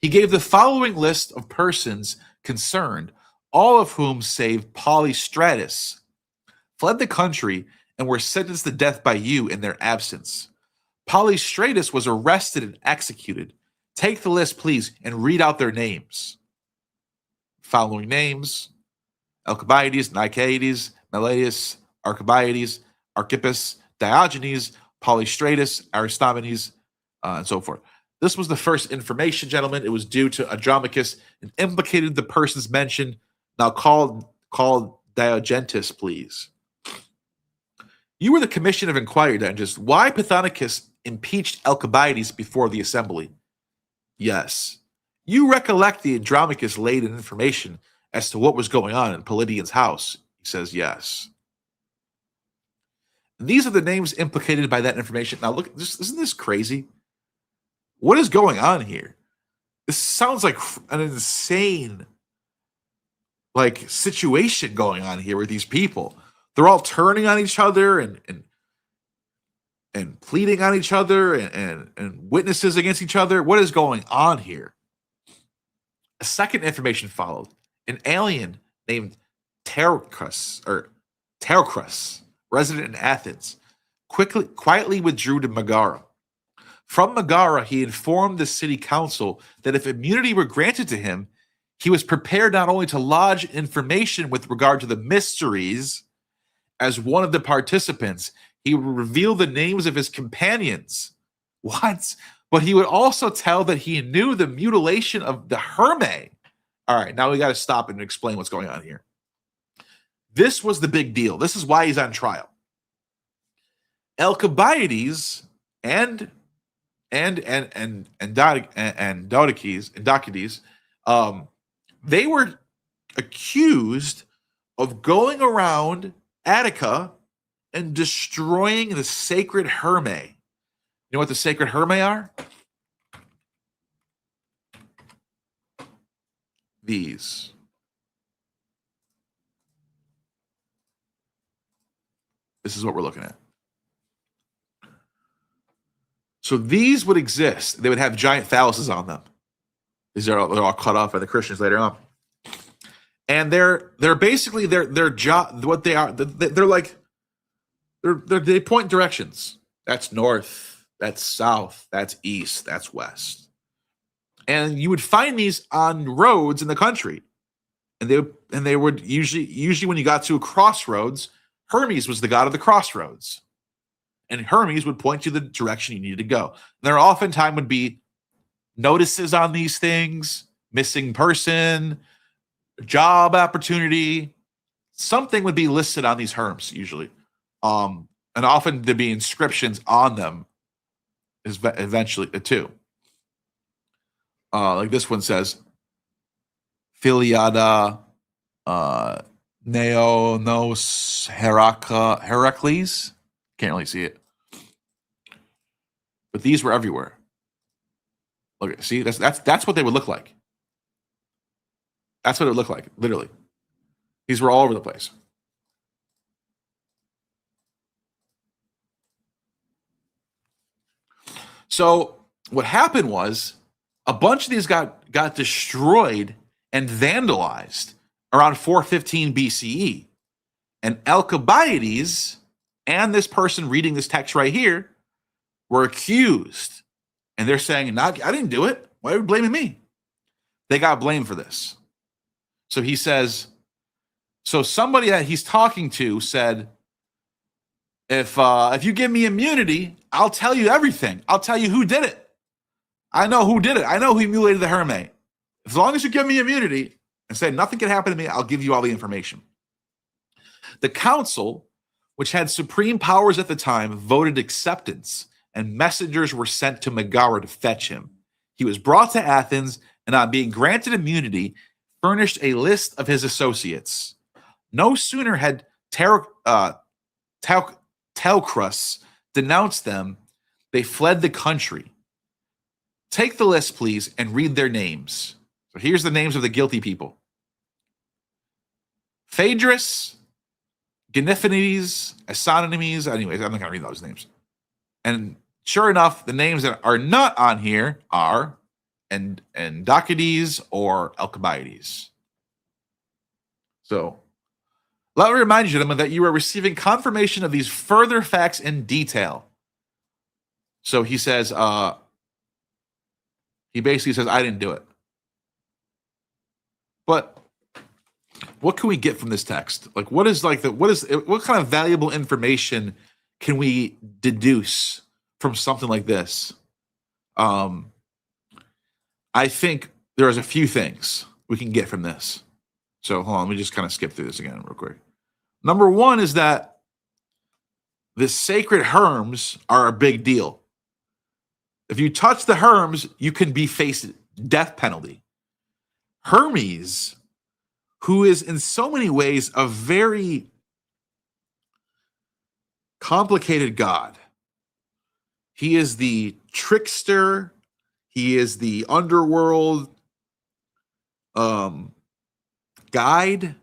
He gave the following list of persons concerned, all of whom, save Polystratus, fled the country and were sentenced to death by you in their absence. Polystratus was arrested and executed. Take the list, please, and read out their names. Following names: Alcibiades, Niciades, Meletus, Archibiades, Archippus, Diogenes, Polystratus, Aristomenes, and so forth. This was the first information, gentlemen. It was due to Andromachus and implicated the persons mentioned. Now call Diogentus, please. You were the commission of inquiry, Diogentus. Why Pythonicus impeached Alcibiades before the assembly? Yes. You recollect the Andromachus laid in information as to what was going on in Polydian's house? He says yes. And these are the names implicated by that information. Now look, isn't this crazy? What is going on here? This sounds like an insane situation going on here with these people. They're all turning on each other and pleading on each other and witnesses against each other. What is going on here? A second information followed. An alien named Terocrus, resident in Athens, quietly withdrew to Megara. From Megara, he informed the city council that if immunity were granted to him, he was prepared not only to lodge information with regard to the mysteries as one of the participants, he would reveal the names of his companions. What? But he would also tell that he knew the mutilation of the Hermae. All right, now we got to stop and explain what's going on here. This was the big deal. This is why he's on trial. Alcibiades and Docades They were accused of going around Attica and destroying the sacred Hermae. You know what the sacred Hermae are? These. This is what we're looking at. So these would exist. They would have giant phalluses on them. They're all cut off by the Christians later on. And they're basically their job. What they are, they're like they point directions. That's north. That's south. That's east. That's west. And you would find these on roads in the country, and they would usually when you got to a crossroads, Hermes was the god of the crossroads, and Hermes would point you the direction you needed to go. And there oftentimes would be notices on these things: missing person, job opportunity. Something would be listed on these herms usually, and often there'd be inscriptions on them. Is eventually too. Like this one says, Philiada Neonos Heracles. Can't really see it. But these were everywhere. Look, see, that's what they would look like. That's what it would look like, literally. These were all over the place. So what happened was a bunch of these got destroyed and vandalized around 415 BCE. And Alcibiades and this person reading this text right here were accused. And they're saying, I didn't do it. Why are you blaming me? They got blamed for this. So he says, so somebody that he's talking to said, if you give me immunity, I'll tell you everything. I'll tell you who did it. I know who did it. I know who mutilated the Hermae. As long as you give me immunity and say nothing can happen to me, I'll give you all the information. The council, which had supreme powers at the time, voted acceptance, and messengers were sent to Megara to fetch him. He was brought to Athens, and on being granted immunity, furnished a list of his associates. No sooner had Teucrus denounced them, they fled the country. Take the list, please, and read their names. So here's the names of the guilty people. Phaedrus, Geniphanes, Asinonemes. Anyways, I'm not going to read those names. And sure enough, the names that are not on here are Endocides or Alcibiades. So let me remind you, gentlemen, that you are receiving confirmation of these further facts in detail. So he says, he basically says, I didn't do it. But what can we get from this text? Like, what kind of valuable information can we deduce from something like this? I think there's a few things we can get from this. So hold on, let me just kind of skip through this again real quick. Number one is that the sacred herms are a big deal. If you touch the herms, you can be faced death penalty. Hermes, who is in so many ways a very complicated god. He is the trickster. He is the underworld guide.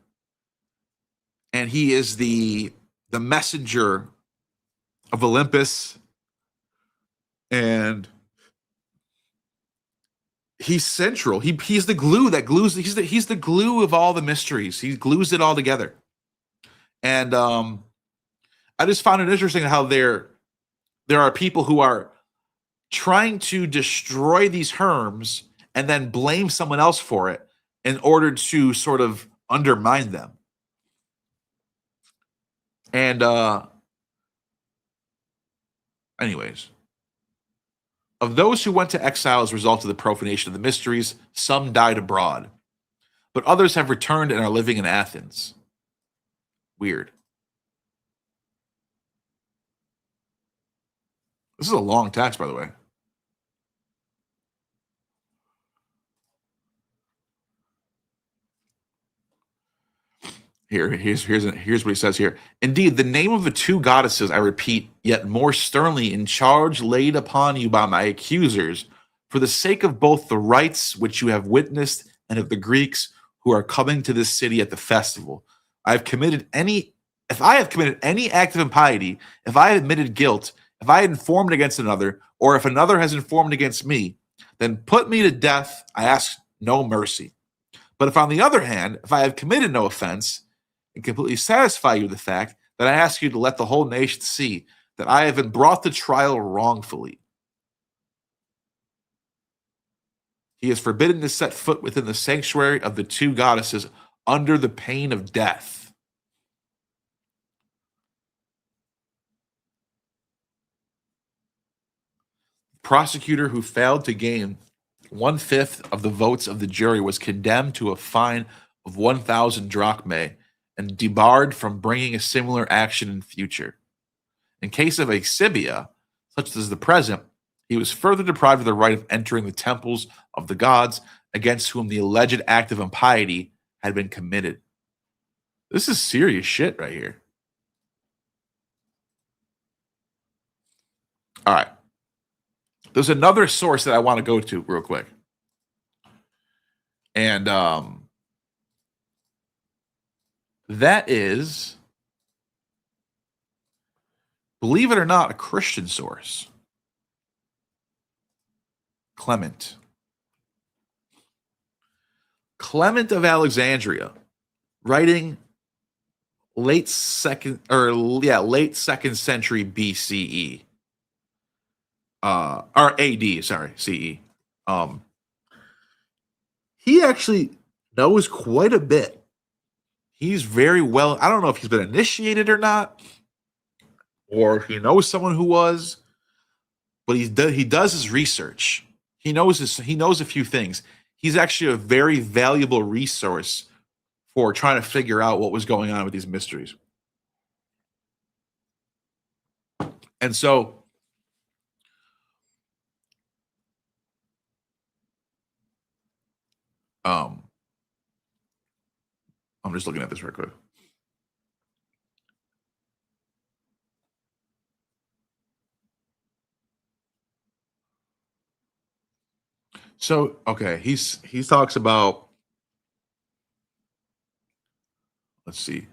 And he is the messenger of Olympus. And he's central. He's the glue that glues. He's the glue of all the mysteries. He glues it all together. And I just found it interesting how there are people who are trying to destroy these herms and then blame someone else for it in order to sort of undermine them. And anyways, of those who went to exile as a result of the profanation of the mysteries, some died abroad, but others have returned and are living in Athens. Weird. This is a long text, by the way. Here's what he says here. Indeed, the name of the two goddesses, I repeat, yet more sternly in charge laid upon you by my accusers, for the sake of both the rites which you have witnessed and of the Greeks who are coming to this city at the festival. If I have committed any act of impiety, if I have admitted guilt, if I had informed against another, or if another has informed against me, then put me to death. I ask no mercy. But if on the other hand, if I have committed no offense, and completely satisfy you with the fact that I ask you to let the whole nation see that I have been brought to trial wrongfully. He is forbidden to set foot within the sanctuary of the two goddesses under the pain of death. Prosecutor who failed to gain 1/5 of the votes of the jury was condemned to a fine of 1,000 drachmae and debarred from bringing a similar action in future. In case of a Sibia, such as the present, he was further deprived of the right of entering the temples of the gods against whom the alleged act of impiety had been committed. This is serious shit right here. All right. There's another source that I want to go to real quick. And that is, believe it or not, a Christian source. Clement of Alexandria, writing late second century BCE. Or AD, sorry, CE. He actually knows quite a bit. He's very well, I don't know if he's been initiated or not, or he knows someone who was, but he does his research. He knows a few things. He's actually a very valuable resource for trying to figure out what was going on with these mysteries. And so I'm just looking at this real quick. So, okay, he talks about, let's see.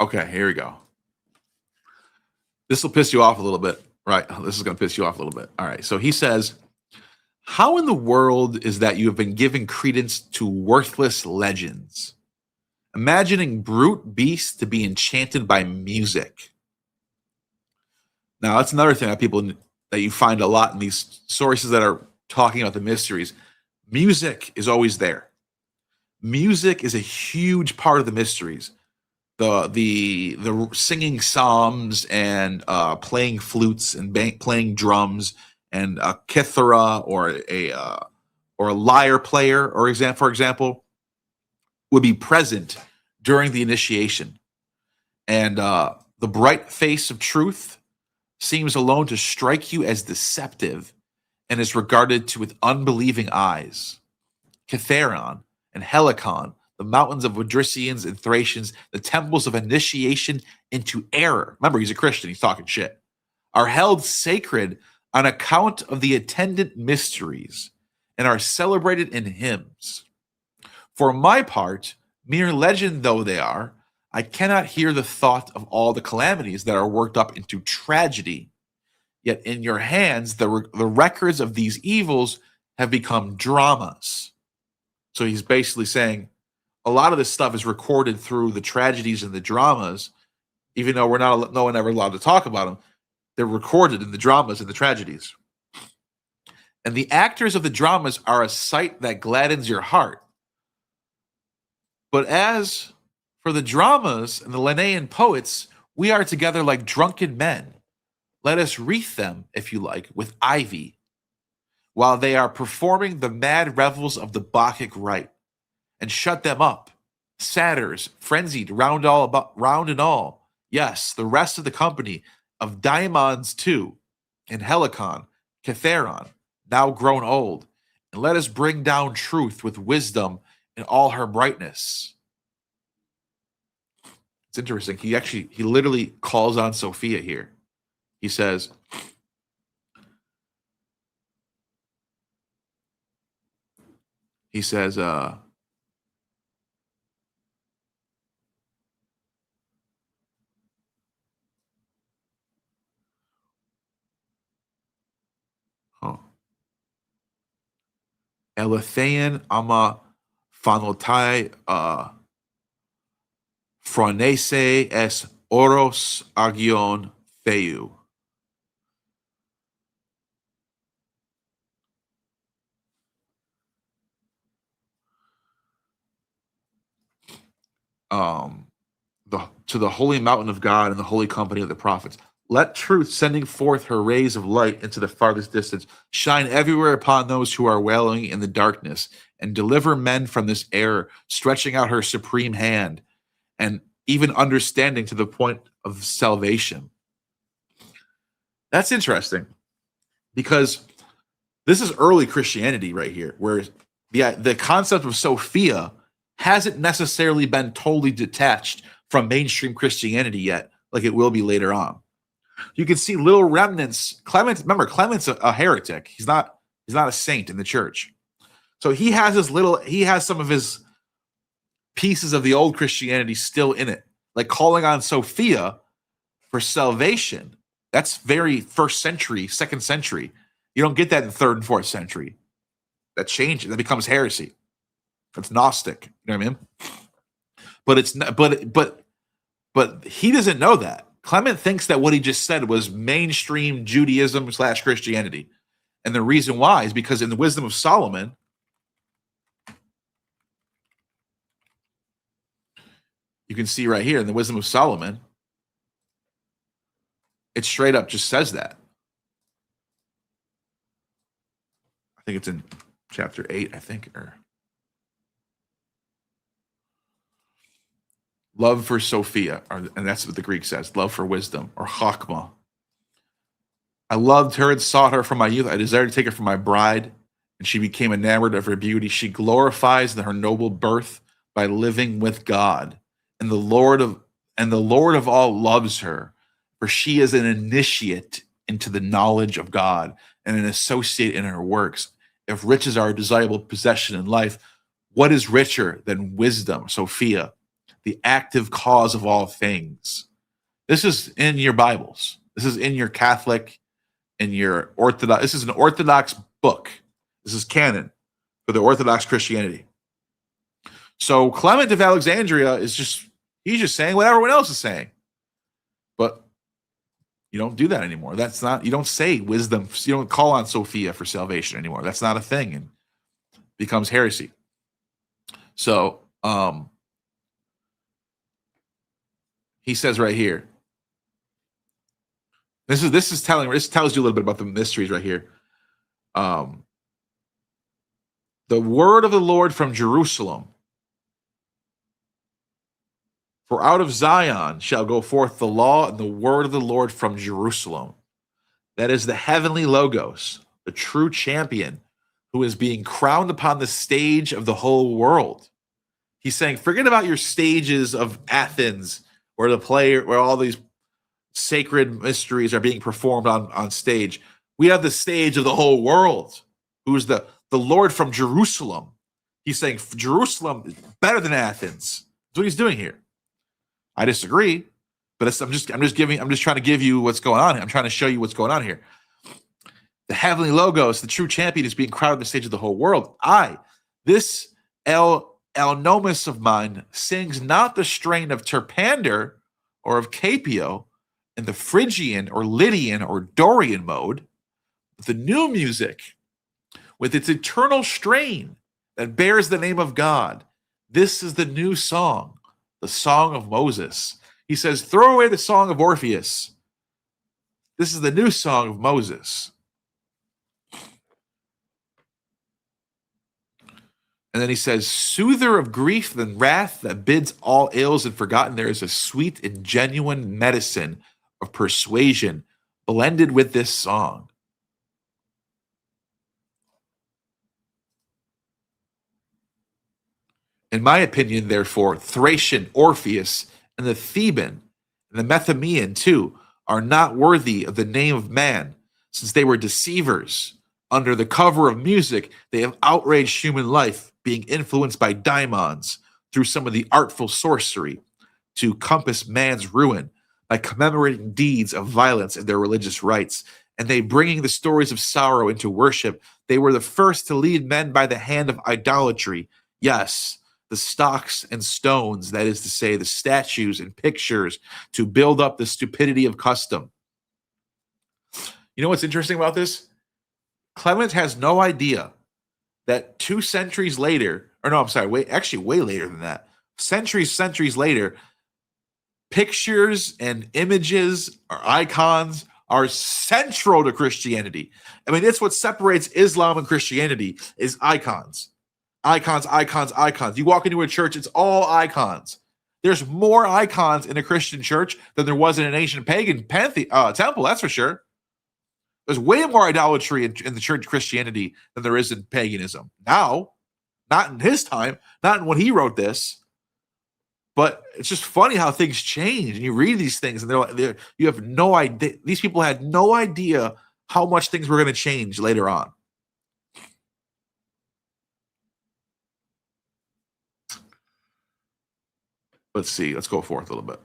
Okay, here we go. This will piss you off a little bit, right? This is going to piss you off a little bit. All right. So he says, how in the world is that you have been giving credence to worthless legends, imagining brute beasts to be enchanted by music? Now, that's another thing that you find a lot in these sources that are talking about the mysteries. Music is always there. Music is a huge part of the mysteries. The singing psalms and playing flutes and playing drums and a kithara or a lyre player, for example, would be present during the initiation. And the bright face of truth seems alone to strike you as deceptive and is regarded with unbelieving eyes. Kithaeron and Helicon, the mountains of Odrysians and Thracians, the temples of initiation into error. Remember, he's a Christian. He's talking shit. Are held sacred on account of the attendant mysteries and are celebrated in hymns. For my part, mere legend though they are, I cannot hear the thought of all the calamities that are worked up into tragedy. Yet in your hands, the records of these evils have become dramas. So he's basically saying a lot of this stuff is recorded through the tragedies and the dramas, even though no one ever allowed to talk about them. They're recorded in the dramas and the tragedies. And the actors of the dramas are a sight that gladdens your heart. But as for the dramas and the Lenaean poets, we are together like drunken men. Let us wreath them, if you like, with ivy, while they are performing the mad revels of the Bacchic rite, and shut them up, satyrs, frenzied round and all. Yes, the rest of the company, of Daimons too, and Helicon, Ketheron, now grown old, and let us bring down truth with wisdom in all her brightness. It's interesting. He literally calls on Sophia here. He says, Elethean ama phanotai phronese es oros agion theou. To the holy mountain of God and the holy company of the prophets. Let truth, sending forth her rays of light into the farthest distance, shine everywhere upon those who are wailing in the darkness, and deliver men from this error, stretching out her supreme hand, and even understanding to the point of salvation. That's interesting, because this is early Christianity right here, where the concept of Sophia hasn't necessarily been totally detached from mainstream Christianity yet, like it will be later on. You can see little remnants. Clement's a heretic. He's not a saint in the church. So he has some of his pieces of the old Christianity still in it, like calling on Sophia for salvation. That's very first century, second century. You don't get that in third and fourth century. That changes. That becomes heresy. That's Gnostic. You know what I mean? But it's not, but he doesn't know that. Clement thinks that what he just said was mainstream Judaism / Christianity. And the reason why is because in the Wisdom of Solomon, you can see right here in the Wisdom of Solomon, it straight up just says that. I think it's in chapter 8, or love for Sophia, and that's what the Greek says, love for wisdom, or chokmah. I loved her and sought her from my youth. I desired to take her for my bride, and she became enamored of her beauty. She glorifies her noble birth by living with God. And the Lord of all loves her, for she is an initiate into the knowledge of God and an associate in her works. If riches are a desirable possession in life, what is richer than wisdom, Sophia, the active cause of all things? This is in your Bibles. This is in your Catholic, in your Orthodox. This is an Orthodox book. This is canon for the Orthodox Christianity. So Clement of Alexandria he's just saying what everyone else is saying. But you don't do that anymore. You don't say wisdom. You don't call on Sophia for salvation anymore. That's not a thing, and becomes heresy. So, he says right here, this tells you a little bit about the mysteries right here. The word of the Lord from Jerusalem. For out of Zion shall go forth the law and the word of the Lord from Jerusalem. That is the heavenly Logos, the true champion who is being crowned upon the stage of the whole world. He's saying, forget about your stages of Athens, where all these sacred mysteries are being performed on stage. We have the stage of the whole world, who is the Lord from Jerusalem. He's saying Jerusalem is better than Athens. That's what he's doing here. I disagree, but I'm just trying to give you what's going on here. I'm trying to show you what's going on here. The heavenly Logos, the true champion, is being crowned on the stage of the whole world. This Nomus of mine, sings not the strain of Terpander or of Capio in the Phrygian or Lydian or Dorian mode, but the new music with its eternal strain that bears the name of God. This is the new song. The Song of Moses. He says, throw away the Song of Orpheus. This is the new Song of Moses. And then he says, soother of grief than wrath that bids all ills and forgotten, there is a sweet and genuine medicine, of persuasion blended with this song. In my opinion, therefore, Thracian, Orpheus, and the Theban, and the Methymnian too, are not worthy of the name of man, since they were deceivers. Under the cover of music, they have outraged human life, being influenced by daimons through some of the artful sorcery to compass man's ruin by commemorating deeds of violence in their religious rites, and they bringing the stories of sorrow into worship. They were the first to lead men by the hand of idolatry. Yes, the stocks and stones, that is to say, the statues and pictures, to build up the stupidity of custom. You know what's interesting about this? Clement has no idea that 2 centuries later, or no, I'm sorry, way later than that, centuries later, pictures and images or icons are central to Christianity. I mean, it's what separates Islam and Christianity is icons. Icons. You walk into a church, it's all icons. There's more icons in a Christian church than there was in an ancient pagan temple, that's for sure. There's way more idolatry in the church Christianity than there is in paganism. Now, not in his time, not in when he wrote this, but it's just funny how things change. And you read these things and you have no idea. These people had no idea how much things were going to change later on. Let's see. Let's go forth a little bit.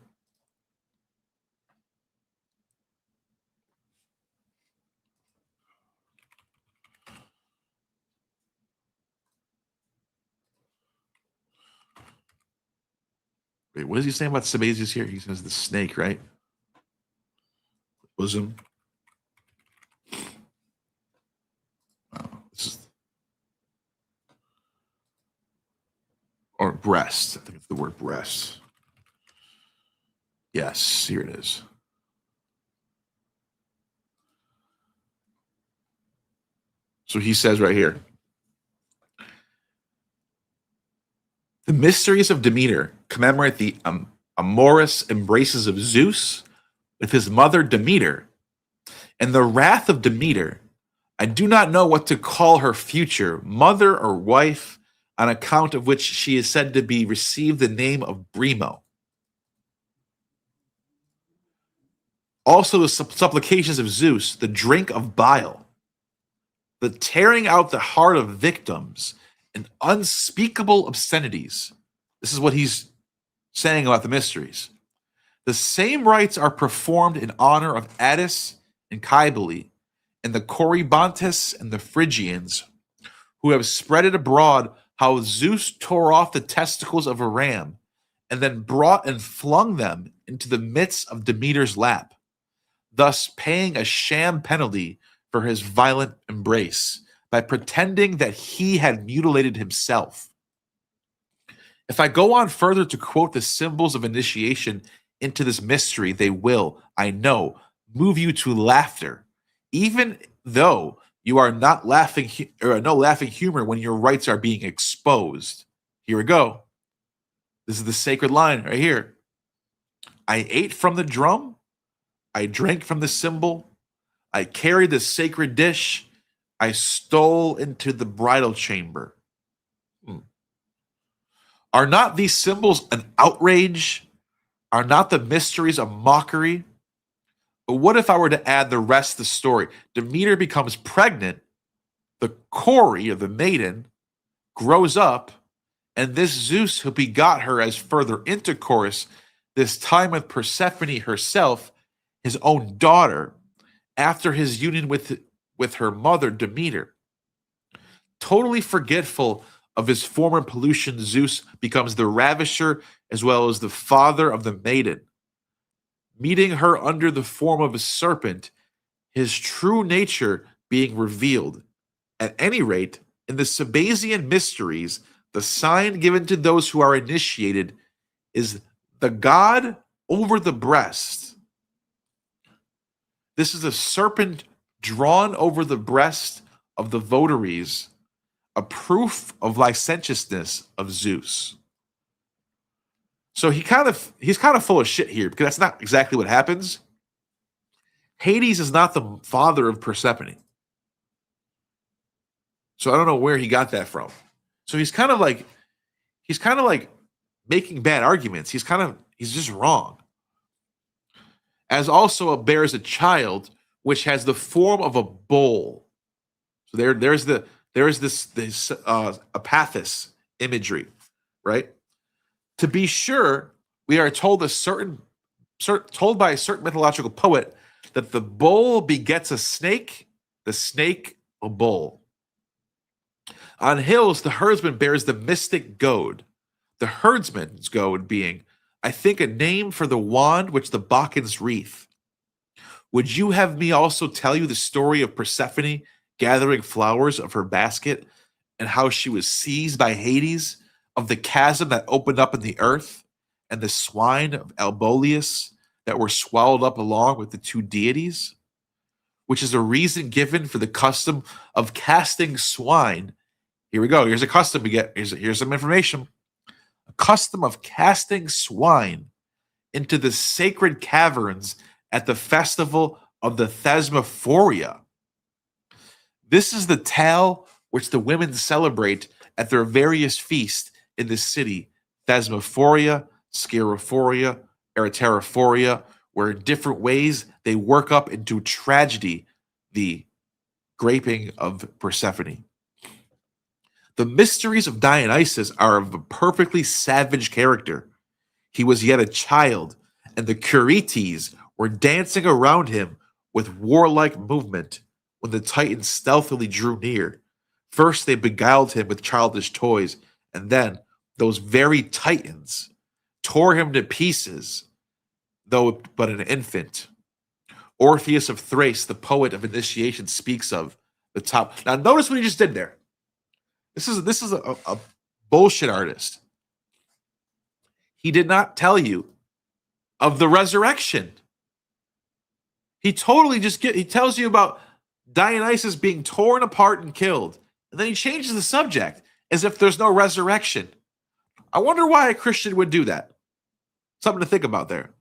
Wait, what is he saying about Sabazius here? He says the snake, right? Bosom. Oh, this is, or breast. I think it's the word breast. Yes, here it is. So he says right here, the mysteries of Demeter commemorate the amorous embraces of Zeus with his mother Demeter, and the wrath of Demeter. I do not know what to call her future, mother or wife, on account of which she is said to be received the name of Brimo. Also the supplications of Zeus, the drink of bile, the tearing out the heart of victims, and unspeakable obscenities. This is what he's saying about the mysteries. The same rites are performed in honor of Attis and Cybele, and the Corybantes and the Phrygians, who have spread it abroad how Zeus tore off the testicles of a ram, and then brought and flung them into the midst of Demeter's lap, thus paying a sham penalty for his violent embrace, by pretending that he had mutilated himself. If I go on further to quote the symbols of initiation into this mystery, they will, I know, move you to laughter, even though you are not laughing or no laughing humor when your rights are being exposed. Here we go. This is the sacred line right here. I ate from the drum, I drank from the cymbal, I carried the sacred dish, I stole into the bridal chamber. Are not these symbols an outrage? Are not the mysteries a mockery? But what if I were to add the rest of the story? Demeter becomes pregnant, the Cory, or the maiden, grows up, and this Zeus who begot her as further intercourse, this time with Persephone herself, his own daughter, after his union with her mother Demeter. Totally forgetful of his former pollution, Zeus becomes the ravisher as well as the father of the maiden. Meeting her under the form of a serpent, his true nature being revealed. At any rate, in the Sabazian mysteries, the sign given to those who are initiated is the god over the breast. This is a serpent drawn over the breast of the votaries, a proof of licentiousness of Zeus. So he's kind of full of shit here, because that's not exactly what happens. Hades is not the father of Persephone. So I don't know where he got that from. So he's kind of like making bad arguments. He's just wrong. As also bears a child which has the form of a bull. So there's this apathis imagery, right? To be sure, we are told by a certain mythological poet that the bull begets a snake, the snake a bull. On hills, the herdsman bears the mystic goad. The herdsman's goad being, I think, a name for the wand which the Bacchans wreath. Would you have me also tell you the story of Persephone gathering flowers of her basket and how she was seized by Hades, of the chasm that opened up in the earth, and the swine of Albolius that were swallowed up along with the two deities? Which is a reason given for the custom of casting swine. Here we go. Here's a custom we get. Here's some information. A custom of casting swine into the sacred caverns at the festival of the Thesmophoria. This is the tale which the women celebrate at their various feasts in the city: Thesmophoria, Scarophoria, Ereterophoria, where in different ways they work up into tragedy the graping of Persephone. The mysteries of Dionysus are of a perfectly savage character. He was yet a child, and the Curetes were dancing around him with warlike movement when the Titans stealthily drew near. First they beguiled him with childish toys, and then those very Titans tore him to pieces, though but an infant. Orpheus of Thrace, the poet of initiation, speaks of the top. Now notice what he just did there. This is a bullshit artist. He did not tell you of the resurrection. He totally he tells you about Dionysus being torn apart and killed. And then he changes the subject as if there's no resurrection. I wonder why a Christian would do that. Something to think about there.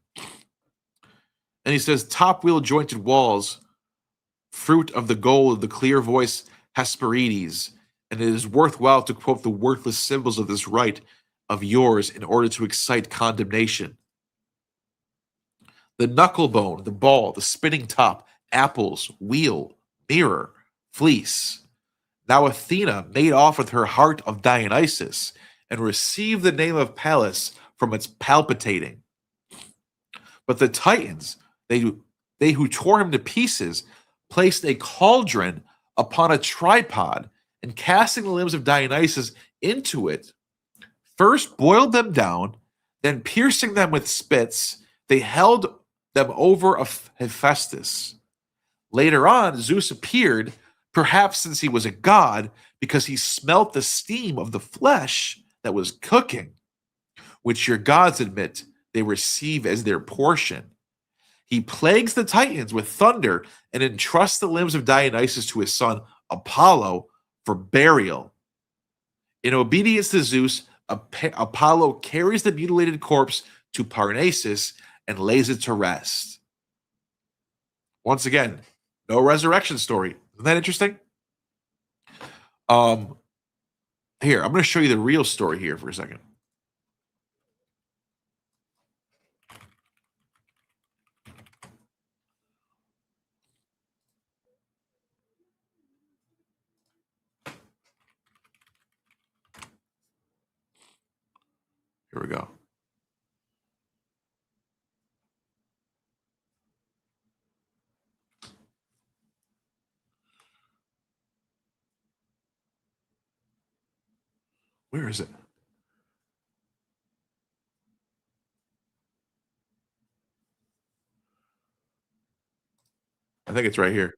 And he says, top wheel jointed walls, fruit of the goal of the clear voice Hesperides. And it is worthwhile to quote the worthless symbols of this rite of yours in order to excite condemnation. The knuckle bone, the ball, the spinning top, apples, wheel, mirror, fleece. Now Athena made off with her heart of Dionysus and received the name of Pallas from its palpitating. But the Titans, they who tore him to pieces, placed a cauldron upon a tripod, and casting the limbs of Dionysus into it, first boiled them down, then piercing them with spits, they held them over Hephaestus. Later on, Zeus appeared, perhaps since he was a god, because he smelt the steam of the flesh that was cooking, which your gods admit they receive as their portion. He plagues the Titans with thunder and entrusts the limbs of Dionysus to his son Apollo for burial. In obedience to Zeus, Apollo carries the mutilated corpse to Parnassus and lays it to rest. Once again, no resurrection story. Isn't that interesting? Here, I'm going to show you the real story here for a second. Here we go. Where is it? I think it's right here.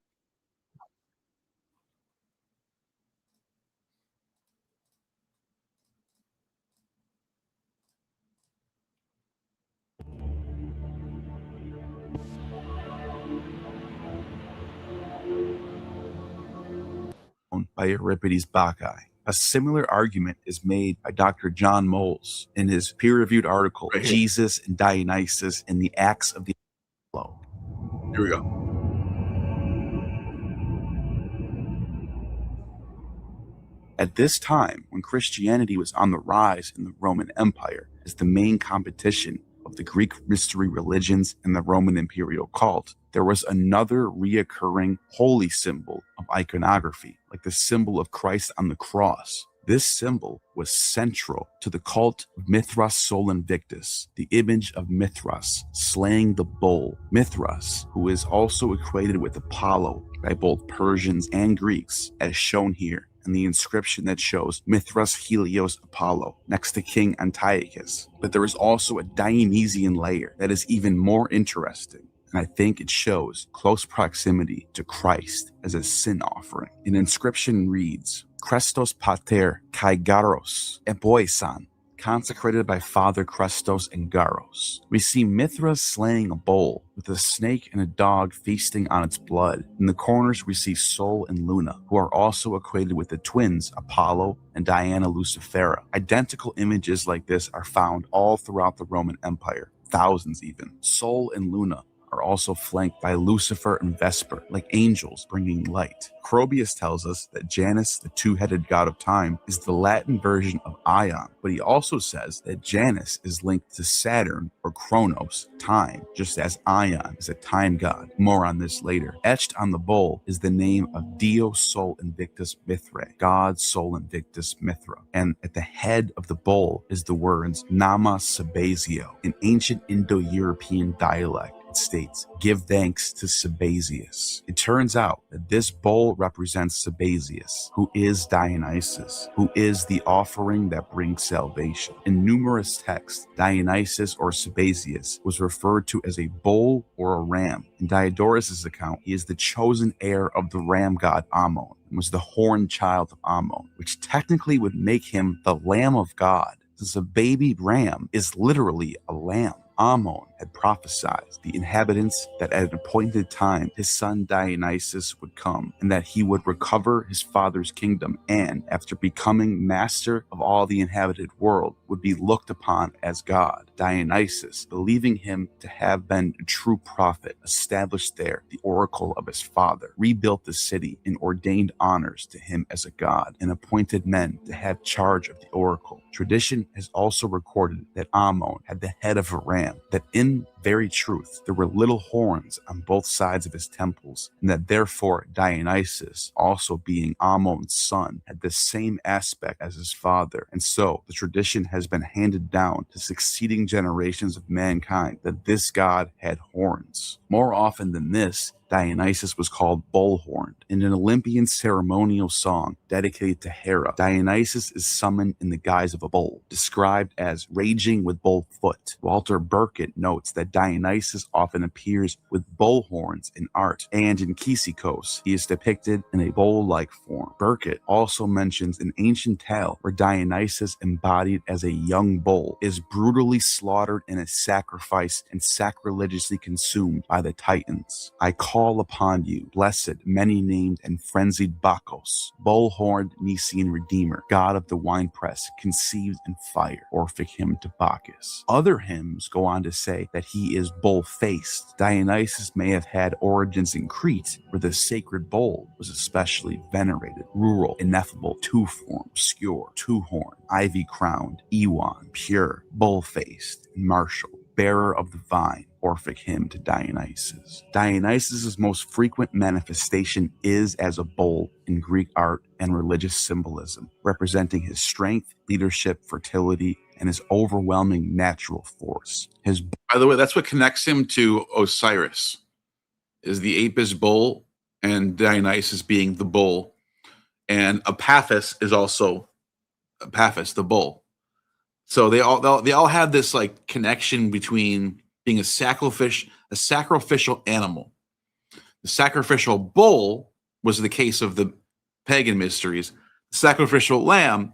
By Euripides Bacchae. A similar argument is made by Dr. John Moles in his peer-reviewed article, Right here. Jesus and Dionysus and the Acts of the Apollo. Here we go. At this time, when Christianity was on the rise in the Roman Empire as the main competition of the Greek mystery religions and the Roman imperial cult, there was another reoccurring holy symbol of iconography, like the symbol of Christ on the cross. This symbol was central to the cult of Mithras Sol Invictus, the image of Mithras slaying the bull. Mithras, who is also equated with Apollo by both Persians and Greeks, as shown here in the inscription that shows Mithras Helios Apollo next to King Antiochus. But there is also a Dionysian layer that is even more interesting, and I think it shows close proximity to Christ as a sin offering. An inscription reads, Christos Pater Kai Garos Eboisan, consecrated by Father Christos and Garos. We see Mithras slaying a bull with a snake and a dog feasting on its blood. In the corners, we see Sol and Luna, who are also equated with the twins Apollo and Diana Lucifera. Identical images like this are found all throughout the Roman Empire, thousands even. Sol and Luna are also flanked by Lucifer and Vesper, like angels bringing light. Crobius tells us that Janus, the two-headed god of time, is the Latin version of Ion, but he also says that Janus is linked to Saturn or Kronos, time, just as Ion is a time god. More on this later. Etched on the bull is the name of Dio Sol Invictus Mithrae, God Sol Invictus Mithra, and at the head of the bull is the words Nama Sabazio, an ancient Indo-European dialect. States, give thanks to Sabazius. It turns out that this bowl represents Sabazius, who is Dionysus, who is the offering that brings salvation. In numerous texts, Dionysus or Sabazius was referred to as a bull or a ram. In Diodorus' account, he is the chosen heir of the ram god Ammon, and was the horned child of Ammon, which technically would make him the Lamb of God, since a baby ram is literally a lamb. Ammon had prophesied the inhabitants that at an appointed time his son Dionysus would come, and that he would recover his father's kingdom, and after becoming master of all the inhabited world, would be looked upon as God. Dionysus, believing him to have been a true prophet, established there the oracle of his father, rebuilt the city, and ordained honors to him as a god, and appointed men to have charge of the oracle. Tradition has also recorded that Ammon had the head of a ram, that in very truth there were little horns on both sides of his temples, and that therefore Dionysus, also being Ammon's son, had the same aspect as his father. And so the tradition has been handed down to succeeding generations of mankind that this god had horns. More often than this, Dionysus was called bull-horned. In an Olympian ceremonial song dedicated to Hera, Dionysus is summoned in the guise of a bull, described as raging with bull foot. Walter Burkitt notes that Dionysus often appears with bull horns in art, and in Kysikos, he is depicted in a bull-like form. Burkitt also mentions an ancient tale where Dionysus, embodied as a young bull, is brutally slaughtered in a sacrifice and sacrilegiously consumed by the Titans. I call upon you, blessed, many-named, and frenzied Bacchus, bull-horned Nicene Redeemer, god of the winepress, conceived in fire. Orphic hymn to Bacchus. Other hymns go on to say that he is bull-faced. Dionysus may have had origins in Crete, where the sacred bull was especially venerated. Rural, ineffable, two-form, obscure, two-horn, ivy-crowned, Ewan, pure, bull-faced, and martial, bearer of the vine. Orphic hymn to Dionysus. Dionysus' most frequent manifestation is as a bull in Greek art and religious symbolism, representing his strength, leadership, fertility, and his overwhelming natural force. By the way, that's what connects him to Osiris, is the Apis bull and Dionysus being the bull. And Apaphis is also Apaphis, the bull. So they all have this like connection between being a sacrificial animal. The sacrificial bull was the case of the pagan mysteries. The sacrificial lamb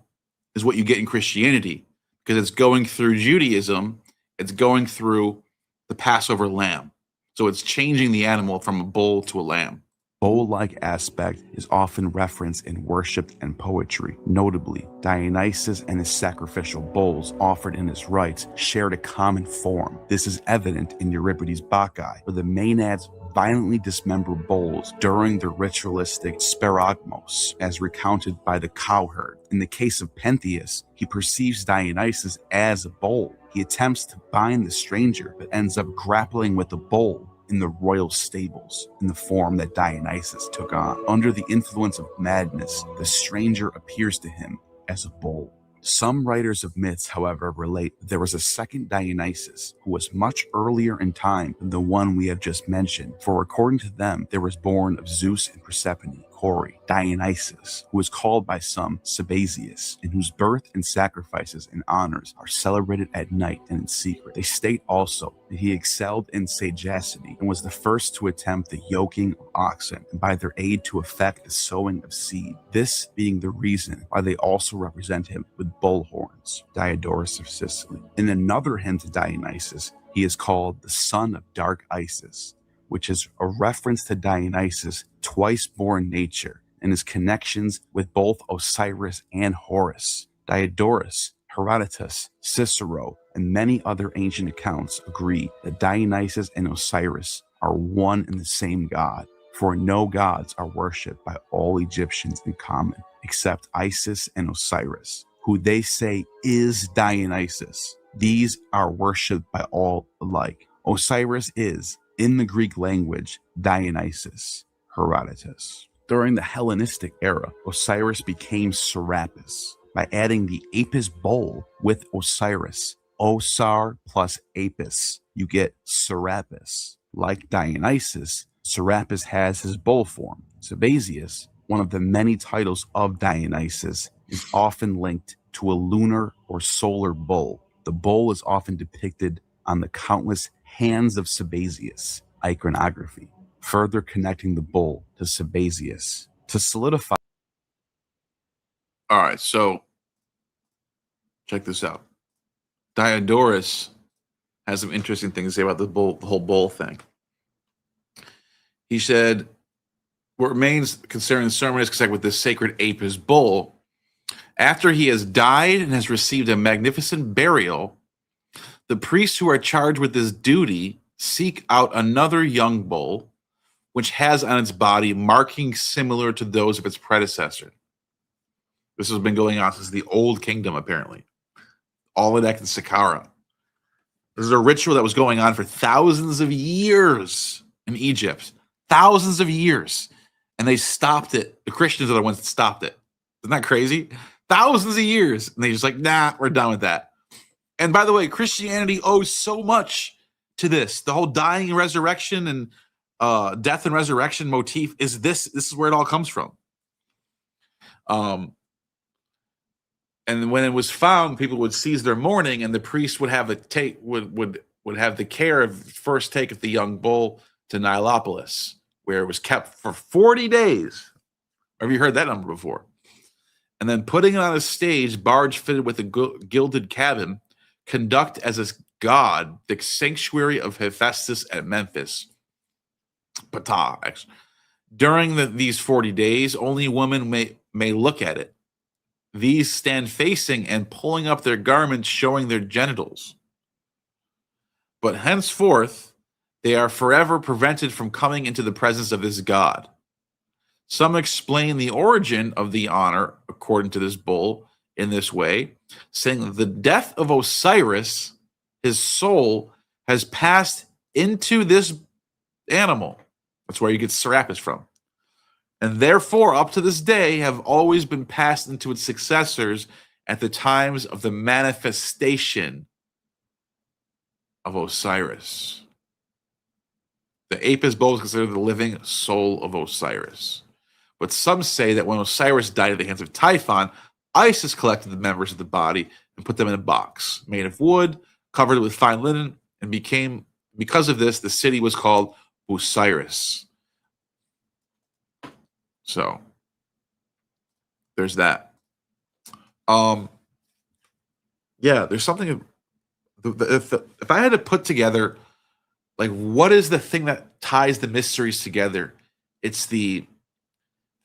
is what you get in Christianity, because it's going through Judaism, it's going through the Passover lamb. So it's changing the animal from a bull to a lamb. Bull-like aspect is often referenced in worship and poetry. Notably, Dionysus and his sacrificial bulls offered in his rites shared a common form. This is evident in Euripides' Bacchae, where the Maenads violently dismember bulls during the ritualistic sparagmos, as recounted by the cowherd. In the case of Pentheus, he perceives Dionysus as a bull. He attempts to bind the stranger, but ends up grappling with the bull in the royal stables in the form that Dionysus took on. Under the influence of madness, the stranger appears to him as a bull. Some writers of myths, however, relate that there was a second Dionysus who was much earlier in time than the one we have just mentioned, for according to them, there was born of Zeus and Persephone, Cori, Dionysus, who is called by some Sabazius, and whose birth and sacrifices and honors are celebrated at night and in secret. They state also that he excelled in sagacity and was the first to attempt the yoking of oxen, and by their aid to effect the sowing of seed. This being the reason why they also represent him with bull horns, Diodorus of Sicily. In another hymn to Dionysus, he is called the son of dark Isis, which is a reference to Dionysus' twice-born nature and his connections with both Osiris and Horus. Diodorus, Herodotus, Cicero, and many other ancient accounts agree that Dionysus and Osiris are one and the same god, for no gods are worshipped by all Egyptians in common, except Isis and Osiris, who they say is Dionysus. These are worshipped by all alike. Osiris is, in the Greek language, Dionysus, Herodotus. During the Hellenistic era, Osiris became Serapis. By adding the Apis bull with Osiris, Osar plus Apis, you get Serapis. Like Dionysus, Serapis has his bull form. Sabazius, one of the many titles of Dionysus, is often linked to a lunar or solar bull. The bull is often depicted on the countless hands of Sabazius, iconography, further connecting the bull to Sabazius. To solidify. All right, so check this out. Diodorus has some interesting things to say about the whole bull thing. He said, what remains concerning the sermon is connected with this sacred Apis bull. After he has died and has received a magnificent burial, the priests who are charged with this duty seek out another young bull, which has on its body markings similar to those of its predecessor. This has been going on since the Old Kingdom, apparently. Almanac and Saqqara. This is a ritual that was going on for thousands of years in Egypt. Thousands of years. And they stopped it. The Christians are the ones that stopped it. Isn't that crazy? Thousands of years. And they just like, nah, we're done with that. And by the way, Christianity owes so much to this. The whole dying and resurrection and death and resurrection motif is this. This is where it all comes from. And when it was found, people would seize their mourning, and the priest would have would have the care of first take of the young bull to Nilopolis, where it was kept for 40 days. Have you heard that number before? And then putting it on a stage, barge fitted with a gilded cabin, conduct as a god the sanctuary of Hephaestus at Memphis. Ptah, actually. During these 40 days, only women may look at it. These stand facing and pulling up their garments, showing their genitals. But henceforth, they are forever prevented from coming into the presence of this god. Some explain the origin of the honor, according to this bull, in this way, saying that the death of Osiris, his soul, has passed into this animal. That's where you get Serapis from. And therefore, up to this day, have always been passed into its successors at the times of the manifestation of Osiris. The Apis bull is considered the living soul of Osiris. But some say that when Osiris died at the hands of Typhon, Isis collected the members of the body and put them in a box made of wood, covered it with fine linen, and because of this, the city was called Osiris. So there's that. Yeah, there's something. If I had to put together, like, what is the thing that ties the mysteries together It's the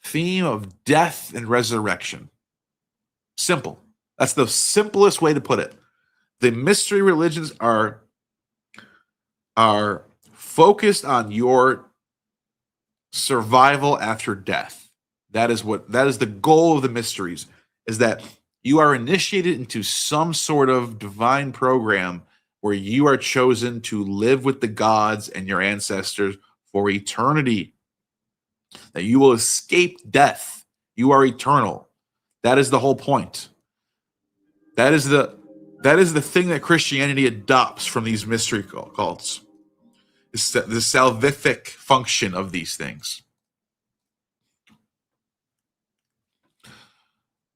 theme of death and resurrection. Simple. That's the simplest way to put it. The mystery religions are focused on your survival after death. That is the goal of the mysteries, is that you are initiated into some sort of divine program where you are chosen to live with the gods and your ancestors for eternity. That you will escape death. You are eternal. That is the whole point. That is the thing that Christianity adopts from these mystery cults. The salvific function of these things.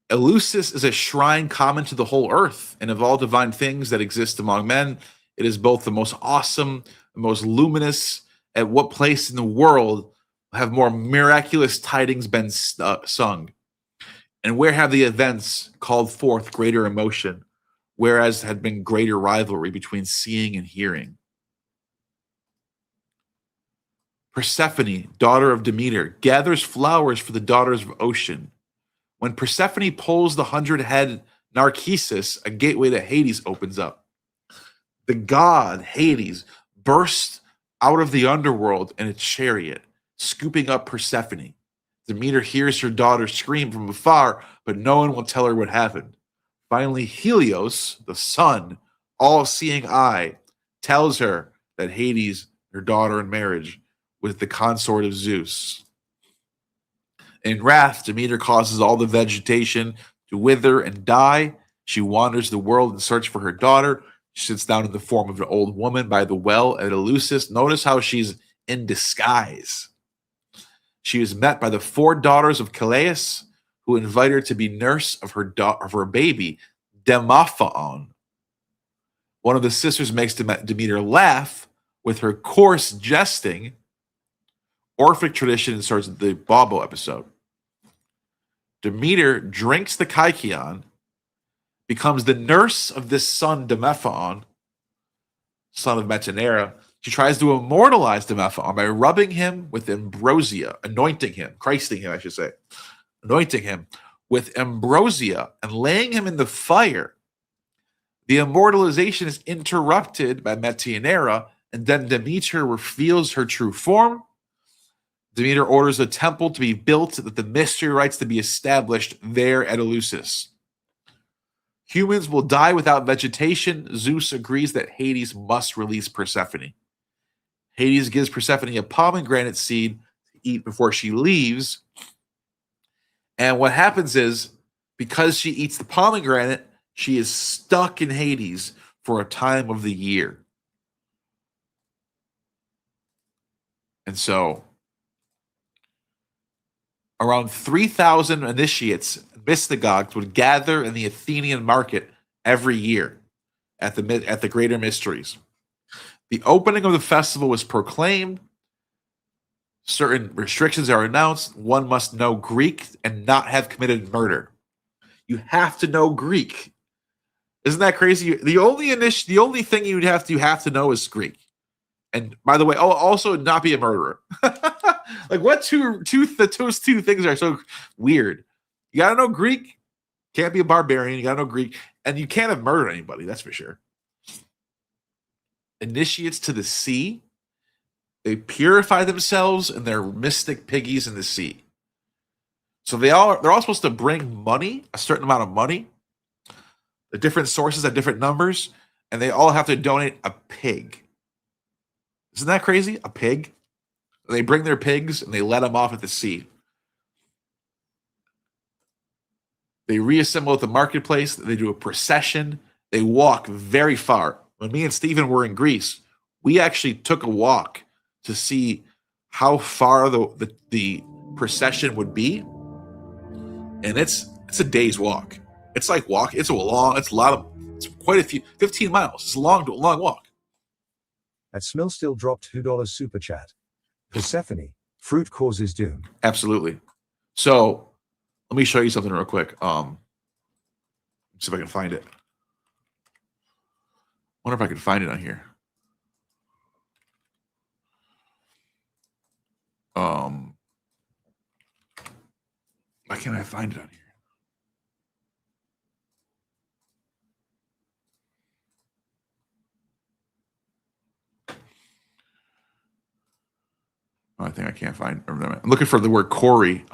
Eleusis is a shrine common to the whole earth, and of all divine things that exist among men, it is both the most awesome, the most luminous. At what place in the world have more miraculous tidings been sung? And where have the events called forth greater emotion, whereas had been greater rivalry between seeing and hearing? Persephone, daughter of Demeter, gathers flowers for the daughters of Ocean. When Persephone pulls the 100-head Narcissus, a gateway to Hades opens up. The god Hades bursts out of the underworld in its chariot, scooping up Persephone. Demeter hears her daughter scream from afar, but no one will tell her what happened. Finally, Helios, the sun, all-seeing eye, tells her that Hades, her daughter in marriage, with the consort of Zeus. In wrath, Demeter causes all the vegetation to wither and die. She wanders the world in search for her daughter. She sits down in the form of an old woman by the well at Eleusis. Notice how she's in disguise. She is met by the 4 daughters of Calais, who invite her to be nurse of her baby, Demophaon. One of the sisters makes Demeter laugh with her coarse jesting. Orphic tradition inserts the Baubo episode. Demeter drinks the kykeon, becomes the nurse of this son, Demophaon, son of Metanera. She tries to immortalize Demophaon by rubbing him with ambrosia, anointing him with ambrosia and laying him in the fire. The immortalization is interrupted by Metanera, and then Demeter reveals her true form. Demeter orders a temple to be built, that the mystery rites to be established there at Eleusis. Humans will die without vegetation. Zeus agrees that Hades must release Persephone. Hades gives Persephone a pomegranate seed to eat before she leaves. And what happens is, because she eats the pomegranate, she is stuck in Hades for a time of the year. And so, around 3,000 initiates, mystagogues, would gather in the Athenian market every year at the Greater Mysteries. The opening of the festival was proclaimed. Certain restrictions are announced. One must know Greek and not have committed murder. You have to know Greek. Isn't that crazy? The only thing you have to know is Greek. And by the way, also not be a murderer. Like, what those two things are so weird. You gotta know Greek, can't be a barbarian, you gotta know Greek, and you can't have murdered anybody, that's for sure. Initiates to the sea, they purify themselves and they're mystic piggies in the sea. So they're all supposed to bring money, a certain amount of money. The different sources have different numbers, and they all have to donate a pig. Isn't that crazy? A pig? They bring their pigs and they let them off at the sea. They reassemble at the marketplace. They do a procession. They walk very far. When me and Stephen were in Greece, we actually took a walk to see how far the procession would be. And it's a day's walk. It's like walk. It's quite a few, 15 miles. It's a long walk. At Smill still dropped $2 super chat. Persephone, fruit causes doom. Absolutely. So let me show you something real quick. See if I can find it. Wonder if I can find it on here. can't I find it on here? Oh, I think I can't find. I'm looking for the word Corey.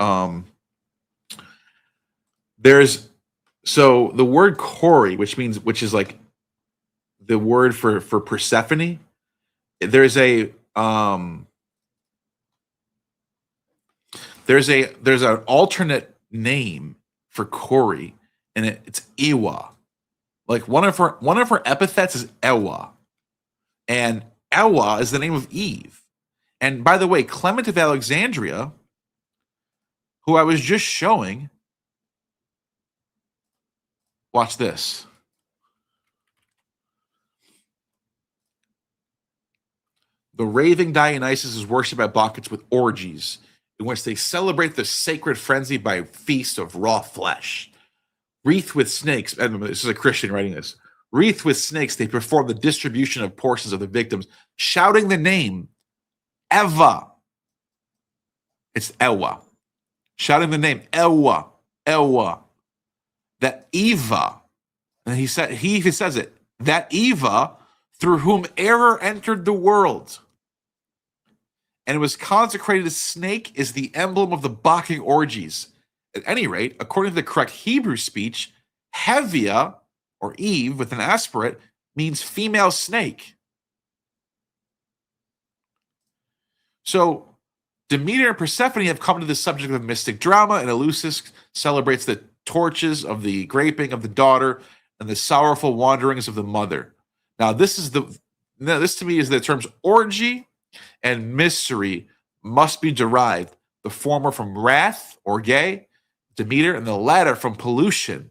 There's so the word Corey, which is like the word for Persephone. There's an alternate name for Corey, and it's Ewa. Like one of her epithets is Ewa, and Ewa is the name of Eve. And by the way, Clement of Alexandria, who I was just showing, watch this. The raving Dionysus is worshipped by Bacchus with orgies, in which they celebrate the sacred frenzy by feast of raw flesh. Wreathed with snakes, and this is a Christian writing this. Wreathed with snakes, they perform the distribution of portions of the victims, shouting the name Eva. It's Ewa. Shouting the name Ewa, Ewa. That Eva, and he even says it, that Eva, through whom error entered the world, and it was consecrated. A snake is the emblem of the Bacchic orgies. At any rate, according to the correct Hebrew speech, Hevia, or Eve with an aspirate, means female snake. So Demeter and Persephone have come to the subject of mystic drama, and Eleusis celebrates the torches of the graping of the daughter and the sorrowful wanderings of the mother. Now, this to me is the terms orgy and mystery must be derived, the former from wrath or gay, Demeter, and the latter from pollution,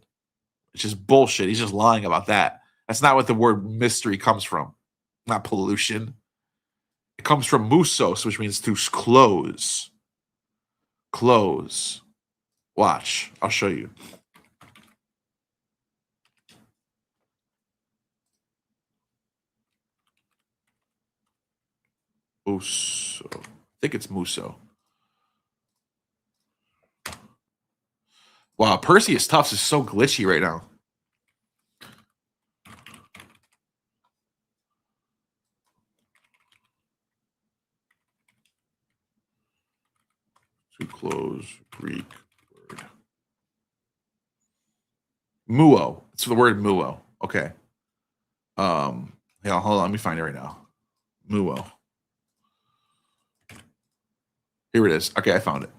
which is bullshit. He's just lying about that. That's not what the word mystery comes from. Not pollution. It comes from musos, which means to close. Close. Watch. I'll show you. Muso. I think it's muso. Wow, Perseus Tufts is so glitchy right now. To close Greek word. Muo. It's the word muo. Okay. Yeah, hold on. Let me find it right now. Muo. Here it is. Okay, I found it.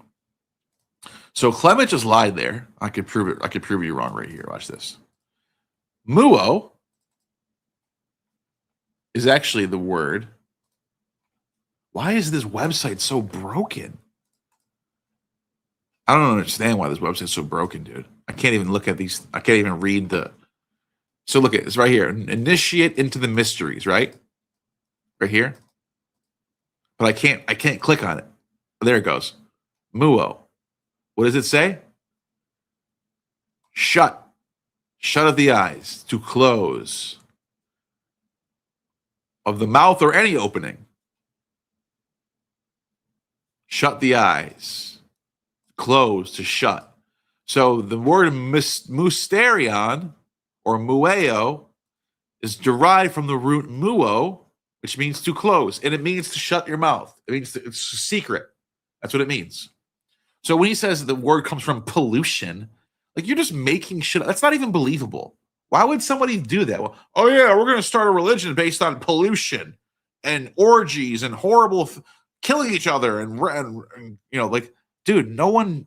So Clement just lied there. I could prove it. I could prove you wrong right here. Watch this. Muo is actually the word. Why is this website so broken? I don't understand why this website's so broken, dude. I can't even look at these. I can't even read the. So look at this right here. Initiate into the mysteries, right? Right here. But I can't click on it. There it goes. Muo. What does it say? Shut. Shut of the eyes. To close. Of the mouth or any opening. Shut the eyes. Close, to shut. So the word musterion or mueo is derived from the root muo, which means to close, and it means to shut your mouth. It means it's a secret. That's what it means. So when he says the word comes from pollution, like you're just making shit. That's not even believable. Why would somebody do that? Well, oh yeah, we're going to start a religion based on pollution and orgies and horrible killing each other and you know, like, dude, no one.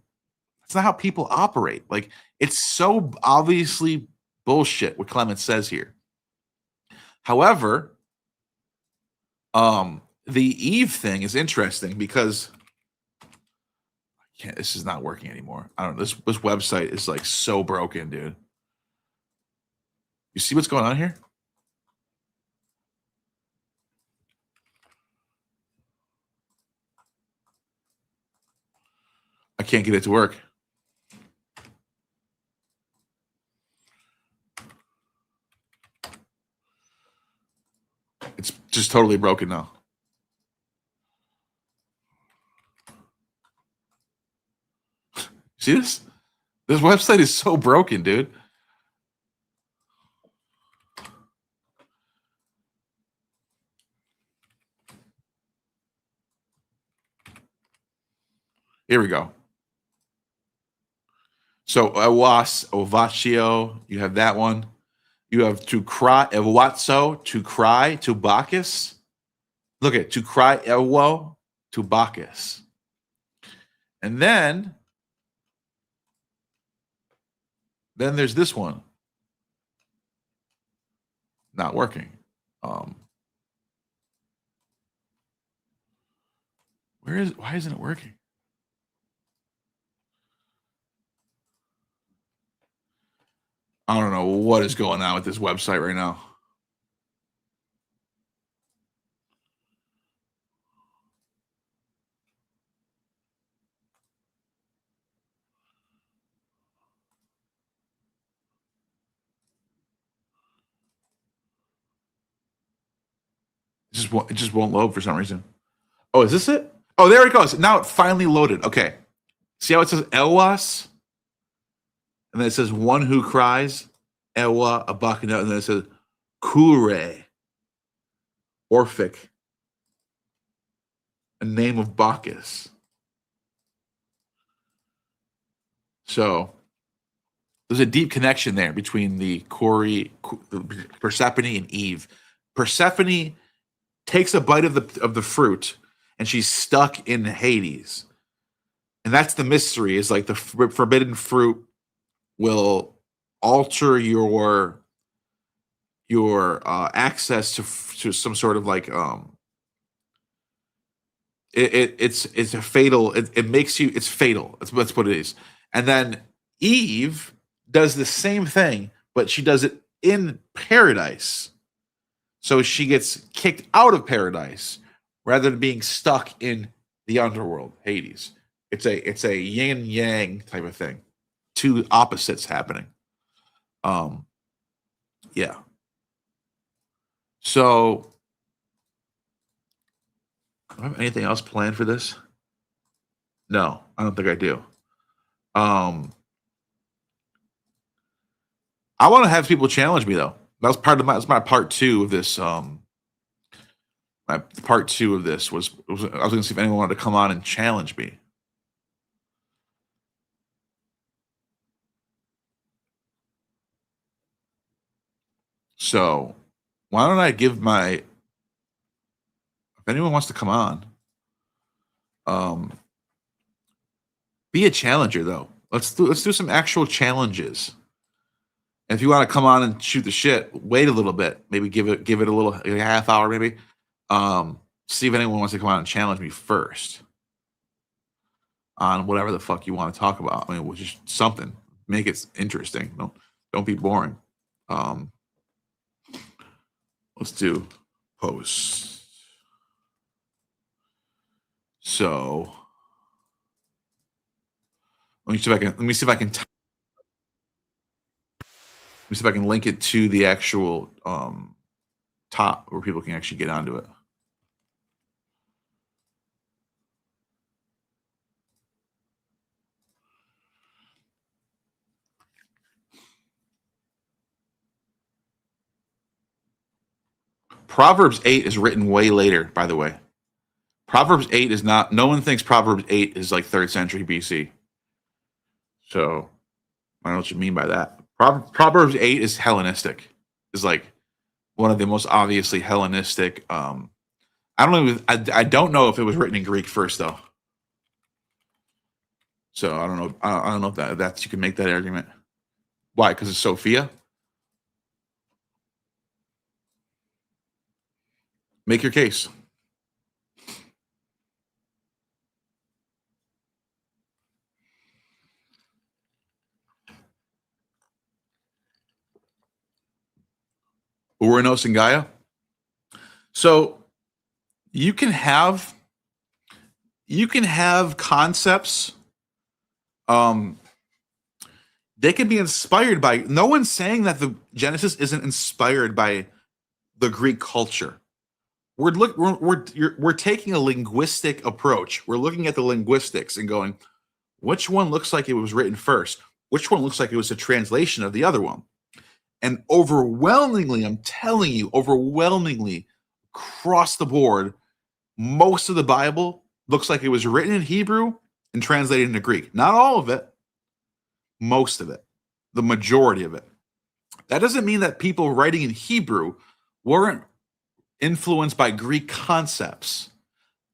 That's not how people operate. Like, it's so obviously bullshit what Clement says here. However, the Eve thing is interesting because this is not working anymore. I don't know. This website is like so broken, dude. You see what's going on here? I can't get it to work. It's just totally broken now. See this? This website is so broken, dude. Here we go. So Ovatio, you have that one. You have to cry, Ewatso, to cry, to Bacchus. Look at to cry, Ewo, to Bacchus. And then there's this one. Not working. Why isn't it working? I don't know what is going on with this website right now. It just won't load for some reason. Oh, is this it? Oh, there it goes. Now it finally loaded. Okay. See how it says Elwas? And then it says one who cries, Ewa, Abakana, and then it says Kure, Orphic, a name of Bacchus. So there's a deep connection there between the Persephone and Eve. Persephone takes a bite of the fruit, and she's stuck in Hades. And that's the mystery, is like the forbidden fruit will alter your access to some sort of like it's a fatal, it makes you, it's fatal. That's what it is. And then Eve does the same thing, but she does it in paradise. So she gets kicked out of paradise rather than being stuck in the underworld, Hades. It's a yin yang type of thing. Two opposites happening. Yeah. So, do I have anything else planned for this? No, I don't think I do. I want to have people challenge me though. That's my part two of this. My part two of this was I was going to see if anyone wanted to come on and challenge me. So why don't I give if anyone wants to come on, be a challenger though. Let's do some actual challenges. And if you want to come on and shoot the shit, wait a little bit. Maybe give it a little, like a half hour maybe. See if anyone wants to come on and challenge me first on whatever the fuck you want to talk about. I mean, which is something. Make it interesting. Don't be boring. Let's do posts. So let me see if I can link it to the actual top where people can actually get onto it. Proverbs 8 is written way later, by the way. Proverbs 8 is not, no one thinks Proverbs 8 is like 3rd century BC. So I don't know what you mean by that. Proverbs 8 is Hellenistic. Is like one of the most obviously Hellenistic. I don't know if it was written in Greek first though. So I don't know. I don't know if that's you can make that argument. Why? Because it's Sophia. Make your case. Uranos and Gaia. So you can have concepts. They can be inspired by. No one's saying that the Genesis isn't inspired by the Greek culture. We're taking a linguistic approach. We're looking at the linguistics and going, which one looks like it was written first? which one looks like it was a translation of the other one. And overwhelmingly, I'm telling you, overwhelmingly across the board, most of the Bible looks like it was written in Hebrew and translated into Greek. Not all of it, most of it, the majority of it. That doesn't mean that people writing in Hebrew weren't influenced by Greek concepts,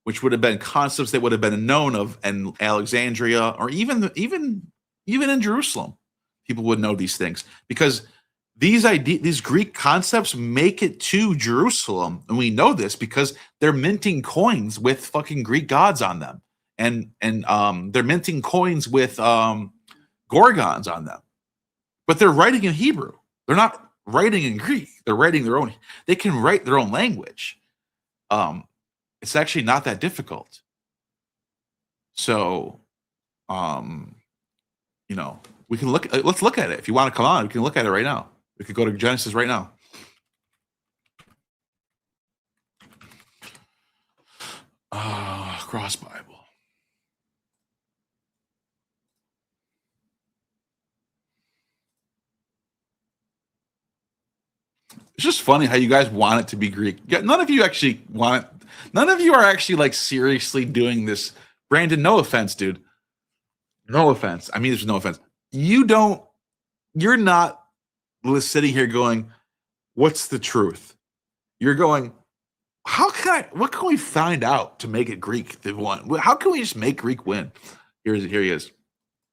which would have been concepts that would have been known of in Alexandria or even in Jerusalem. People would know these things because these Greek concepts make it to Jerusalem, and we know this because they're minting coins with fucking Greek gods on them, and they're minting coins with gorgons on them, but they're writing in Hebrew. They're not writing in Greek. They're writing their own. They can write their own language. It's actually not that difficult. So, we can look. Let's look at it. If you want to come on, we can look at it right now. We could go to Genesis right now. Cross Bible. It's just funny how you guys want it to be Greek. None of you actually want it. None of you are actually like seriously doing this. Brandon, no offense, dude. No offense. I mean, there's no offense. You're not sitting here going, what's the truth? You're going, what can we find out to make it Greek the one? How can we just make Greek win? Here he is.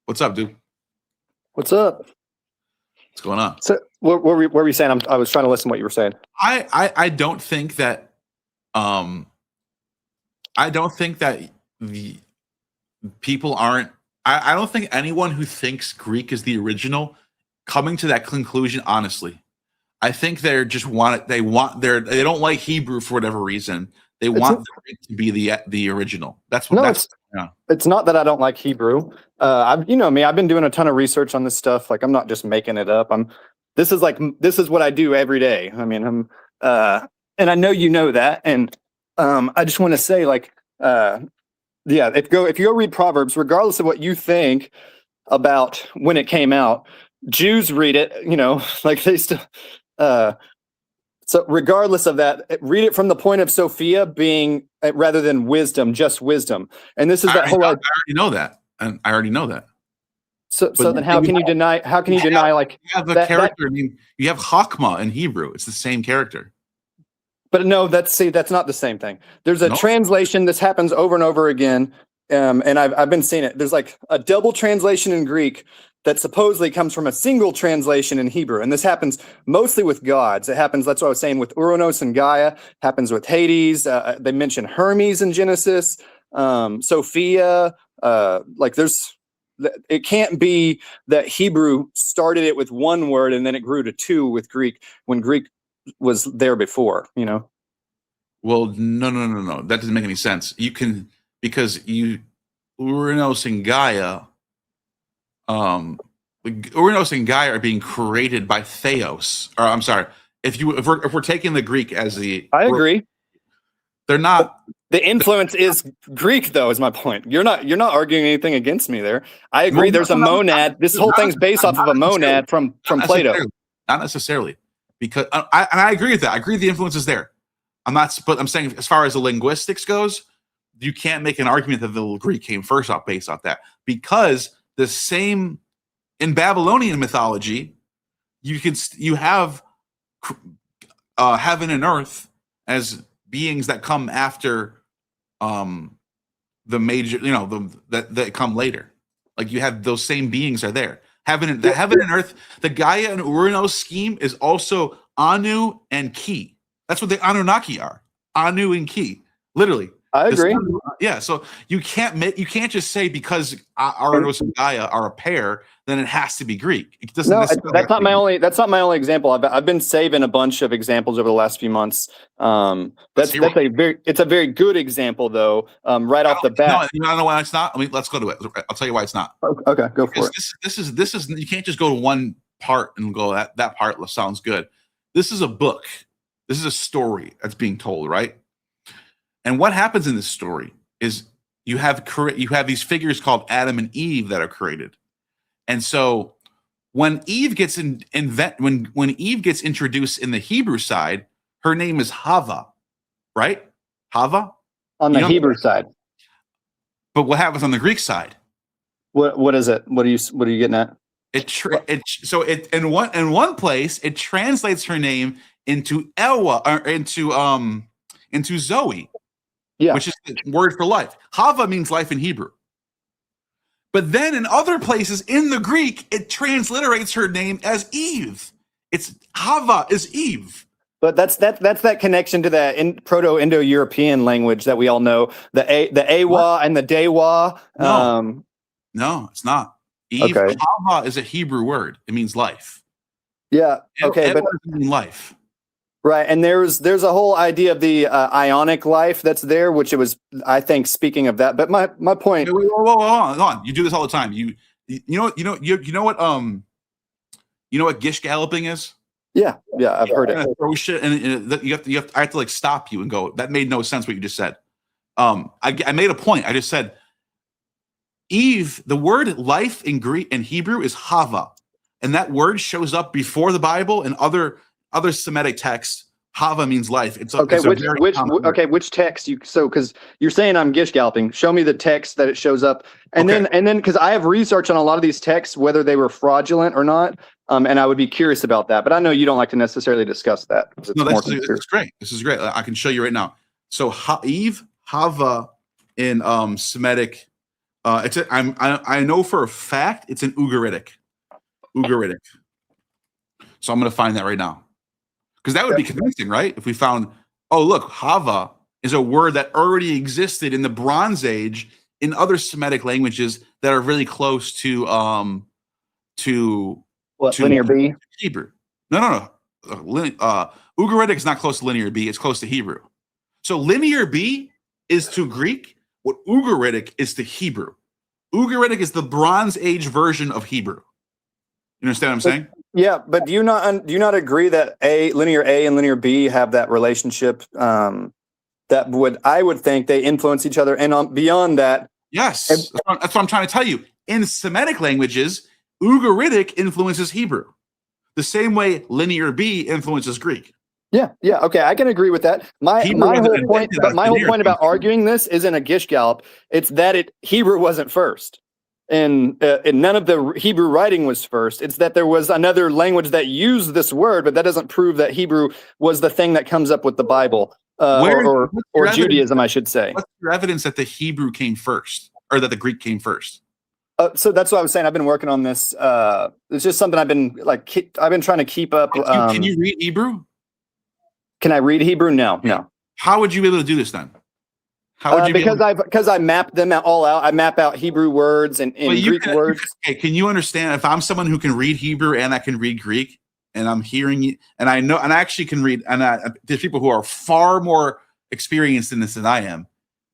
What's up, dude? What's up? What's going on? So, what were you saying? I was trying to listen to what you were saying. I don't think that the people aren't. I don't think anyone who thinks Greek is the original coming to that conclusion honestly. I think they're just they don't like Hebrew for whatever reason. They want the Greek to be the original. That's what. It's not that I don't like Hebrew. I've been doing a ton of research on this stuff. Like, I'm not just making it up. This is what I do every day. I mean, and I know you know that. And I just want to say, if you go read Proverbs, regardless of what you think about when it came out, Jews read it. Like they still. So regardless of that, read it from the point of Sophia being rather than wisdom, just wisdom. And this is I already know that, and I already know that. So then how can you deny? How can you deny like you have a character? I mean, you have Chokmah in Hebrew. It's the same character. But no, that's not the same thing. There's a translation. This happens over and over again, and I've been seeing it. There's like a double translation in Greek that supposedly comes from a single translation in Hebrew. And this happens mostly with gods. It happens, that's what I was saying, with Uranus and Gaia, happens with Hades. They mention Hermes in Genesis, Sophia. It can't be that Hebrew started it with one word and then it grew to two with Greek when Greek was there before, Well, no. That doesn't make any sense. Because Uranus and Gaia, Uranus and Gaia are being created by Theos. Or I'm sorry, if we're taking the Greek as I agree. They're not. The influence is Greek, though, is my point. You're not arguing anything against me there. I agree. There's a monad. This whole thing's based off of a monad from Plato. Not necessarily, because I agree with that. I agree the influence is there. But I'm saying as far as the linguistics goes, you can't make an argument that the Greek came first off based off that, because the same in Babylonian mythology, you have heaven and earth as beings that come after the major, that come later. Like you have those same beings are there. Heaven and earth, the Gaia and Uranus scheme is also Anu and Ki. That's what the Anunnaki are. Anu and Ki, literally. I agree. Yeah, so you can't just say because Uranus and Gaia are a pair, then it has to be Greek. It doesn't. No, that's not my only example. I've been saving a bunch of examples over the last few months. It's a very good example though. Right off the bat. No, you know why it's not. I mean, let's go to it. I'll tell you why it's not. Okay, go for it. This is you can't just go to one part and go that part sounds good. This is a book. This is a story that's being told, right? And what happens in this story is you have these figures called Adam and Eve that are created. And so When Eve gets when Eve gets introduced in the Hebrew side, her name is Hava, right? Hava. On the You know- Hebrew side. But what happens on the Greek side? What is it? What are you getting at? So in one place it translates her name into Elwa or into Zoe, Yeah. which is the word for life. Hava means life in Hebrew. But then in other places in the Greek, it transliterates her name as Eve. It's Hava is Eve. But that's that connection to that Proto-Indo-European language that we all know, the Awa and the Dewa. No. No, it's not. Eve, Okay. Hava is a Hebrew word. It means life. Yeah. Okay. But Elwa doesn't mean life. right, and there's a whole idea of the ionic life that's there, which it was, I think, speaking of that. But my point. Wait, hold on. You do this all the time. You know what gish galloping is? Yeah, I've heard it. Throw shit, and I have to like stop you and go. That made no sense what you just said. I made a point. I just said Eve. The word life in Greek and Hebrew is Hava, and that word shows up before the Bible and other Semitic texts. Hava means life. It's Okay, it's a very common word. which text because you're saying I'm gish galloping. Show me the text that it shows up, and Okay. then because I have research on a lot of these texts, whether they were fraudulent or not, and I would be curious about that. But I know you don't like to necessarily discuss that. 'Cause it's No, more this is conspiracy. great. This is great. I can show you right now. So Eve, Hava in Semitic. I know for a fact it's in Ugaritic. So I'm going to find that right now. Because that would be convincing, right? If we found, oh, look, Hava is a word that already existed in the Bronze Age in other Semitic languages that are really close to What, Linear B? Hebrew. No. Ugaritic is not close to Linear B. It's close to Hebrew. So Linear B is to Greek what Ugaritic is to Hebrew. Ugaritic is the Bronze Age version of Hebrew. You understand what I'm saying? Yeah, but do you not agree that Linear A and Linear B have that relationship? That I would think they influence each other, and beyond that. Yes, that's what I'm trying to tell you. In Semitic languages, Ugaritic influences Hebrew, the same way Linear B influences Greek. Yeah, okay, I can agree with that. My Hebrew whole wasn't point, invented but as my whole linear. point about arguing this isn't a gish gallop. It's that Hebrew wasn't first, and none of the Hebrew writing was first. It's that there was another language that used this word, but that doesn't prove that Hebrew was the thing that comes up with the Bible or what's your Judaism, I should say. What's your evidence that the Hebrew came first, or that the Greek came first? So that's what I was saying. I've been working on this. It's just something I've been trying to keep up. Can you read Hebrew? Can I read Hebrew? No. How would you be able to do this then? How would you because I map them all out. I map out Hebrew words and Greek words. Okay, can you understand if I'm someone who can read Hebrew and I can read Greek, and I'm hearing you, and I know, and I actually can read, and there's people who are far more experienced in this than I am.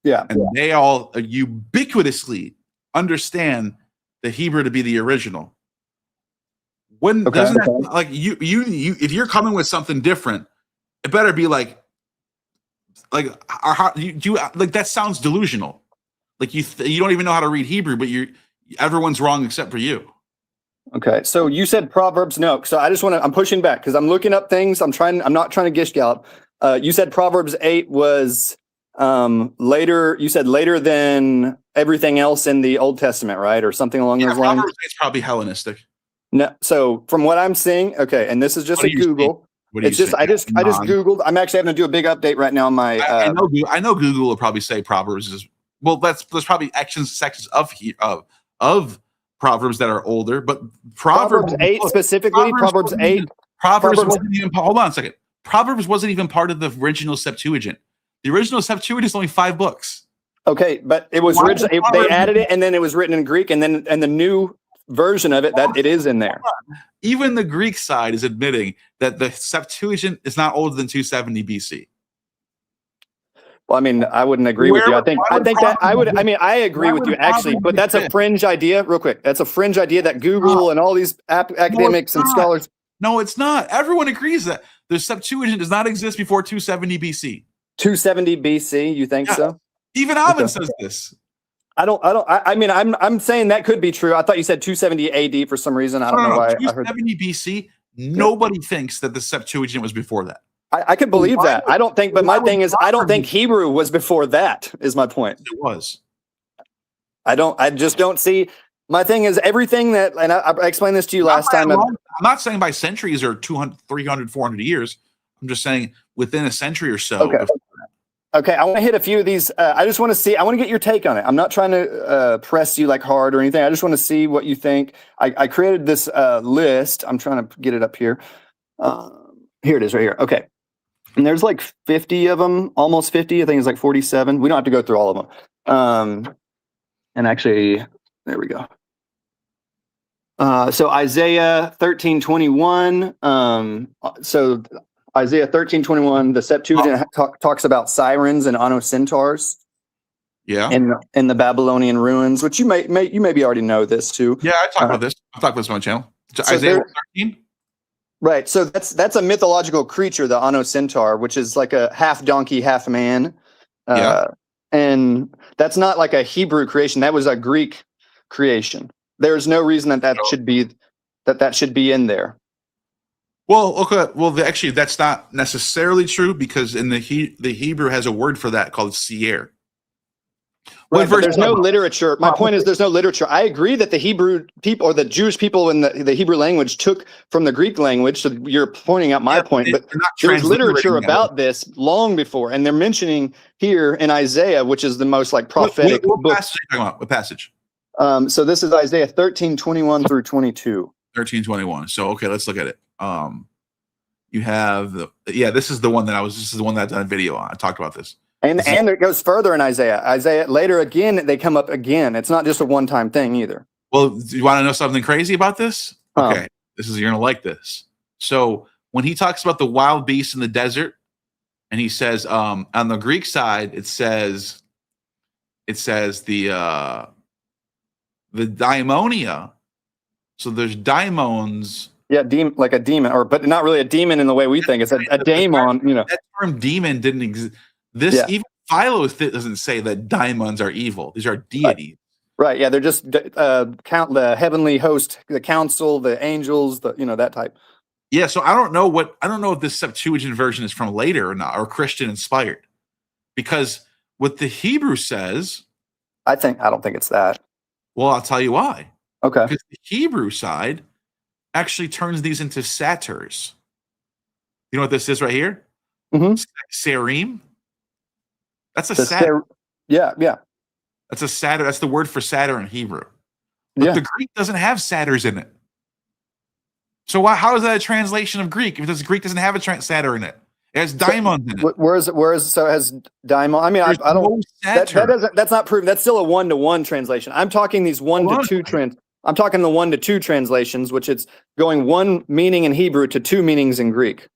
Yeah, and they all ubiquitously understand the Hebrew to be the original. When doesn't that, like you if you're coming with something different, it better be like that sounds delusional. Like you don't even know how to read Hebrew, but everyone's wrong except for you. Okay, so you said Proverbs. No, so I'm pushing back because I'm looking up things. I'm not trying to gish gallop. You said Proverbs 8 was later. You said later than everything else in the Old Testament, right, or something along those lines. Proverbs 8 is probably Hellenistic. No, so from what I'm seeing, okay, and this is just a Google. It's just I just Googled. I'm actually having to do a big update right now on my. I know Google will probably say Proverbs is well. There's probably sections of Proverbs that are older, but Proverbs 8 specifically. Proverbs 8. Wasn't even. Hold on a second. Proverbs wasn't even part of the original Septuagint. The original Septuagint is only 5 books. Okay, but it was original. They added it, and then it was written in Greek, and the new version of it that it is in there. Even the Greek side is admitting that the Septuagint is not older than 270 BC. Well, I mean, I wouldn't agree with you. I agree with you actually, but that's a fringe idea. Real quick, that's a fringe idea that Google and all these academics and scholars. No, it's not. Everyone agrees that the Septuagint does not exist before 270 BC. 270 BC, you think so? Even Alvin says this. I mean, I'm saying that could be true. I thought you said 270 AD for some reason. I don't know why I heard. 270 BC. Nobody thinks that the Septuagint was before that. I could believe Why that. would- I don't think, but why my would thing is, I don't Robert think be- Hebrew was before that. Is my point. It was. I just don't see. My thing is everything that, and I explained this to you last time. I'm not saying by centuries or 200, 300, 400 years. I'm just saying within a century or so. Okay. Okay, I want to hit a few of these. I just want to see. I want to get your take on it. I'm not trying to press you like hard or anything. I just want to see what you think. I created this list. I'm trying to get it up here. Here it is, right here. Okay, and there's like 50 of them, almost 50. I think it's like 47. We don't have to go through all of them. And actually, there we go. So Isaiah 13:21. So Isaiah 13:21, the Septuagint talks about sirens and onocentaurs Yeah. in the Babylonian ruins, which you maybe already know this too. Yeah, I talked about this. I've talked about this on my channel. So Isaiah there- 13. Right. So that's a mythological creature, the onocentaur, which is like a half donkey, half man. Yeah. And that's not like a Hebrew creation. That was a Greek creation. There's no reason that should be in there. Well, okay. Well, actually, that's not necessarily true because in the Hebrew has a word for that called seer. Right, but there's no literature. My point is there's no literature. I agree that the Hebrew people or the Jewish people in the Hebrew language took from the Greek language. So you're pointing out my point, but they're not there's literature transliterating that. about this long before, and they're mentioning here in Isaiah, which is the most like prophetic What book. passage are you talking about? What passage? So this is Isaiah 13:21 through 22. 13:21. So okay, let's look at it. You have this is the one that this is the one that I done a video on. I talked about this. And it goes further in Isaiah. Isaiah later again, they come up again. It's not just a one-time thing either. Well, do you want to know something crazy about this? Oh. Okay, you're gonna like this. So when he talks about the wild beasts in the desert, and he says on the Greek side, it says the daimonia. So there's daimons. Yeah, like a demon, but not really a demon in the way we think. It's a daemon, you know. That term demon didn't exist. Even Philo doesn't say that daimons are evil. These are deities. Right. Yeah, they're just count the heavenly host, the council, the angels, that type. Yeah. So I don't know if this Septuagint version is from later or not, or Christian inspired, because what the Hebrew says. I don't think it's that. Well, I'll tell you why. Okay. Because the Hebrew side actually turns these into satyrs. You know what this is right here? Mm-hmm. Serim. That's a satyr. Yeah. That's a satyr. That's the word for satyr in Hebrew. But the Greek doesn't have satyrs in it. So how is that a translation of Greek if the Greek doesn't have a satyr in it? It has daimons in it. So it has daimon? I mean, I don't. No satyr. That's not proven. That's still a 1-to-1 translation. I'm talking these 1-to-2 I'm talking the 1-to-2 translations, which it's going one meaning in Hebrew to two meanings in Greek.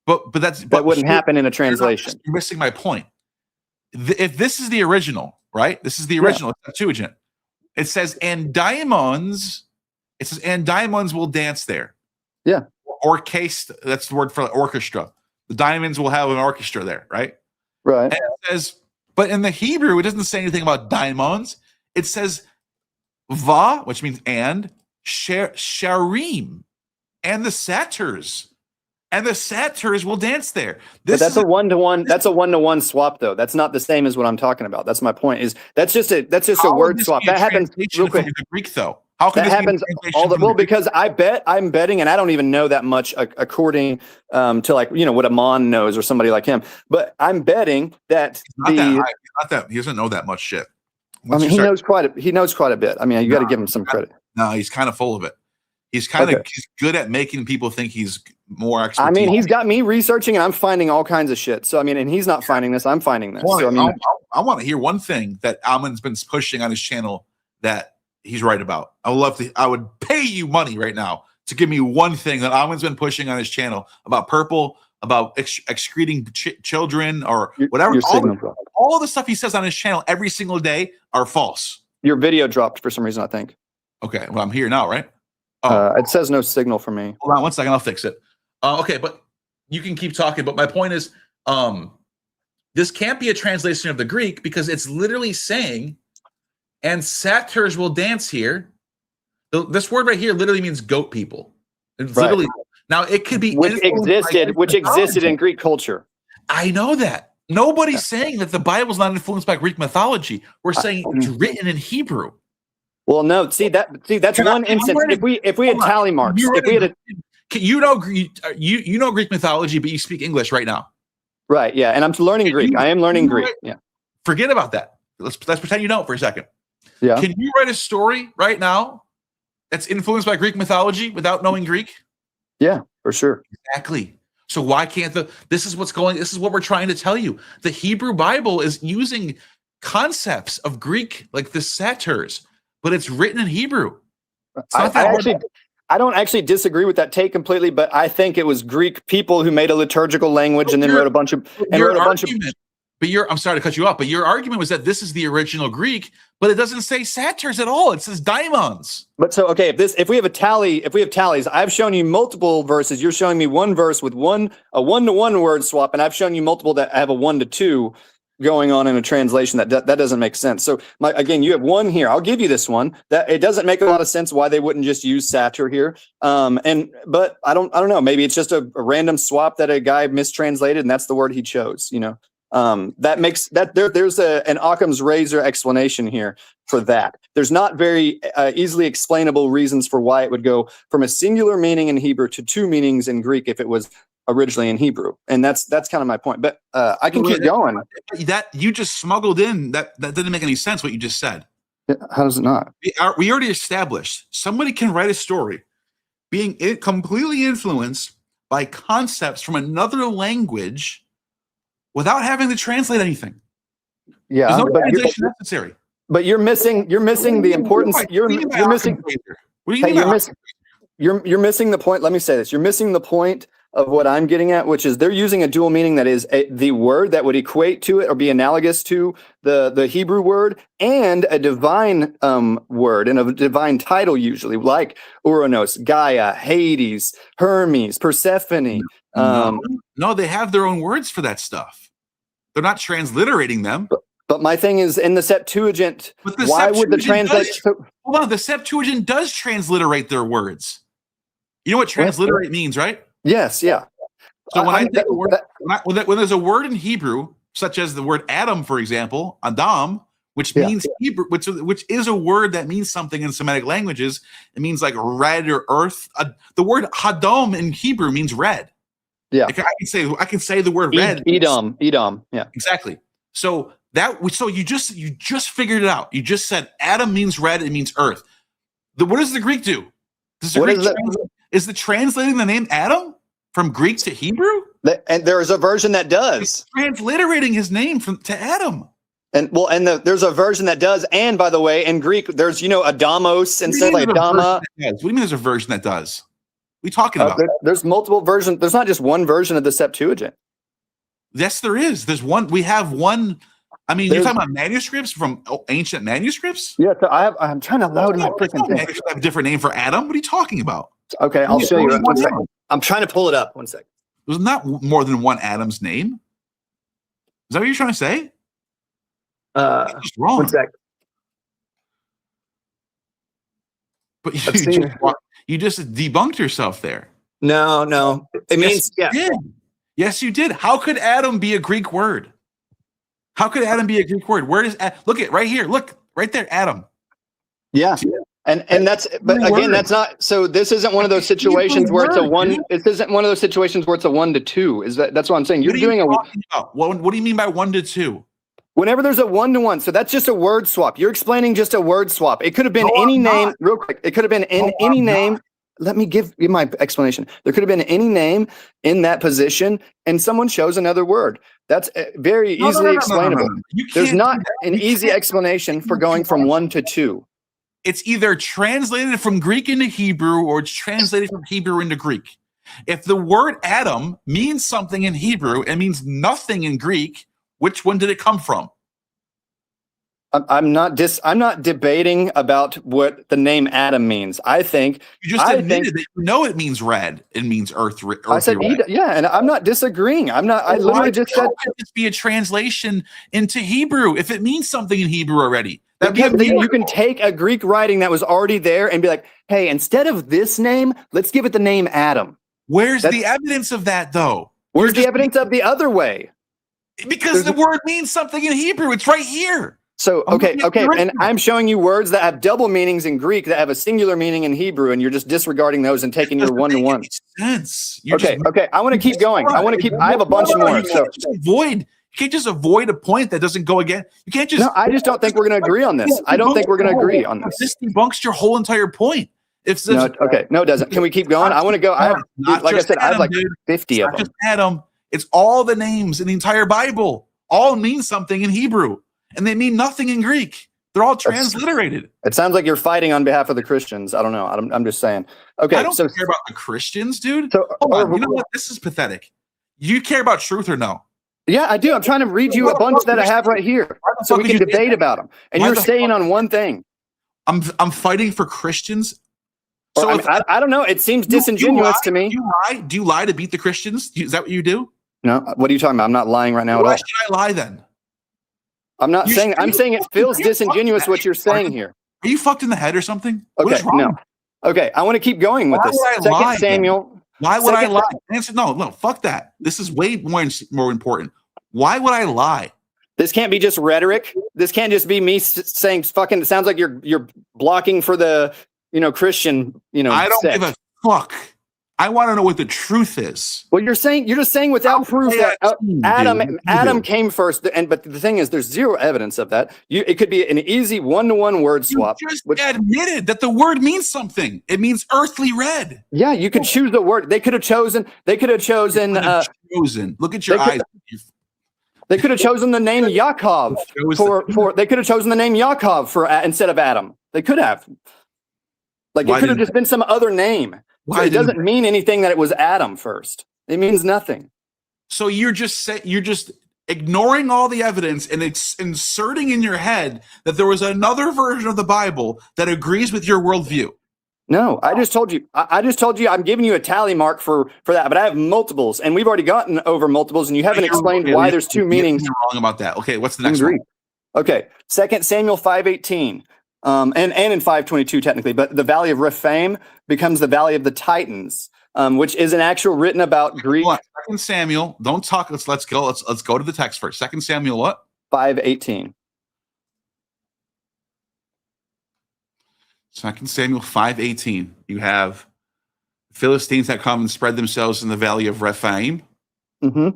That wouldn't happen in a translation. You're missing my point. If this is the original, right? This is the original Septuagint. It says, and daimons. It says, and daimons will dance there. Yeah. Orchestra. That's the word for orchestra. The diamonds will have an orchestra there, right? Right. And it says, but in the Hebrew, it doesn't say anything about daimons. It says va, which means and, sharim, and the satyrs. And the satyrs will dance there. But that's a 1-to-1. That's a 1-to-1 swap, though. That's not the same as what I'm talking about. That's my point. That's just a word swap. That happens real quick. The Greek, though. How can that happens because I'm betting, and I don't even know that much according to what Amon knows or somebody like him. But I'm betting that He's not that he doesn't know that much shit. He knows quite a bit. I mean, you got to give him some credit. No, he's kind of full of it. He's he's good at making people think he's more expert. I mean, he's got me researching and I'm finding all kinds of shit. So I mean, and he's not finding this, I'm finding this. I want to hear one thing that Alman's been pushing on his channel that he's right about. I would pay you money right now to give me one thing that Alman's been pushing on his channel about purple, about excreting children or whatever. All the stuff he says on his channel every single day are false. Your video dropped for some reason, I think. Okay, well, I'm here now, right? It says no signal for me. Hold on 1 second, I'll fix it. Okay, but you can keep talking. But my point is, this can't be a translation of the Greek because it's literally saying, and satyrs will dance here. This word right here literally means goat people. It's Right. literally now it could be which influenced by existed mythology. in Greek culture. I know that. Nobody's saying that the Bible's not influenced by Greek mythology. We're saying it's written in Hebrew. Well, no, that's one instance. If we had tally marks, if we had a You know Greek mythology, but you speak English right now. right, yeah, and I'm learning Greek. I am learning Greek. Yeah, Forget about that. Let's pretend you don't for a second. yeah. Can you write a story right now that's influenced by Greek mythology without knowing Greek? Yeah, for sure. Exactly. So why can't this is what we're trying to tell you. The Hebrew Bible is using concepts of Greek, like the satyrs, but it's written in Hebrew. It's not that hard. I don't actually disagree with that take completely, but I think it was Greek people who made a liturgical language and then wrote a bunch of I'm sorry to cut you off, but your argument was that this is the original Greek, but it doesn't say satyrs at all. It says daimons. But so okay, if we have tallies, I've shown you multiple verses. You're showing me one verse with a 1-to-1 word swap, and I've shown you multiple that have a 1-to-2 going on in a translation that doesn't make sense. So again, you have one here. I'll give you this one. That it doesn't make a lot of sense why they wouldn't just use satyr here. But I don't know. Maybe it's just a random swap that a guy mistranslated, and that's the word he chose. That makes that there's an Occam's razor explanation here for that. There's not very easily explainable reasons for why it would go from a singular meaning in Hebrew to two meanings in Greek if it was originally in Hebrew, and that's kind of my point. But I can keep going. That you just smuggled in that didn't make any sense. What you just said. How does it not? We already established somebody can write a story being completely influenced by concepts from another language without having to translate anything. Yeah, there's no translation necessary. But you're missing the importance. You're missing. What do you mean? You're missing the point. Let me say this. You're missing the point of what I'm getting at, which is they're using a dual meaning that is the word that would equate to it or be analogous to the Hebrew word and a divine word and a divine title, usually like Uranus, Gaia, Hades, Hermes, Persephone. No, they have their own words for that stuff. They're not transliterating them. But my thing is, in the Septuagint, why would the translation? Hold on, the Septuagint does transliterate their words. You know what transliterate means, right? Yes, yeah. So when there's a word in Hebrew, such as the word Adam, for example, Adam, which means Hebrew, which is a word that means something in Semitic languages. It means like red or earth. The word Hadom in Hebrew means red. Yeah, like I can say the word red. Edom. Yeah, exactly. So you just figured it out. You just said Adam means red. It means earth. What does the Greek do? Is the translating the name Adam from Greek to Hebrew? And there is a version that does. It's transliterating his name to Adam. There's a version that does. And by the way, in Greek, there's Adamos instead of like Dama. What do you mean there's a version that does? What are you talking about? There's multiple versions. There's not just one version of the Septuagint. Yes, there is. There's one. We have one. I mean, you're talking about manuscripts from ancient manuscripts? Yeah, so I'm trying to load my freaking thing. Manuscripts have a different name for Adam. What are you talking about? Okay, I'll show you. One second. I'm trying to pull it up. 1 second. There's not more than one Adam's name. Is that what you're trying to say? That's wrong. 1 second. But you just debunked yourself there. No. It means Yes, you did. How could Adam be a Greek word? How could Adam be a Greek word? Where does look at right here? Look right there, Adam. Yeah. And that's, but again, that's not, so this isn't one of those situations where it's a one, this isn't one of those situations where it's a 1-to-2. That's what I'm saying. You're doing what do you mean by 1-to-2? Whenever there's a 1-to-1, so that's just a word swap. You're explaining just a word swap. It could have been any name, real quick. It could have been in any name. Let me give my explanation. There could have been any name in that position, and someone chose another word. That's very easily explainable. There's not an easy explanation for going from 1-to-2. It's either translated from Greek into Hebrew or it's translated from Hebrew into Greek. If the word Adam means something in Hebrew and means nothing in Greek, which one did it come from? I'm not debating about what the name Adam means. I think You just I admitted think- that you know it means red. It means earth. I said red. yeah, and I'm not disagreeing. I literally just said How could this be a translation into Hebrew if it means something in Hebrew already? you can take a Greek writing that was already there and be like, hey, instead of this name, let's give it the name Adam. Where's That's- the evidence of that, though? Where's the evidence of the other way? Because the word means something in Hebrew. It's right here. So I'm okay, looking at okay, the and original. I'm showing you words that have double meanings in Greek that have a singular meaning in Hebrew, and you're just disregarding those and taking your Doesn't one to make one. any sense. You're Okay, just- okay, I want to keep going. I have a bunch No, more. You So can't just avoid. You can't just avoid a point that doesn't go again. You can't just. no, I just don't think we're going to agree on this. I don't think we're going to agree on this. This debunks your whole entire point. If No, okay, no, it doesn't. Can we keep going? I want to go. I have, Not like I just said, I have Adam, like dude. 50 It's of not them. just Adam. It's all the names in the entire Bible. All mean something in Hebrew, and they mean nothing in Greek. They're all transliterated. It sounds like you're fighting on behalf of the Christians. I don't know. I'm just saying. Okay, I don't so care about the Christians, dude. so Hold on. You know what? This is pathetic. You care about truth or no? yeah, I do. I'm trying to read you a bunch that I have right here, Why the so fuck we would can you do debate that? about them. And Why you're the staying fuck- on one thing. I'm fighting for Christians. Or, So I, if mean, I don't know. It seems you disingenuous lie- to me. Do you lie to beat the Christians? Is that what you do? No, what are you talking about? I'm not lying right now at Why all. should I lie then? I'm not You saying. should- I'm saying it feels disingenuous what you're saying here. Are you fucked in the head or something? What Okay, is wrong? no. Okay, I want to keep going with Why this. would I Second lie then? Samuel. Why would I Second- lie? Answer no, fuck that. This is way more important. Why would I lie? This can't be just rhetoric. This can't just be me saying fucking. It sounds like you're blocking for the Christian I don't sect. give a fuck. I want to know what the truth is. Well, you're just saying without proof that Adam Adam came first, but the thing is, there's zero evidence of that. It could be an easy one-to-one word swap. You just which- admitted that the word means something. It means earthly red. Yeah, you could choose the word. They could have chosen. Chosen. Look at your they could- eyes. They could have chosen the name Yaakov for. They could have chosen the name Yaakov for instead of Adam. They could have. Like Why it could have didn't just been some other name. So it doesn't mean anything that it was Adam first. It means nothing. So you're just ignoring all the evidence and it's inserting in your head that there was another version of the Bible that agrees with your worldview. No, I just told you. I just told you. I'm giving you a tally mark for that, but I have multiples, and we've already gotten over multiples, and you haven't explained why there's two meanings. You're wrong about that. Okay, what's the in next Greek. one? Okay, 2 Samuel 5:18, and in 5:22 technically, but the Valley of Rephaim becomes the Valley of the Titans, which is an actual written about Greek. Hold on. 2 Samuel. Don't talk. Let's go. Let's go to the text first. 2 Samuel what? 5:18. 2 Samuel 5:18. You have Philistines that come and spread themselves in the valley of Rephaim. Mm-hmm.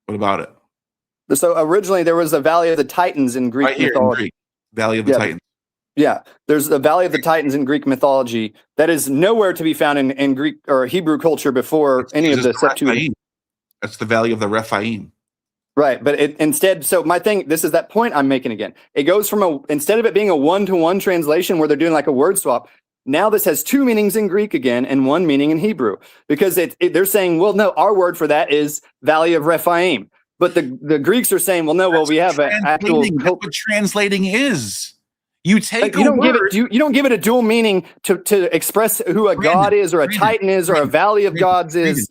What about it? So originally there was a Valley of the Titans in Greek Right here in mythology. Greek. Valley of the Yeah. Titans. Yeah, there's the Valley of the Titans in Greek mythology that is nowhere to be found in Greek or Hebrew culture before any of the Septuagint. Rephaim. That's the valley of the Rephaim. Right, but instead, so my thing, this is that point I'm making again. It goes from instead of it being a one-to-one translation where they're doing like a word swap, now this has two meanings in Greek again and one meaning in Hebrew because they're saying, well, no, our word for that is Valley of Rephaim, but the Greeks are saying, well, no, well, we have an actual. That's what translating is. You take You a don't give word. it. You don't give it a dual meaning to express who a god is or a titan is or a valley of gods is.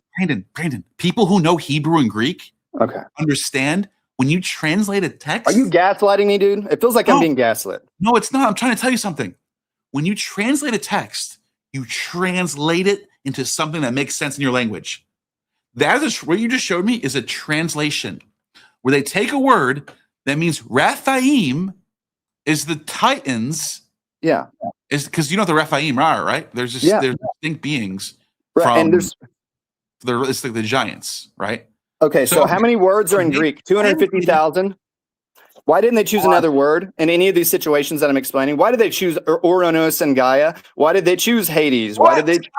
Brandon, people who know Hebrew and Greek Okay. understand when you translate a text. Are you gaslighting me, dude? It feels like I'm No. being gaslit. No, it's not. I'm trying to tell you something. When you translate a text, you translate it into something that makes sense in your language. That is what you just showed me is a translation where they take a word that means Rephaim is the Titans, Yeah. is because you know what the Rephaim are, right? There's just Yeah. there's distinct beings. Right. And there's It's like the giants, right? okay. So So- how many words are in Greek? 250,000. Why didn't they choose another word in any of these situations that I'm explaining? Why did they choose Oronos and Gaia? Why did they choose Hades? Why did they?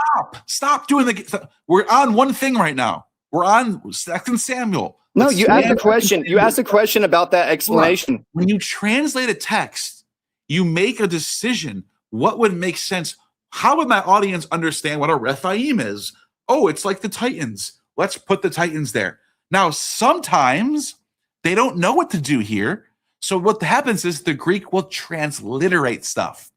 Stop doing the. We're on one thing right now. We're on 2 Samuel. No, Let's you asked a stand- question. You asked a question about that explanation. When you translate a text, you make a decision. What would make sense? How would my audience understand what a Rephaim is? Oh, it's like the Titans. Let's put the Titans there. Now, sometimes they don't know what to do here. So what happens is the Greek will transliterate stuff.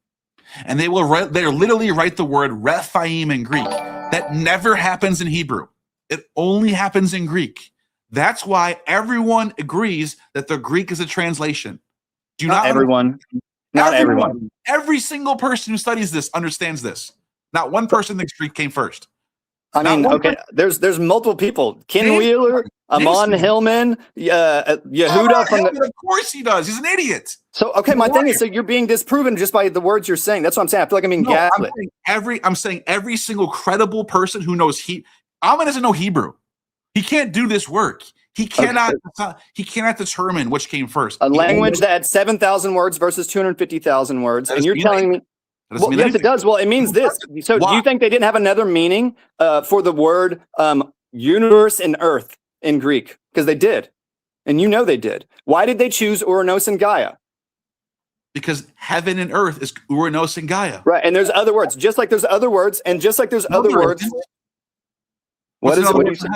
And they literally write the word Rephaim in Greek. That never happens in Hebrew. It only happens in Greek. That's why everyone agrees that the Greek is a translation. Do Not everyone. Not everyone. Every single person who studies this understands this. Not one person thinks Greek came first. I Not mean, one okay, there's multiple people. Ken James- Wheeler, Amon James- Hillman, Yehuda from the. Of course he does. He's an idiot. So okay, my thing is, so you're being disproven just by the words you're saying. That's what I'm saying. I feel like I'm being No, gaslit. I'm saying every single credible person who knows Alman doesn't know Hebrew. He can't do this work. He cannot determine which came first. A language that had 7,000 words versus 250,000 words, and you're telling me. Well, yes, it does. Well, it means this. So, do you think they didn't have another meaning for the word universe and earth in Greek? Because they did, and you know they did. Why did they choose Uranos and Gaia? Because heaven and earth is Uranos and Gaia. Right, and there's other words, just like there's other words, and just like there's other words. What is it? What do you say?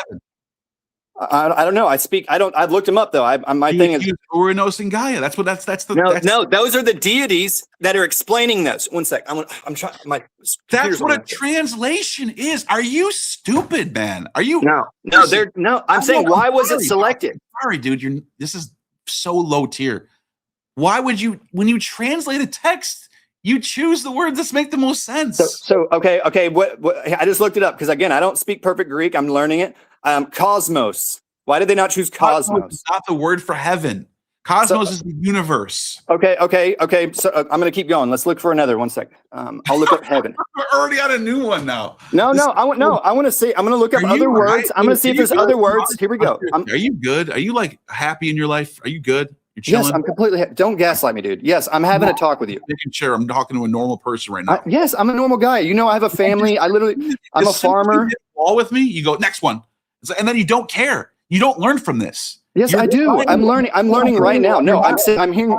I don't know. I've looked them up though. My thing is Uranos and Gaia. That's the. No. Those are the deities that are explaining those. One sec. I'm trying. That's what a translation is. Are you stupid, man? Are you? No. I'm saying, why was it selected? Sorry, dude. This is so low tier. Why would you, when you translate a text, you choose the words that make the most sense? So okay. What? I just looked it up because again, I don't speak perfect Greek. I'm learning it. Cosmos. Why did they not choose cosmos? Is not the word for heaven. Cosmos is the universe. Okay. So I'm going to keep going. Let's look for another. 1 second. I'll look up heaven. We're already on a new one now. I want to see. I'm going to look up other words. I'm going to see if there's other words. Here we go. Are you good? Are you like happy in your life? Are you good? You're chilling? Yes, I'm completely. Don't gaslight me, dude. Yes, I'm having a talk with you. Making sure I'm talking to a normal person right now. Yes, I'm a normal guy. You know, I have a family. I'm a farmer. All with me. You go next one, and then you don't care. You don't learn from this. Yes, I do. I'm learning. I'm learning right now. No, I'm hearing.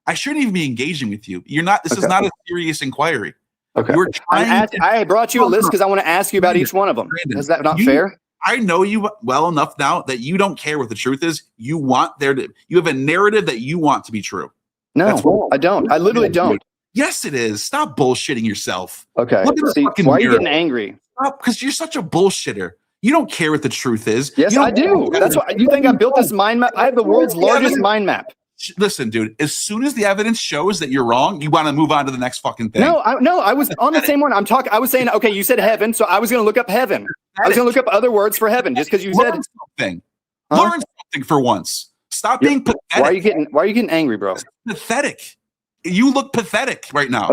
I shouldn't even be engaging with you. You're not. This is not a serious inquiry. Okay. You're trying. I brought you a list because I want to ask you about each one of them. Brandon, is that not fair? I know you well enough now that you don't care what the truth is. You have a narrative that you want to be true. No, I don't. I literally don't. Yes, it is. Stop bullshitting yourself. Okay. See, why are you getting angry? Because you're such a bullshitter. You don't care what the truth is. Yes, I do. That's why you think I built this mind map. I have the world's largest mind map. Listen, dude, as soon as the evidence shows that you're wrong, you want to move on to the next fucking thing. No, I was on the same one. I was saying, okay, you said heaven, so I was going to look up heaven. I was going to look up other words for heaven just because you said something. Learn something for once. Stop being pathetic. Why are you getting angry, bro? Pathetic. You look pathetic right now.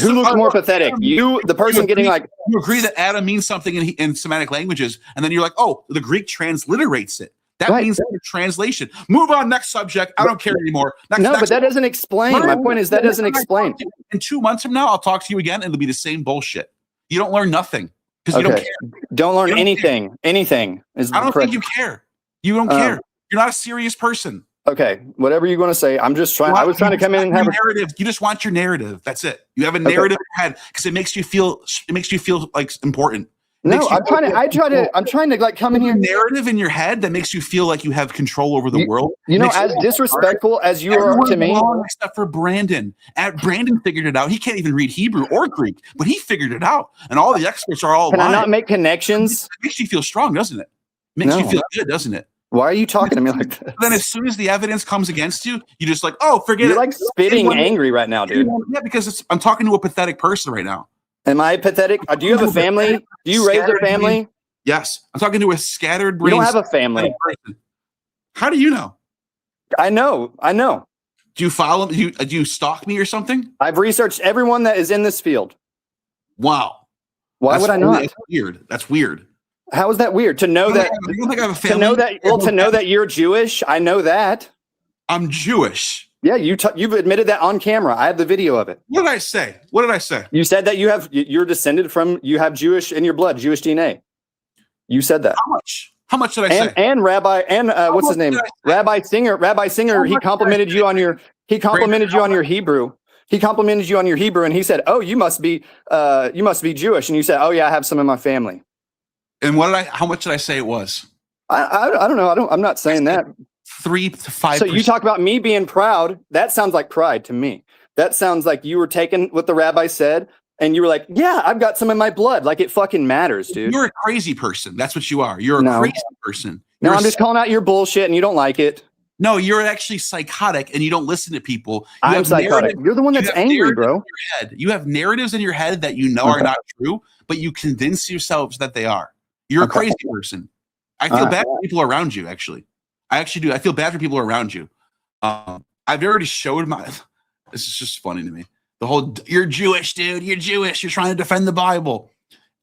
Who looks more pathetic? You, the person getting like. You agree that Adam means something in Semitic languages, and then you're like, oh, the Greek transliterates it. That means a translation. Move on, next subject. I don't care anymore. Next but that doesn't explain. My point is that doesn't explain. In 2 months from now, I'll talk to you again, and it'll be the same bullshit. You don't learn nothing because you don't care. Don't learn anything. Care. Anything is. I don't think you care. You don't care. You're not a serious person. Okay, whatever you're going to say. I'm just trying. I was trying to come in and have a narrative. You just want your narrative. That's it. You have a narrative in your head because it makes you feel. It makes you feel like important. No, I'm trying to like come in here. Narrative in your head that makes you feel like you have control over the world. You know, as disrespectful as you are to me. Except for Brandon. Brandon figured it out. He can't even read Hebrew or Greek, but he figured it out. And all the experts are all. Can I not make connections? It makes you feel strong, doesn't it? Makes you feel good, doesn't it? Why are you talking to me like this? Then as soon as the evidence comes against you, you just like, oh, forget it. You're like spitting angry right now, dude. Yeah, because I'm talking to a pathetic person right now. Am I pathetic? Do you have a family? Do you raise a family? Yes. I'm talking to a scattered brain. You don't have a family. Person. How do you know? I know. Do you follow me? Do you stalk me or something? I've researched everyone that is in this field. Wow. Why would I not? That's weird. That's weird. How is that weird? To know that you don't think I have a family? To know that you're Jewish, I know that. I'm Jewish. Yeah, you've admitted that on camera. I have the video of it. What did I say? What did I say? You said that you're descended from, you have Jewish in your blood, Jewish DNA. You said that. How much? How much did I say? And Rabbi what's his name? Rabbi Singer. He complimented you on your Hebrew. He complimented you on your Hebrew, and he said, "Oh, you must be Jewish." And you said, "Oh yeah, I have some in my family." And how much did I say it was? I don't know. I'm not saying that. 3 to 5%. So you talk about me being proud. That sounds like pride to me. That sounds like you were taking what the rabbi said and you were like, yeah, I've got some in my blood. Like it fucking matters, dude. You're a crazy person. That's what you are. You're a No. crazy person. No, You're I'm just calling out your bullshit and you don't like it. No, you're actually psychotic and you don't listen to people. You I'm have psychotic. narrative- You're the one you that's have angry, narratives bro. in your head. You have narratives in your head that you know are not true, but you convince yourselves that they are. You're a crazy person. I feel bad for people around you, actually. I actually do. I feel bad for people around you. I've already showed my. This is just funny to me. The whole "you're Jewish, dude. You're Jewish. You're trying to defend the Bible."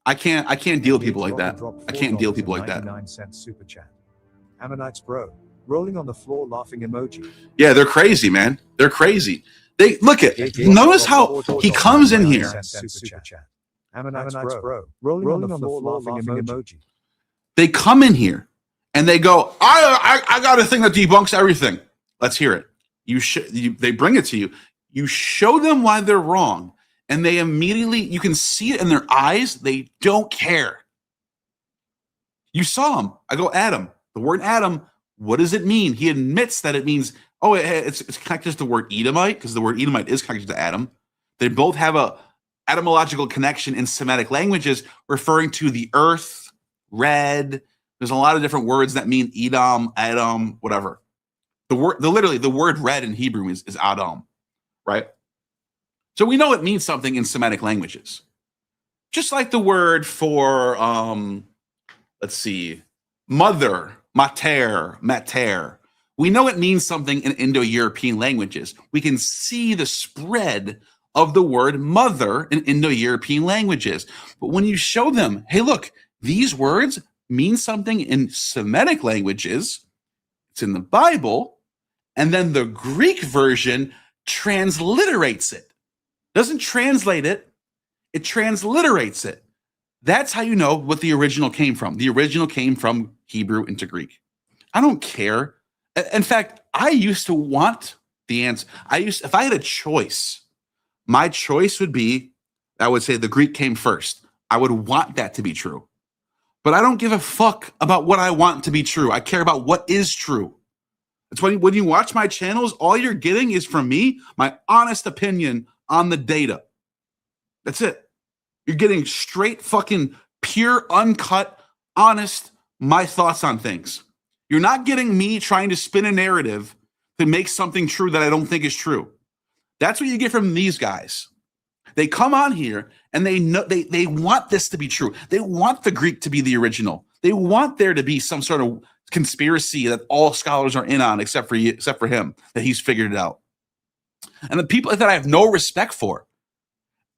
I can't deal with people like that. I can't deal with people like that. 99-cent super chat. Ammonites bro, rolling on the floor laughing emoji. Yeah, they're crazy, man. They're crazy. They look at. Notice how he comes in here. Super chat. Ammonites bro, rolling on the floor laughing emoji. They come in here and they go, I got a thing that debunks everything. Let's hear it. They bring it to you. You show them why they're wrong, and they immediately, you can see it in their eyes. They don't care. You saw him. I go, Adam. The word Adam, what does it mean? He admits that it means, it's connected to the word Edomite, because the word Edomite is connected to Adam. They both have a etymological connection in Semitic languages, referring to the earth, red. There's a lot of different words that mean Edom, Adam, whatever. The word red in Hebrew is Adam, right? So we know it means something in Semitic languages. Just like the word for, let's see, mother, mater. We know it means something in Indo-European languages. We can see the spread of the word mother in Indo-European languages. But when you show them, hey, look, these words mean something in Semitic languages, it's in the Bible, and then the Greek version transliterates it. Doesn't translate it, it transliterates it. That's how you know what the original came from. The original came from Hebrew into Greek. I don't care. In fact, I used to want the answer. If I had a choice, my choice would be, I would say the Greek came first. I would want that to be true. But I don't give a fuck about what I want to be true. I care about what is true. That's when you watch my channels, all you're getting is from me, my honest opinion on the data. That's it. You're getting straight fucking pure, uncut, honest, my thoughts on things. You're not getting me trying to spin a narrative to make something true that I don't think is true. That's what you get from these guys. They come on here and they know they want this to be true. They want the Greek to be the original. They want there to be some sort of conspiracy that all scholars are in on, except for him, that he's figured it out. And the people that I have no respect for.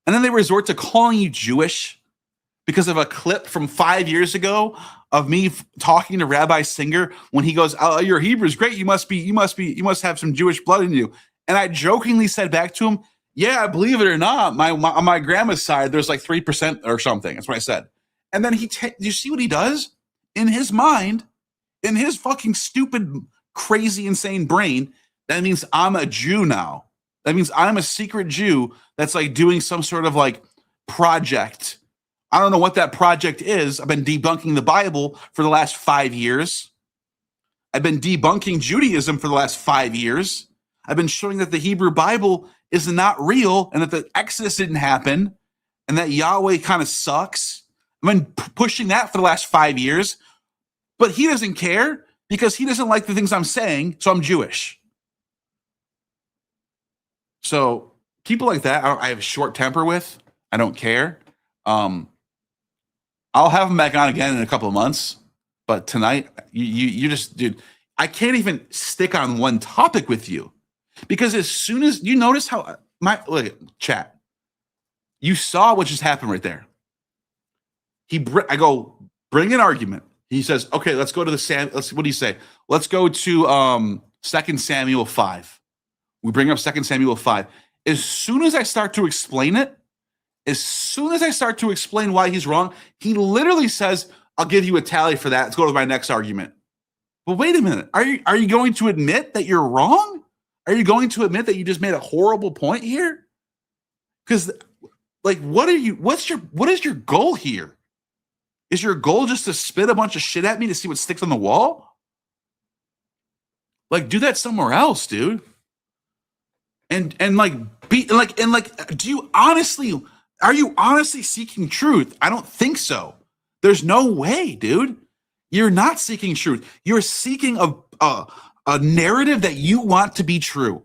And then they resort to calling you Jewish because of a clip from 5 years ago of me talking to Rabbi Singer when he goes, "Oh, your Hebrew's great. You must have some Jewish blood in you." And I jokingly said back to him, "Yeah, believe it or not, on my grandma's side, there's like 3% or something." That's what I said. And then you see what he does? In his mind, in his fucking stupid, crazy, insane brain, that means I'm a Jew now. That means I'm a secret Jew that's like doing some sort of like project. I don't know what that project is. I've been debunking the Bible for the last 5 years. I've been debunking Judaism for the last 5 years. I've been showing that the Hebrew Bible is not real and that the Exodus didn't happen and that Yahweh kind of sucks. I've been pushing that for the last 5 years. But he doesn't care because he doesn't like the things I'm saying, so I'm Jewish. So people like that, I have a short temper with. I don't care. I'll have him back on again in a couple of months. But tonight, you just, dude, I can't even stick on one topic with you. Because as soon as you notice how look, chat, you saw what just happened right there. I go, bring an argument. He says, okay, let's go to what do you say? Let's go to 2 Samuel 5. We bring up 2 Samuel 5. As soon as I start to explain it, as soon as I start to explain why he's wrong, he literally says, I'll give you a tally for that. Let's go to my next argument. But wait a minute. Are you going to admit that you're wrong? Are you going to admit that you just made a horrible point here? Because like, what is your goal here? Is your goal just to spit a bunch of shit at me to see what sticks on the wall? Like, do that somewhere else, dude. And do you honestly, are you honestly seeking truth? I don't think so. There's no way, dude. You're not seeking truth. You're seeking a narrative that you want to be true.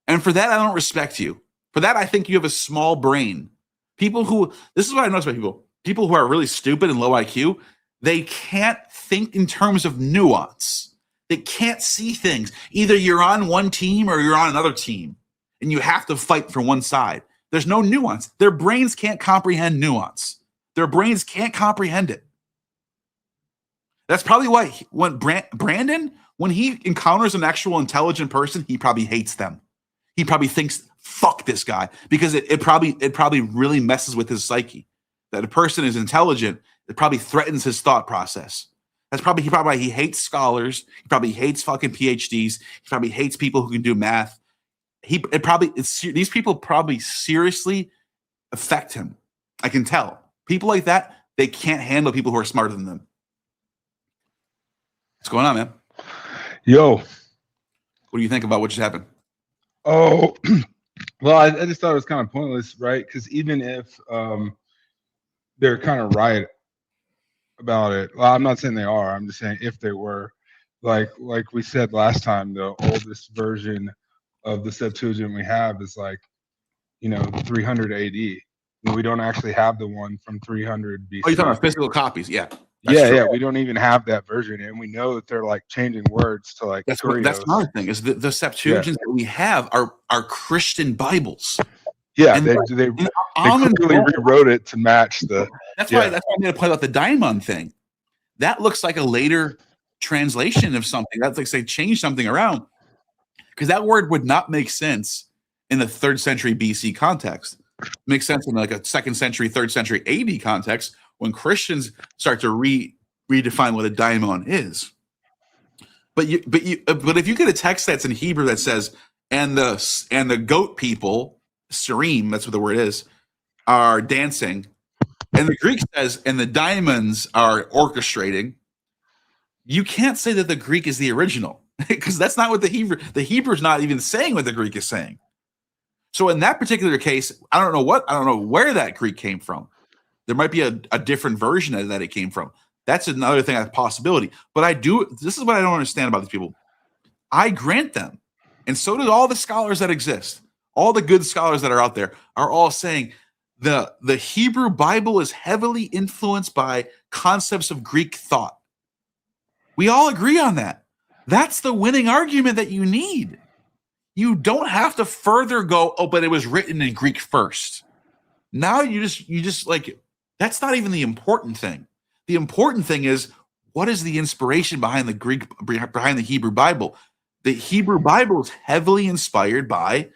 And for that, I don't respect you. For that, I think you have a small brain. This is what I notice about people who are really stupid and low IQ, they can't think in terms of nuance. They can't see things. Either you're on one team or you're on another team, and you have to fight for one side. There's no nuance. Their brains can't comprehend nuance. Their brains can't comprehend it. That's probably why when Brandon, when he encounters an actual intelligent person, he probably hates them. He probably thinks, fuck this guy, because it probably really messes with his psyche. That a person is intelligent, it probably threatens his thought process. That's probably he hates scholars. He probably hates fucking PhDs. He probably hates people who can do math. These people probably seriously affect him. I can tell. People like that, they can't handle people who are smarter than them. What's going on, man? Yo. What do you think about what just happened? Oh, well, I just thought it was kind of pointless, right? Because even if they're kind of right about it, well, I'm not saying they are. I'm just saying if they were, like we said last time, the oldest version of the Septuagint we have is 300 AD. And we don't actually have the one from 300 BC. Oh, you're talking about physical copies? Yeah. Yeah. We don't even have that version, and we know that they're changing words to That's another thing is the Septuagints that we have are Christian Bibles. Yeah, and they clearly rewrote it to match the. That's why I made a point about the daimon thing. That looks like a later translation of something. That's like they changed something around, because that word would not make sense in the 3rd century BC context. It makes sense in a 2nd century, 3rd century AD context when Christians start to redefine what a daimon is. But if you get a text that's in Hebrew that says, and the goat people, Serim, that's what the word is, are dancing, and the Greek says, and the daimons are orchestrating, you can't say that the Greek is the original, because that's not what the Hebrew's not even saying what the Greek is saying. So in that particular case, I don't know where that Greek came from. There might be a different version of that it came from. That's another thing, a possibility. But this is what I don't understand about these people. I grant them, and so do all the scholars that exist. All the good scholars that are out there are all saying the Hebrew Bible is heavily influenced by concepts of Greek thought. We all agree on that. That's the winning argument that you need. You don't have to further go, oh, but it was written in Greek first. Now you just that's not even the important thing. The important thing is, what is the inspiration behind the Hebrew Bible? The Hebrew Bible is heavily inspired by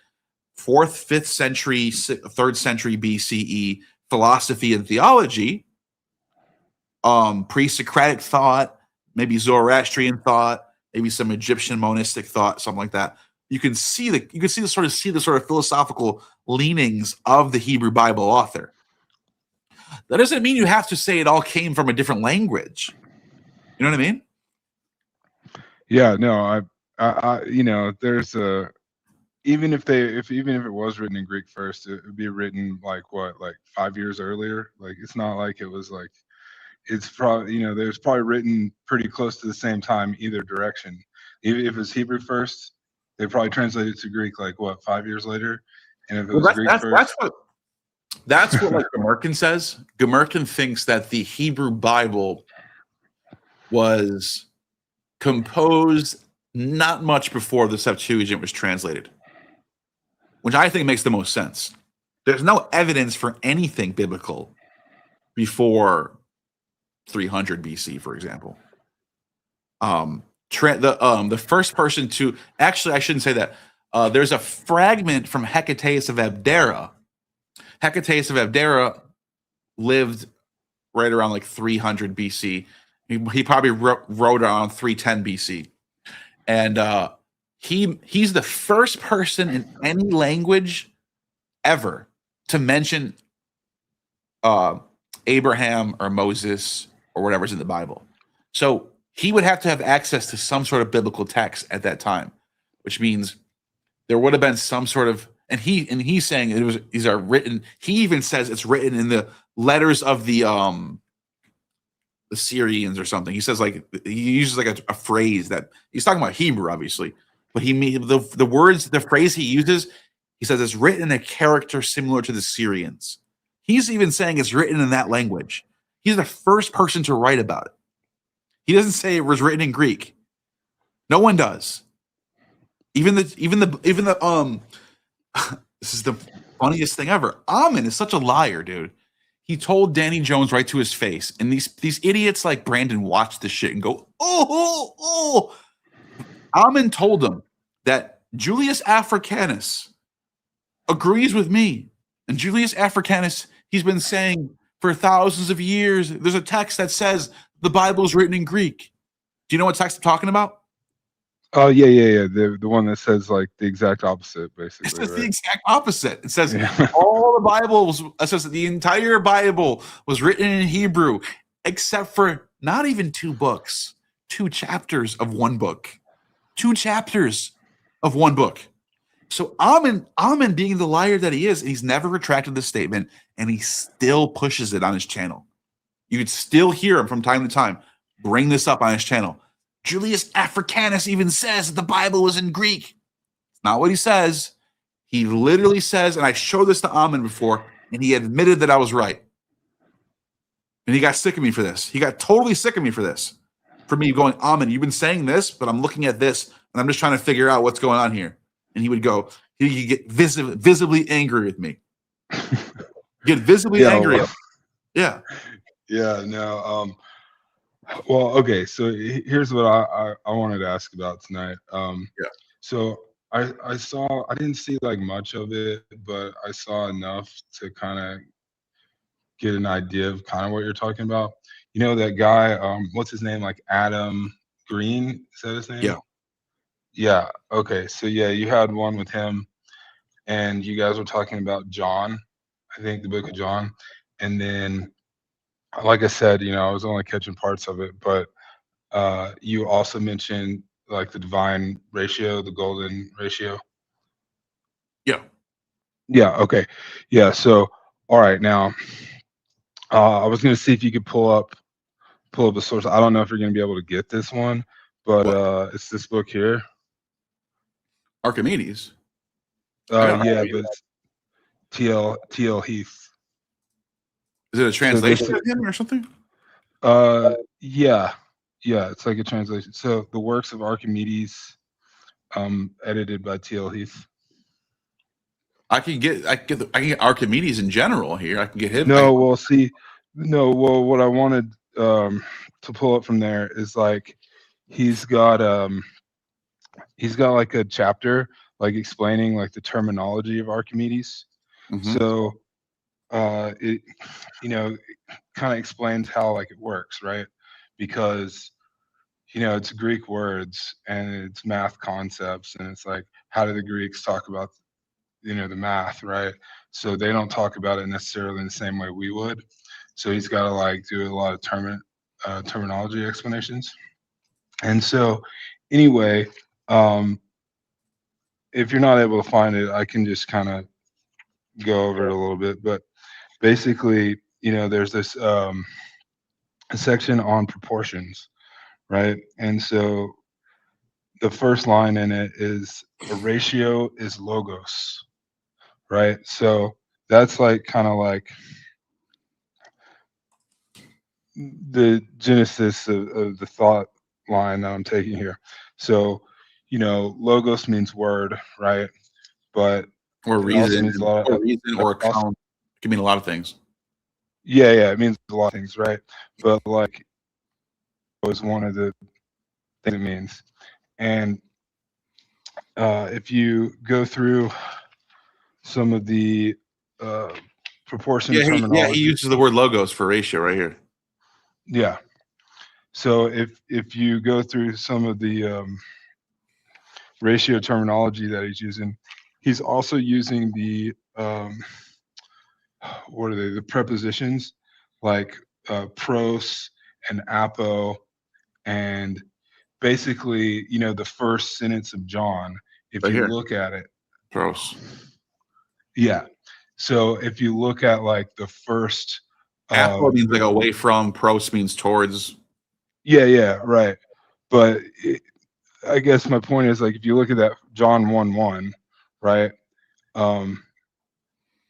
4th, 5th century, 3rd century BCE philosophy and theology, pre-Socratic thought, maybe Zoroastrian thought, maybe some Egyptian monistic thought, something like that. You can see the sort of philosophical leanings of the Hebrew Bible author. That doesn't mean you have to say it all came from a different language. You know what I mean? Yeah, no, I there's even if it was written in Greek first, it would be written 5 years earlier. It's not like it was it's probably there's probably written pretty close to the same time either direction. Even if it's Hebrew first, they probably translated it to Greek 5 years later. And if it was Greek first, that's what Gamerkin says. Gamerkin thinks that the Hebrew Bible was composed not much before the Septuagint was translated, which I think makes the most sense. There's no evidence for anything biblical before 300 BC, for example. The first person to actually, I shouldn't say that. There's a fragment from Hecataeus of Abdera. Hecataeus of Abdera lived right around 300 BC. He probably wrote around 310 BC, and he's the first person in any language ever to mention Abraham or Moses or whatever's in the Bible. So he would have to have access to some sort of biblical text at that time, which means there would have been some sort of, and he's saying these are written. He even says it's written in the letters of the Syrians or something. He says like he uses like a phrase that he's talking about Hebrew, obviously, but the words, the phrase he uses, he says it's written in a character similar to the Syrians. He's even saying it's written in that language. He's the first person to write about it. He doesn't say it was written in Greek. No one does. Even the this is the funniest thing ever. Ammon is such a liar, dude. He told Danny Jones right to his face, and these idiots like Brandon watch this shit and go, oh. Ammon told him that Julius Africanus agrees with me, and Julius Africanus, he's been saying for thousands of years, there's a text that says the Bible is written in Greek. Do you know what text I'm talking about? Oh yeah. The one that says like the exact opposite, basically. It says right? the exact opposite. It says all the Bibles. It says the entire Bible was written in Hebrew, except for not even 2 books, 2 chapters of one book, 2 chapters of one book. So Ammon being the liar that he is, he's never retracted the statement, and he still pushes it on his channel. You could still hear him from time to time bring this up on his channel. Julius Africanus even says that the Bible was in Greek. It's not what he says. He literally says, and I showed this to Ammon before, and he admitted that I was right. And he got sick of me for this. He got totally sick of me for this. For me going, Ammon, you've been saying this, but I'm looking at this, and I'm just trying to figure out what's going on here. And he would go, he'd get visibly angry with me. Get visibly angry. Well, Yeah. Yeah, no. Well, okay. So here's what I wanted to ask about tonight. So I didn't see like much of it, but I saw enough to kind of get an idea of kind of what you're talking about. You know that guy, what's his name? Like Adam Green, is that his name? Yeah. Yeah. Okay. So yeah, you had one with him, and you guys were talking about John, I think the book of John, and then, like I said, I was only catching parts of it, but you also mentioned like the divine ratio, the golden ratio. Yeah. Yeah. Okay. Yeah. So, all right. Now, I was going to see if you could pull up the source. I don't know if you're going to be able to get this one, but it's this book here. Archimedes. Yeah, but it's T.L. Heath. Is it a translation So of him or something? Yeah, it's like a translation. So the works of Archimedes, edited by T.L. Heath. I can get Archimedes in general here. I can get him. What I wanted to pull up from there is like he's got like a chapter like explaining like the terminology of Archimedes. Mhm. So it kind of explains how like it works, right? Because it's Greek words and it's math concepts, and it's like, how do the Greeks talk about the math, right? So they don't talk about it necessarily in the same way we would. So he's got to like do a lot of terminology explanations. And so anyway, if you're not able to find it, I can just kind of go over it a little bit. But basically, there's this a section on proportions, right? And so the first line in it is a ratio is logos, right? So that's like kind of like the genesis of the thought line that I'm taking here. So, logos means word, right? But Or it also reason, means a lot of, or account. It can mean a lot of things. yeah, it means a lot of things, right? But like, was one of the things it means. And if you go through some of the proportion terminology, he uses the word logos for ratio right here. yeah. So if you go through some of the ratio terminology that he's using, he's also using the what are they? The prepositions like pros and apo And basically, you know, the first sentence of John, if Right you here. look at it, Gross. yeah. So if you look at like the first, Apple means like away from. Pros means towards. yeah, right. But I guess my point is, like, if you look at that John 1:1, right?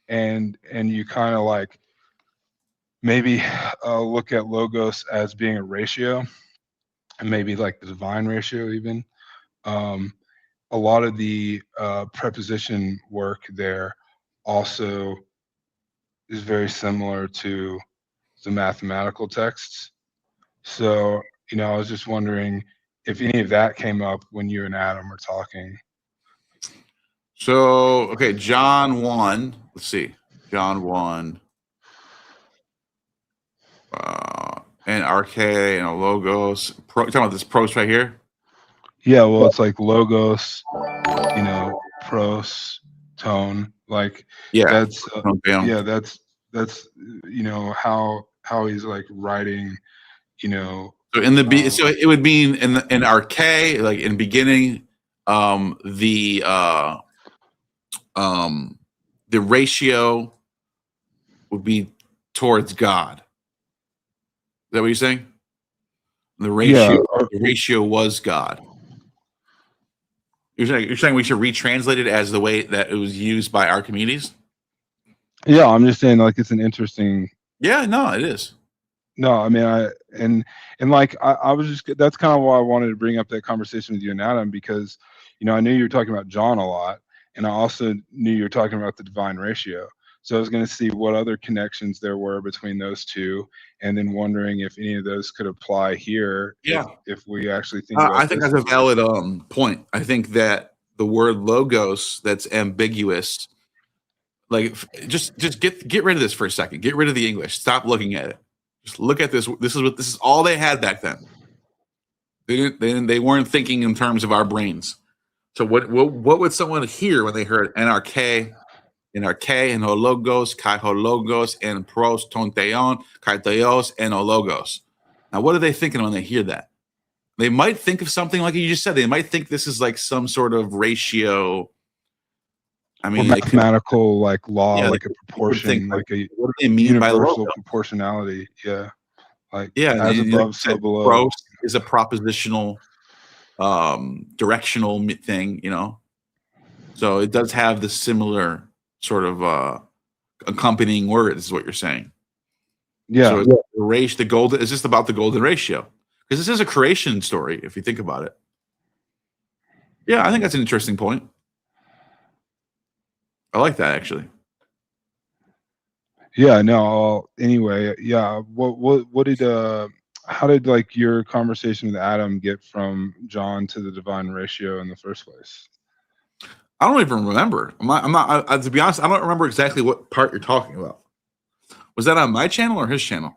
And you kind of like maybe look at logos as being a ratio, and maybe like the divine ratio even. A lot of the preposition work there also is very similar to the mathematical texts. So, you know, I was just wondering if any of that came up when you and Adam were talking. So, okay, John 1. Let's see. John 1. And RK and a logos. Talking about this pros right here. Yeah, well, it's like logos, you know, pros, tone, like Yeah. that's Yeah. yeah, that's you know how he's like writing, you know. So in the so it would mean in RK, like in beginning, the ratio would be towards God. Is that what you're saying? The ratio was God. You're saying we should retranslate it as the way that it was used by Archimedes? Yeah, I'm just saying, like, it's an interesting. Yeah, no, it is. No, I mean, I was just, that's kind of why I wanted to bring up that conversation with you and Adam, because, you know, I knew you were talking about John a lot, and I also knew you were talking about the divine ratio. So I was going to see what other connections there were between those two, and then wondering if any of those could apply here. Yeah. If we actually think. I think that's a valid point. I think that the word logos that's ambiguous, like just get rid of this for a second. Get rid of the English. Stop looking at it. Just look at this. This is all they had back then. They weren't thinking in terms of our brains. So what would someone hear when they heard NRK? And hologos, kai hologos, and pros ton theon, kai theos, and hologos. Now, what are they thinking when they hear that? They might think of something like you just said. They might think this is like some sort of ratio. I mean, mathematical like law, like a proportion, like a what do they mean universal by proportionality? Yeah, like as above, so below. Pros is a propositional, directional thing, you know. So it does have the similar sort of accompanying words, is what you're saying. Yeah. So the golden is just about the golden ratio, because this is a creation story if you think about it. Yeah, I think that's an interesting point. I like that actually. Yeah. No. Anyway. Yeah. What did how did like your conversation with Adam get from John to the divine ratio in the first place? I don't even remember. I'm not to be honest, I don't remember exactly what part you're talking about. Was that on my channel or his channel?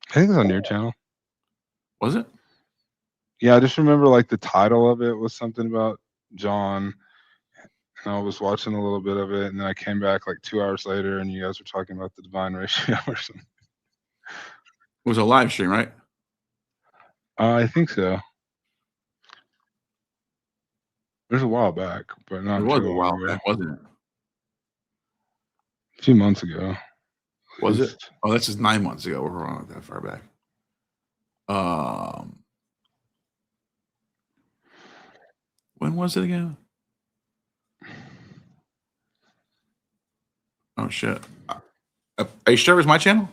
I think it was on your channel. Was it? Yeah, I just remember like the title of it was something about John, and I was watching a little bit of it, and then I came back like 2 hours later, and you guys were talking about the divine ratio or something. It was a live stream, right? I think so. It was a while back, but not. It was a while back, wasn't it? A few months ago. Was it? Oh, that's just 9 months ago. We're not that far back. When was it again? Oh shit! Are you sure it was my channel?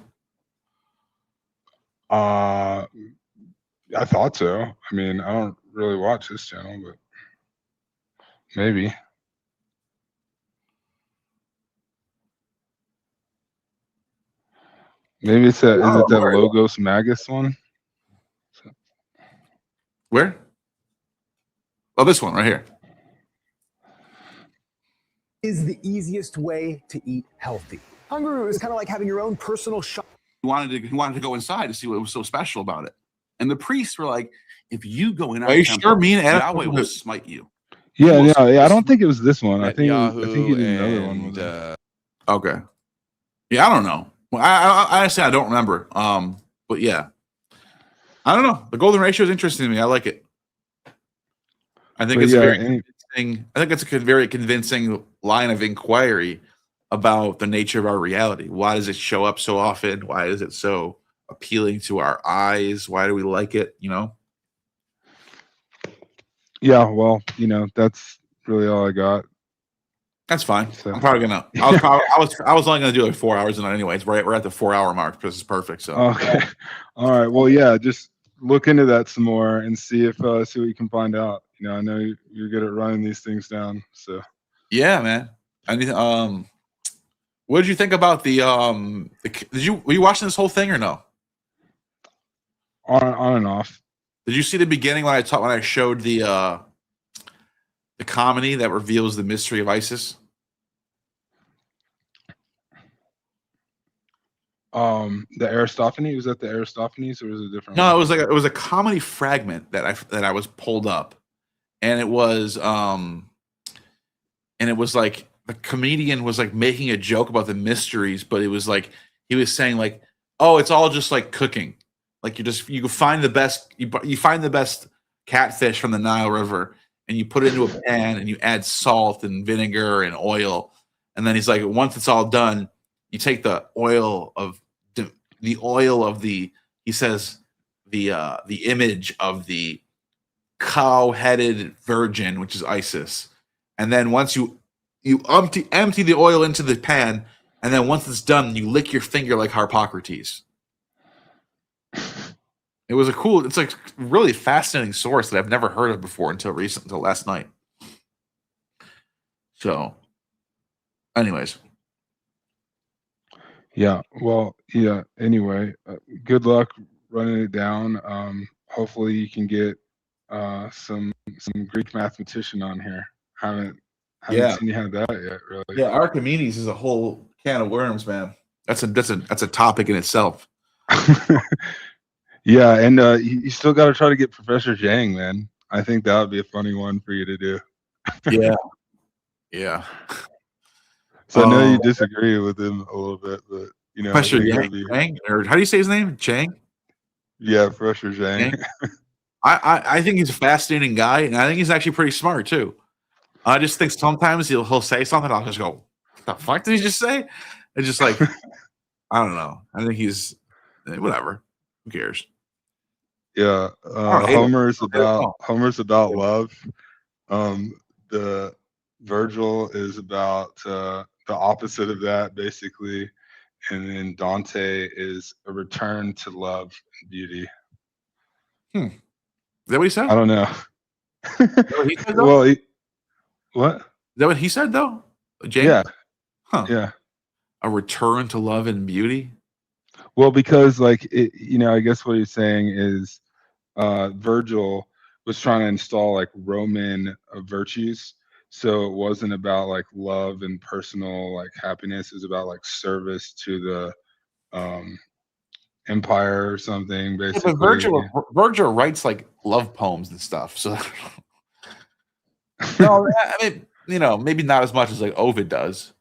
I thought so. I mean, I don't really watch this channel, but maybe. Maybe it's that. Is it that Logos Magus one? Where? Oh, this one right here. Is the easiest way to eat healthy. Hungary is kind of like having your own personal shop. He wanted to go inside to see what was so special about it. And the priests were like, if you go in our Are you temple, sure me and Adam Yahweh will smite you. Yeah, yeah. I don't think it was this one. I think Yahoo you did another one. With it. Okay. Yeah, I don't know. Well, I honestly I don't remember. But yeah, I don't know. The golden ratio is interesting to me. I like it. I think But it's yeah, very any- convincing. I think it's a very convincing line of inquiry about the nature of our reality. Why does it show up so often? Why is it so appealing to our eyes? Why do we like it? You know? Yeah, well, that's really all I got. That's fine. So- I'm probably gonna. I was only gonna do like 4 hours in it anyways. We're at the 4 hour mark. This is perfect. So Okay. All right. Well, yeah, just look into that some more and see what you can find out. I know you're good at running these things down. So yeah, man. What did you think about the were you watching this whole thing or no? on and off. Did you see the beginning when I showed the comedy that reveals the mystery of ISIS? The Aristophanes, was that the Aristophanes or was it a different No, one? it was a comedy fragment that I was pulled up, and it was like the comedian was like making a joke about the mysteries, but it was like he was saying like, oh, it's all just like cooking. Like you find the best you find the best catfish from the Nile River and you put it into a pan and you add salt and vinegar and oil, and then he's like, once it's all done, you take the oil of the he says the image of the cow-headed virgin, which is Isis, and then once you empty the oil into the pan, and then once it's done, you lick your finger like Harpocrates. It's like really fascinating source that I've never heard of before until last night. So, anyways. Yeah. Well, yeah. Anyway, good luck running it down. Hopefully you can get some Greek mathematician on here. Haven't seen you have that yet, really. Yeah, Archimedes is a whole can of worms, man. That's a topic in itself. Yeah, and you still got to try to get Professor Zhang, man. I think that would be a funny one for you to do. Yeah. Yeah. So I know you disagree with him a little bit, but I Professor think it'll be- Zhang, or how do you say his name? Chang? Yeah, Professor Zhang. I think he's a fascinating guy, and I think he's actually pretty smart too. I just think sometimes he'll say something, I'll just go, "What the fuck did he just say?" It's just like I don't know. I think he's whatever. Who cares? Yeah, hate him. Homer's about love. The Virgil is about the opposite of that, basically, and then Dante is a return to love and beauty. Is that what he said? I don't know. Is that what he said, though? Well, what? Is that what he said though? James? Yeah, Huh. yeah. A return to love and beauty? Well, because I guess what he's saying is Virgil was trying to install like Roman virtues. So it wasn't about like love and personal like happiness. It was about like service to the empire or something, basically. Yeah, but Virgil writes like love poems and stuff. So no, I mean, maybe not as much as like Ovid does.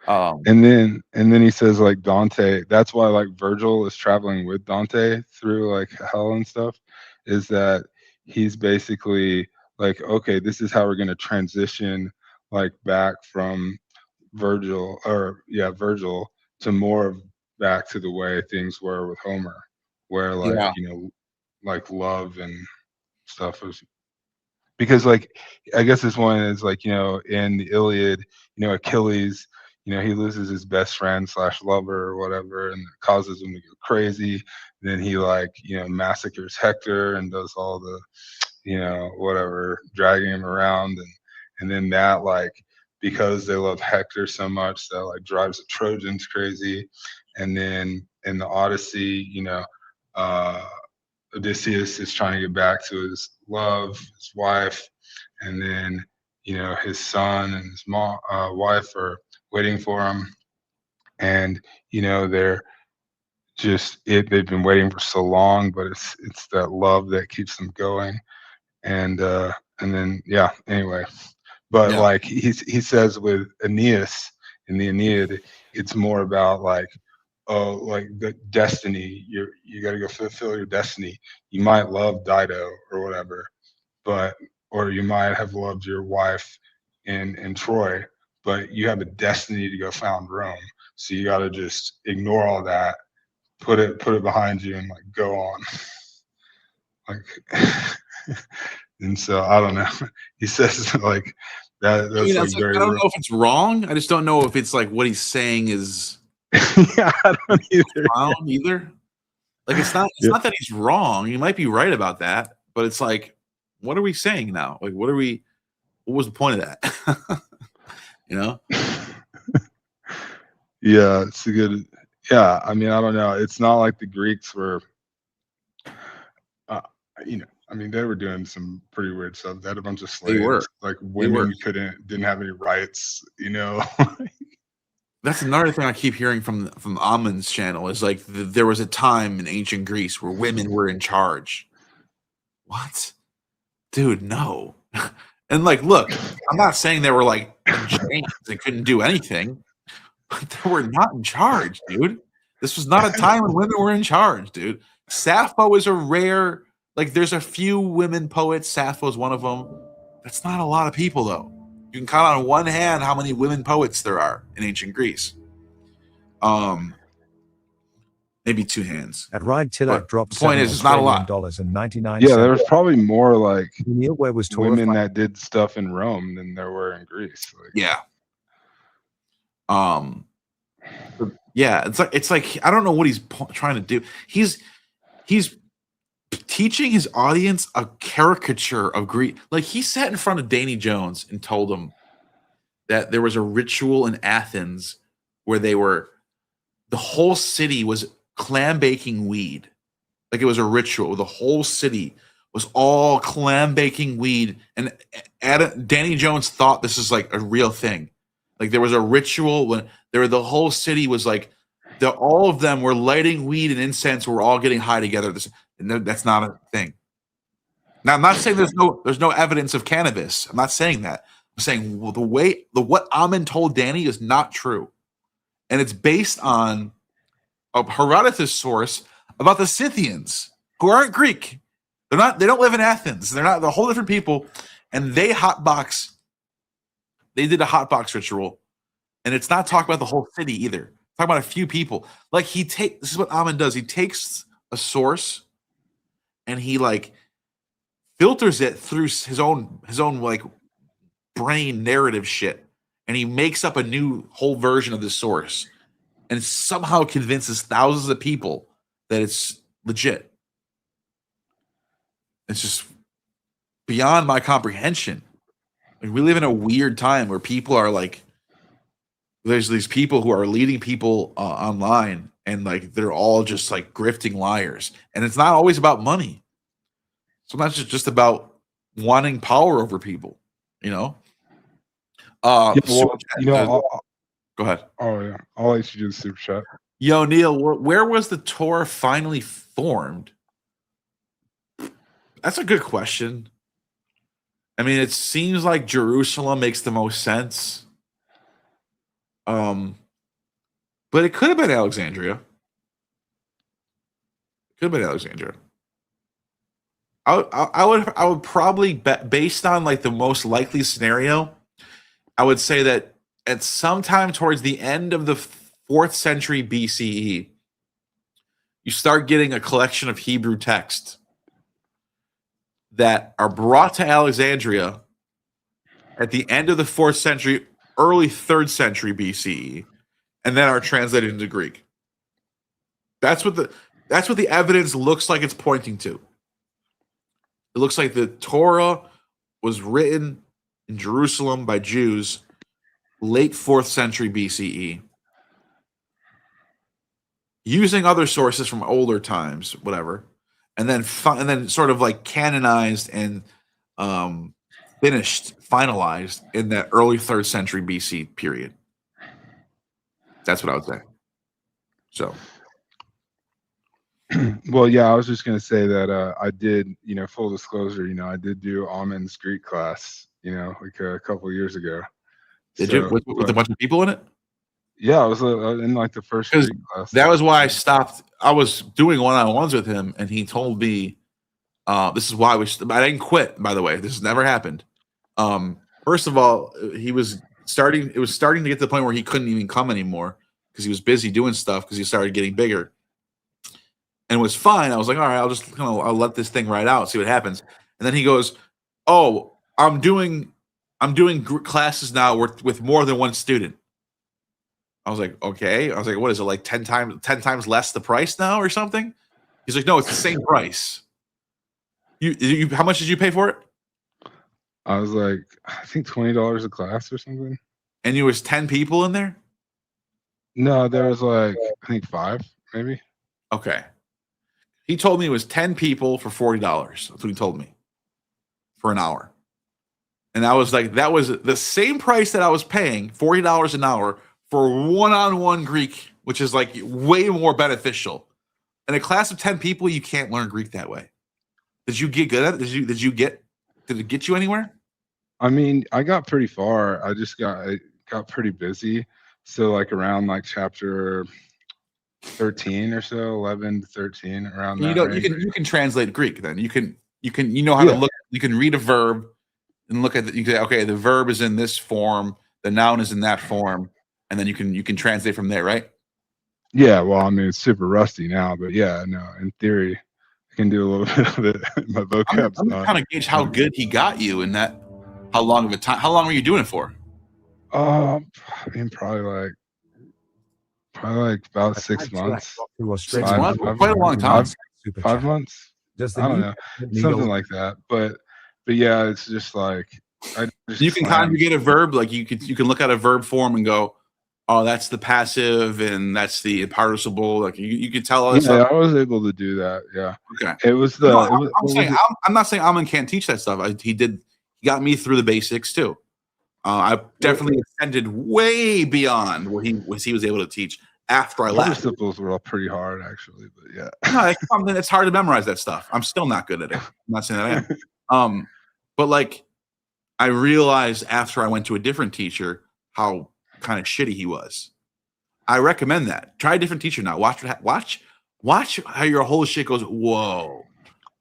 And then he says like Dante, that's why like Virgil is traveling with Dante through like hell and stuff, is that he's basically like, okay, this is how we're going to transition like back from Virgil to more of back to the way things were with Homer, where like like love and stuff was, because like I guess this one is like in the Iliad, Achilles, he loses his best friend / lover or whatever, and it causes him to go crazy. Then he massacres Hector and does all the whatever, dragging him around, and then that because they love Hector so much, that drives the Trojans crazy. And then in the Odyssey, Odysseus is trying to get back to his love, his wife, and then his son and his wife are waiting for him, and they're they've been waiting for so long, but it's that love that keeps them going. And then anyway, but he says with Aeneas in the Aeneid, it's more about like the destiny. You got to go fulfill your destiny. You might love Dido or whatever, but or you might have loved your wife in Troy, but you have a destiny to go found Rome. So you got to just ignore all that, put it behind you, and like go on. Like, and so I don't know. He says like that. That's I like very. I don't know if it's wrong. I just don't know if it's like what he's saying is Yeah, I don't either. wrong either. Like it's not not that he's wrong. You might be right about that, but it's like, what are we saying now? Like what was the point of that? You know? Yeah, it's a good. Yeah, I mean, I don't know. It's not like the Greeks were. I mean, they were doing some pretty weird stuff. They had a bunch of slaves. They were. Like women didn't have any rights. That's another thing I keep hearing from Amon's channel is like there was a time in ancient Greece where women were in charge. What? Dude, no. And like, look, I'm not saying they were like in chains and couldn't do anything, but they were not in charge, dude. This was not a time when women were in charge, dude. Sappho is a rare, like there's a few women poets. Sappho is one of them. That's not a lot of people though. You can count on one hand how many women poets there are in ancient Greece. Maybe two hands. At Ride Tilak dropped the point is, it's not a lot. $7.99. Yeah, there was probably more like Where was women that did stuff in Rome than there were in Greece. Like, yeah. Yeah, it's like I don't know what he's trying to do. He's teaching his audience a caricature of Greek. Like he sat in front of Danny Jones and told him that there was a ritual in Athens where the whole city was clam baking weed. Like it was a ritual. The whole city was all clam baking weed. And Danny Jones thought this is like a real thing. Like there was a ritual when the whole city was like, all of them were lighting weed and incense. We're all getting high together. That's not a thing. Now, I'm not saying there's no evidence of cannabis. I'm not saying that. I'm saying what Amon told Danny is not true, and it's based on a Herodotus source about the Scythians who aren't Greek. They don't live in Athens. They're a whole different people, and they did a hotbox ritual, and it's not talking about the whole city either. It's talking about a few people. Like this is what Amon does. He takes a source and he like filters it through his own like brain narrative shit, and he makes up a new whole version of the source and somehow convinces thousands of people that it's legit. It's just beyond my comprehension. Like we live in a weird time where people are like, there's these people who are leading people online, and like they're all just like grifting liars, and it's not always about money. Sometimes it's just about wanting power over people, you know. go ahead. Oh yeah, I'll let you do the super chat. Yo, Neil, where was the Torah finally formed? That's a good question. I mean, it seems like Jerusalem makes the most sense. But it could have been Alexandria. I would probably bet, based on like the most likely scenario, I would say that at some time towards the end of the 4th century BCE, you start getting a collection of Hebrew texts that are brought to Alexandria at the end of the 4th century, early 3rd century BCE, and then are translated into Greek. That's what the evidence looks like it's pointing to. It looks like the Torah was written in Jerusalem by Jews late 4th century BCE, using other sources from older times, whatever, and then sort of like canonized and finalized in that early 3rd century BC period. That's what I would say. So. Well, yeah, I was just going to say that I did, full disclosure, I did do Amon's Greek class, like a couple of years ago. Did you with a bunch of people in it? Yeah, I was in like the first 'Cause Greek class. That was why I stopped. I was doing one-on-ones with him, and he told me, "This is why I didn't quit." By the way, this has never happened. First of all, he was starting. It was starting to get to the point where he couldn't even come anymore because he was busy doing stuff because he started getting bigger, and it was fine. I was like, "All right, I'll let this thing ride out, see what happens." And then he goes, "Oh, I'm doing classes now with more than one student." I was like, okay. I was like, what is it, like 10 times less the price now or something? He's like, no, it's the same price. You how much did you pay for it? I was like, I think $20 a class or something. And you was 10 people in there? No, there was like I think 5 maybe. Okay. He told me it was 10 people for $40. That's what he told me for an hour. And I was like, that was the same price that I was paying, $40 an hour for one-on-one Greek, which is like way more beneficial. In a class of 10 people, you can't learn Greek that way. Did you get good at it? Did it get you anywhere? I mean, I got pretty far. I got pretty busy. So like around like chapter 13 or so, 11 to 13, around that. You can translate Greek then. You know how to look. You can read a verb and look at you can say, okay, the verb is in this form, the noun is in that form, and then you can translate from there, right? Yeah, well, I mean, it's super rusty now, but yeah, no, in theory, I can do a little bit of it. My vocab's I'm not. trying to gauge how good he got you in that. How long of a time? How long were you doing it for? I mean, probably like about 6 months. 6 months? Quite a long time. 5 months. I don't know, something like that. But yeah, it's just like you can conjugate a verb. Like you can look at a verb form and go, oh, that's the passive and that's the participle. Like you could tell us. Yeah, I was able to do that. Yeah. Okay. It was the. No, I'm not saying Amin can't teach that stuff. He got me through the basics too. I definitely extended way beyond what he was able to teach after I left. Participles were all pretty hard, actually, but yeah. No, it's hard to memorize that stuff. I'm still not good at it. I'm not saying that I am. But like, I realized after I went to a different teacher how kind of shitty he was. I recommend that. Try a different teacher now. Watch how your whole shit goes. Whoa.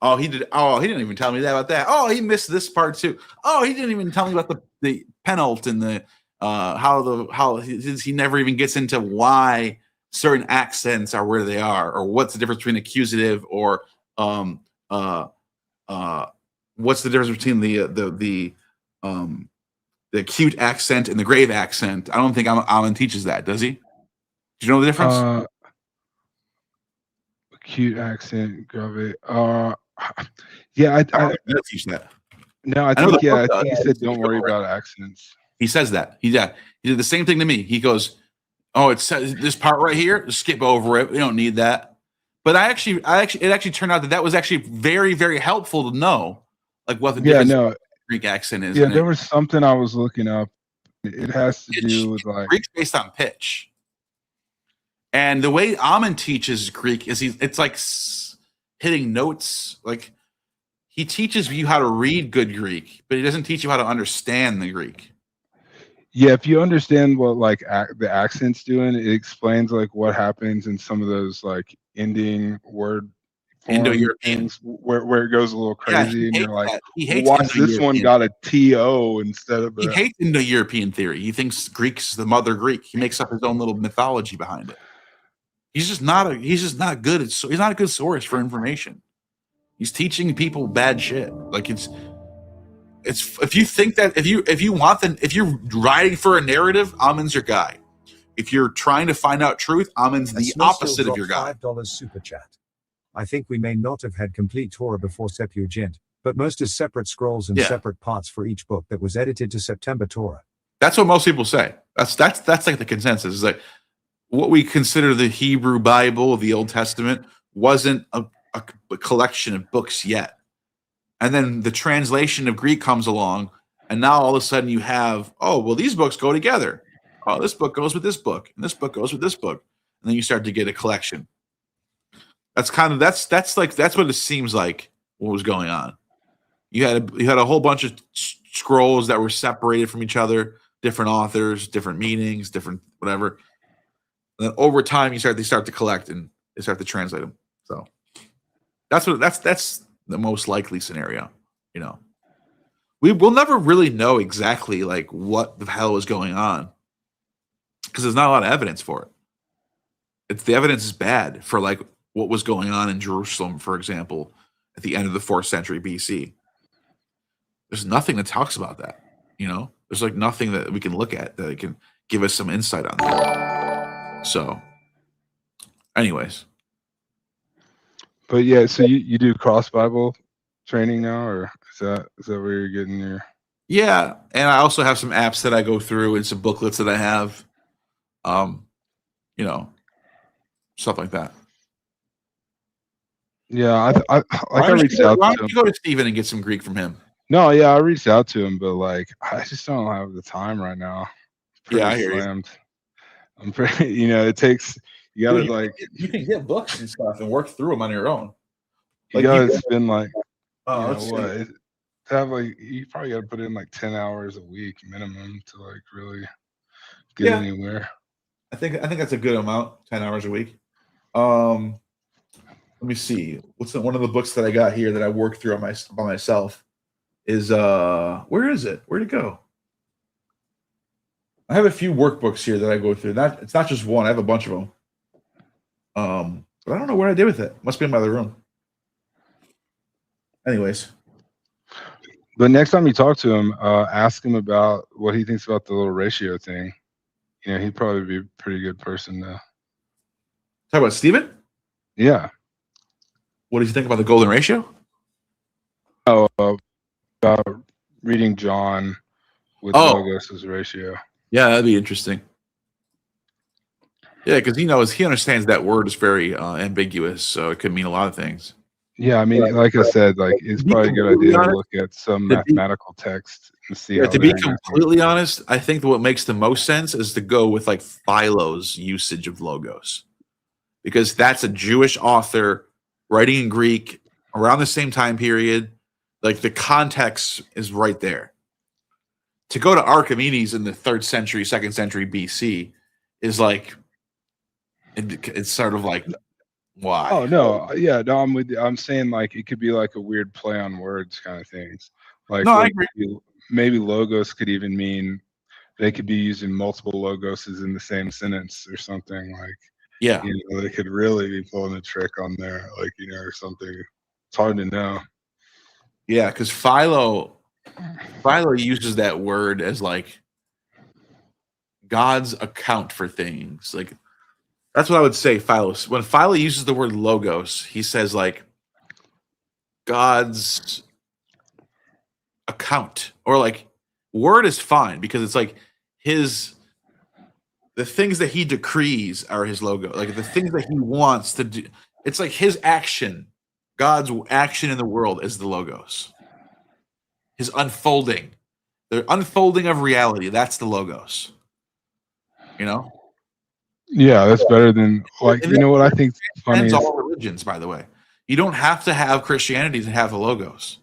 Oh, he didn't even tell me that about that. Oh, he missed this part too. Oh, he didn't even tell me about the penult and the how he never even gets into why certain accents are where they are, or what's the difference between accusative or what's the difference between the acute accent and the grave accent. I don't think Alan teaches that, does he? Do you know the difference? Acute accent, grave. Yeah, I teach that. No, I think he said don't worry about accents. He says that. He did the same thing to me. He goes, "Oh, it says this part right here. Skip over it. We don't need that." But it actually turned out that was actually very, very helpful to know, like what the difference Greek accent is. Yeah, there was something I was looking up. It has to do with like Greek's based on pitch, and the way Amin teaches Greek is it's like hitting notes. Like he teaches you how to read good Greek, but he doesn't teach you how to understand the Greek. Yeah, if you understand what like the accent's doing, it explains like what happens in some of those like ending word Indo-European where it goes a little crazy, and you're like, why this one got a TO instead of He hates Indo-European theory. He thinks Greek's the mother Greek. He makes up his own little mythology behind it. He's just not good. He's not a good source for information. He's teaching people bad shit. Like it's if you think that if you're writing for a narrative, Amin's your guy. If you're trying to find out truth, Amin's the opposite of your guy. $5 super chat. I think we may not have had complete Torah before Septuagint, but most is separate scrolls and separate parts for each book that was edited to September Torah. That's what most people say. That's like the consensus. Is like what we consider the Hebrew Bible, the Old Testament, wasn't a collection of books yet. And then the translation of Greek comes along, and now all of a sudden you have, oh, well, these books go together. Oh, this book goes with this book, and this book goes with this book, and then you start to get a collection. That's what it seems like what was going on. You had a whole bunch of scrolls that were separated from each other, different authors, different meanings, different whatever, And then over time, they start to collect and they start to translate them. So that's the most likely scenario. You know, we will never really know exactly like what the hell is going on because there's not a lot of evidence for it. The evidence is bad for like what was going on in Jerusalem, for example, at the end of the 4th century BC. There's nothing that talks about that. You know, there's like nothing that we can look at that can give us some insight on that. So, anyways. But yeah, so you do cross Bible training now, or is that where you're getting your? Yeah, and I also have some apps that I go through and some booklets that I have, you know, stuff like that. Yeah, I reached out Why to don't him. you go to Steven and get some Greek from him? No, yeah, I reached out to him, but like I just don't have the time right now. Yeah, I hear you. Slammed. I'm pretty, you know, it takes you gotta Well, like you can get books and stuff and work through them on your own. you Like, gotta you- spend like Oh, you let's know, see. what to have like you probably gotta put in like 10 hours a week minimum to like really get Yeah. anywhere. I think that's a good amount, 10 hours a week. Let me see. One of the books that I got here that I worked through by myself is where is it? Where'd it go? I have a few workbooks here that I go through. It's not just one. I have a bunch of them. But I don't know what I did with it. Must be in my other room. Anyways, But next time you talk to him, ask him about what he thinks about the little ratio thing. You know, he'd probably be a pretty good person to. talk about Steven. Yeah. What did you think about the golden ratio? Oh, about reading John with Logos' ratio. Yeah, that'd be interesting. Yeah, because he understands that word is very ambiguous, so it could mean a lot of things. Yeah, I mean, like I said, like it's probably a good idea to look at some mathematical text and see. Yeah, how to be they're interacting. completely honest, I think that what makes the most sense is to go with like Philo's usage of logos, because that's a Jewish author writing in Greek around the same time period. Like the context is right there. To go to Archimedes in the 3rd century, 2nd century BC is like it's sort of like why? Oh no, yeah, no, I'm with you. I'm saying like it could be like a weird play on words kind of things. Like No, I what agree. maybe logos could even mean they could be using multiple logoses in the same sentence or something like. Yeah. You know, they could really be pulling a trick on there, like you know, or something. It's hard to know. Yeah, because Philo uses that word as like God's account for things. Like that's what I would say. Philo, when Philo uses the word logos, he says like God's account, or like word is fine because it's like the things that he decrees are his logo. Like the things that he wants to do, it's like his action. God's action in the world is the logos. His unfolding, the unfolding of reality. That's the logos. You know. Yeah, that's better than like And you know what I think funny is all religions, by the way. You don't have to have Christianity to have the logos.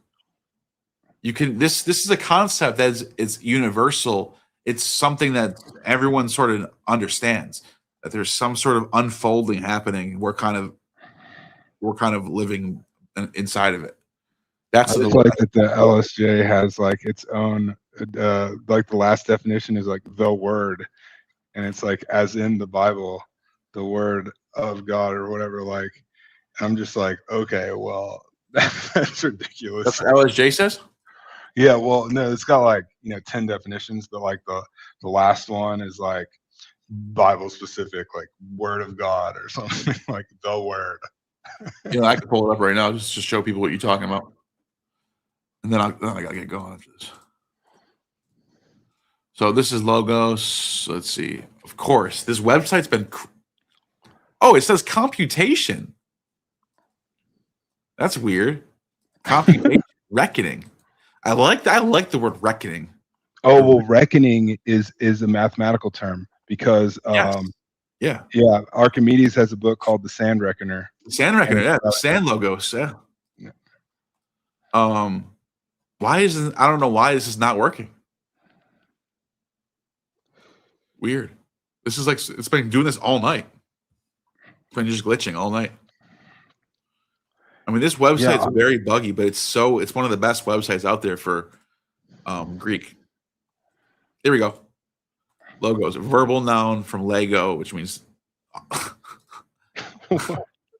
You can. This is a concept it's universal. It's something that everyone sort of understands. That there's some sort of unfolding happening. We're kind of living inside of it. That's I just like that the LSJ has like its own like the last definition is like the word, and it's like as in the Bible, the word of God or whatever. Like, I'm just like, okay, well, that's ridiculous. That's what LSJ says. Yeah, well, no, it's got like 10 definitions, but like the last one is like Bible specific, like word of God or something like the word. I can pull it up right now just to show people what you're talking about, and then I gotta get going after this. So this is logos. Let's see. Of course, this website's been. Oh, it says computation. That's weird. Computation, reckoning. I like the word reckoning. Oh well, reckoning is a mathematical term because Yeah, Archimedes has a book called The Sand Reckoner. the sand reckoner. Yeah, the sand logos. Yeah. Why is I don't know why this is not working. Weird. This is like it's been doing this all night. It's been just glitching all night. I mean, this website's very buggy, but it's one of the best websites out there for Greek. Here we go. Logos. Verbal noun from Lego, which means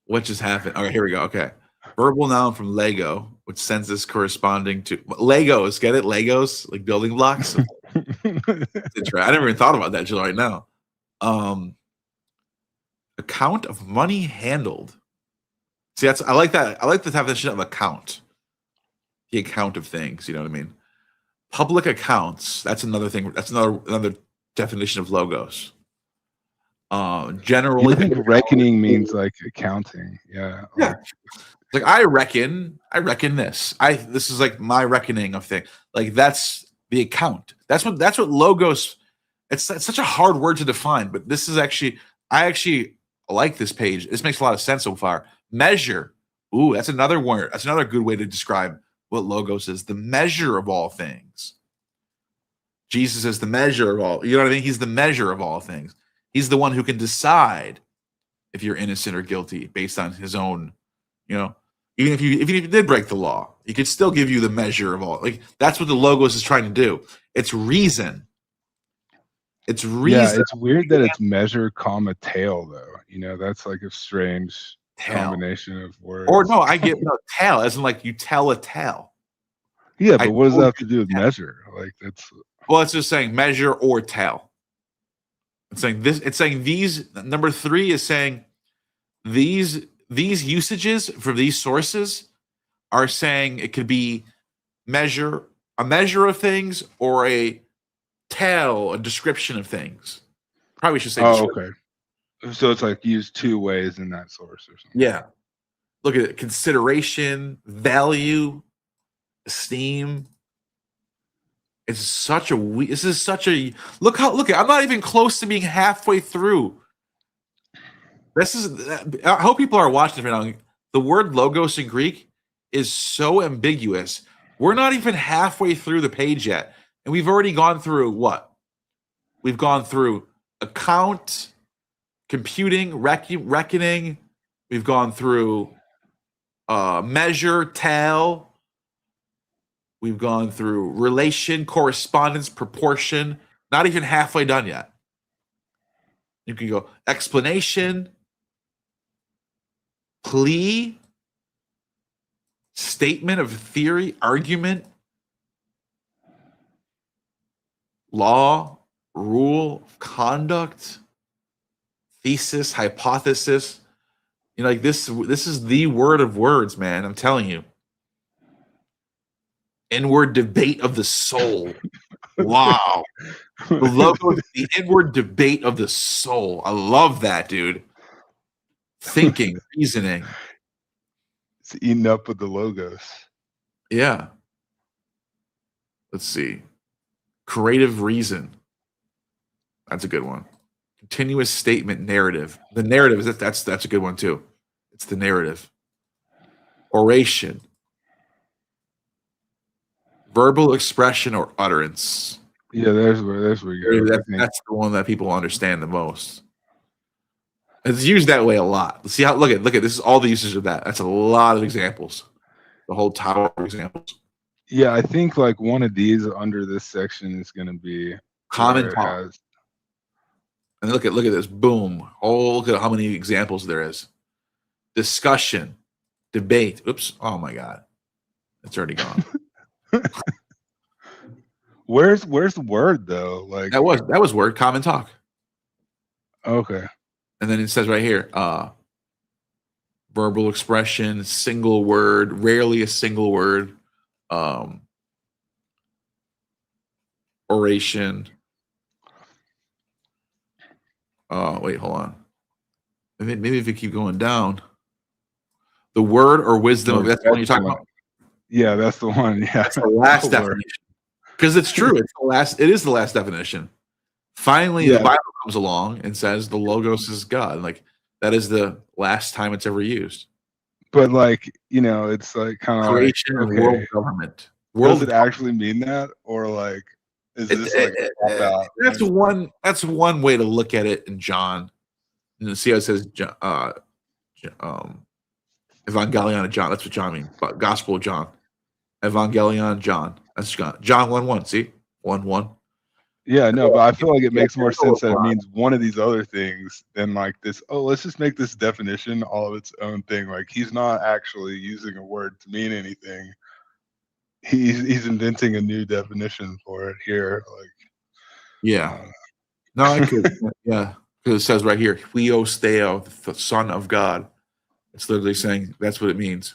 what just happened? Okay, here we go. Okay. Verbal noun from Lego, which senses corresponding to Legos. Get it? Legos, like building blocks. I never even thought about that until right now. Account of money handled. See, I like that. I like the definition of account. The account of things. You know what I mean? Public accounts. That's another thing. That's another definition of logos. Generally, I think reckoning means like accounting. Yeah. Yeah. Like I reckon this. This is like my reckoning of things. Like that's the account. That's what logos. It's such a hard word to define, but this is actually I actually like this page. This makes a lot of sense so far. Measure. Ooh, that's another word. That's another good way to describe what logos is. The measure of all things. Jesus is the measure of all. You know what I mean? He's the measure of all things. He's the one who can decide if you're innocent or guilty based on his own, even if you did break the law, he could still give you the measure of all. Like that's what the logos is trying to do. It's reason. It's reason. Yeah, it's weird that it's measure, comma, tail though. That's like a strange combination of words. Or no, I get tale, as in like you tell a tale. Yeah, but what does that have to do with measure? Like that's well, it's just saying measure or tell. It's saying this. It's saying these. Number 3 is saying these usages for these sources are saying it could be a measure of things or a tell, a description of things. Probably should say. Okay. So it's like used 2 ways in that source or something. Yeah. Look at it. Consideration, value, esteem. It's such a this is such a look at I'm not even close to being halfway through. This is I hope people are watching right now. The word logos in Greek is so ambiguous. We're not even halfway through the page yet. And we've already gone through what? We've gone through account, computing, reckoning. We've gone through measure, tell. We've gone through relation, correspondence, proportion. Not even halfway done yet. You can go explanation, plea, statement of theory, argument, law, rule, conduct, thesis, hypothesis. Like this is the word of words, man. I'm telling you. Inward debate of the soul. Wow. The logo is the inward debate of the soul. I love that, dude. Thinking, reasoning. It's eaten up with the logos. Yeah. Let's see. Creative reason. That's a good one. Continuous statement, narrative. The narrative that's a good one too. It's the narrative. Oration. Verbal expression or utterance. Yeah, there's where you go. That's the one that people understand the most. It's used that way a lot. Let's see how look at this is all the usage of that. That's a lot of examples. The whole tower of examples. Yeah, I think like one of these under this section is going to be common talk. And look at this. Boom. Oh, look at how many examples there is. Discussion, debate. Oops. Oh my God. It's already gone. Where's the word though? Like that was word, common talk. Okay. And then it says right here, verbal expression, single word, rarely a single word, oration. Wait, hold on. Maybe if you keep going down, the word or wisdom. That's the one you're talking about. Yeah, that's the one. Yeah, that's the last definition. Because it's true. It is the last definition. Finally, the Bible comes along and says the logos is God. Like that is the last time it's ever used. But like, it's like kind of creation like, of world government. Does it actually mean that? Or like Is this like a pop out? That's one way to look at it in John. And see how it says Evangelion of John. That's what John means. But Gospel of John. Evangelion John. That's John. John 1:1. See? 1:1. Yeah, no, but I feel like it makes more sense that it means one of these other things than like this. Oh, let's just make this definition all of its own thing. Like he's not actually using a word to mean anything. He's inventing a new definition for it here. Like, yeah, no, I could, yeah, because it says right here, Huios Theo, the Son of God. It's literally saying that's what it means.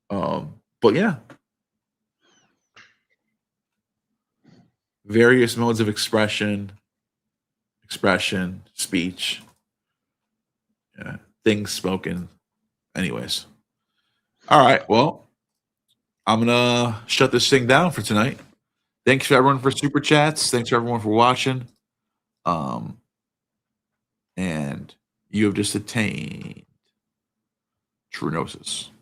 But yeah. Various modes of expression, speech, things spoken. Anyways. All right. Well, I'm going to shut this thing down for tonight. Thanks for everyone for super chats. Thanks for everyone for watching. And you have just attained true gnosis.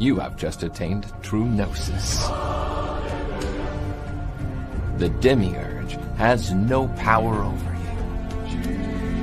You have just attained true gnosis. The demiurge has no power over you.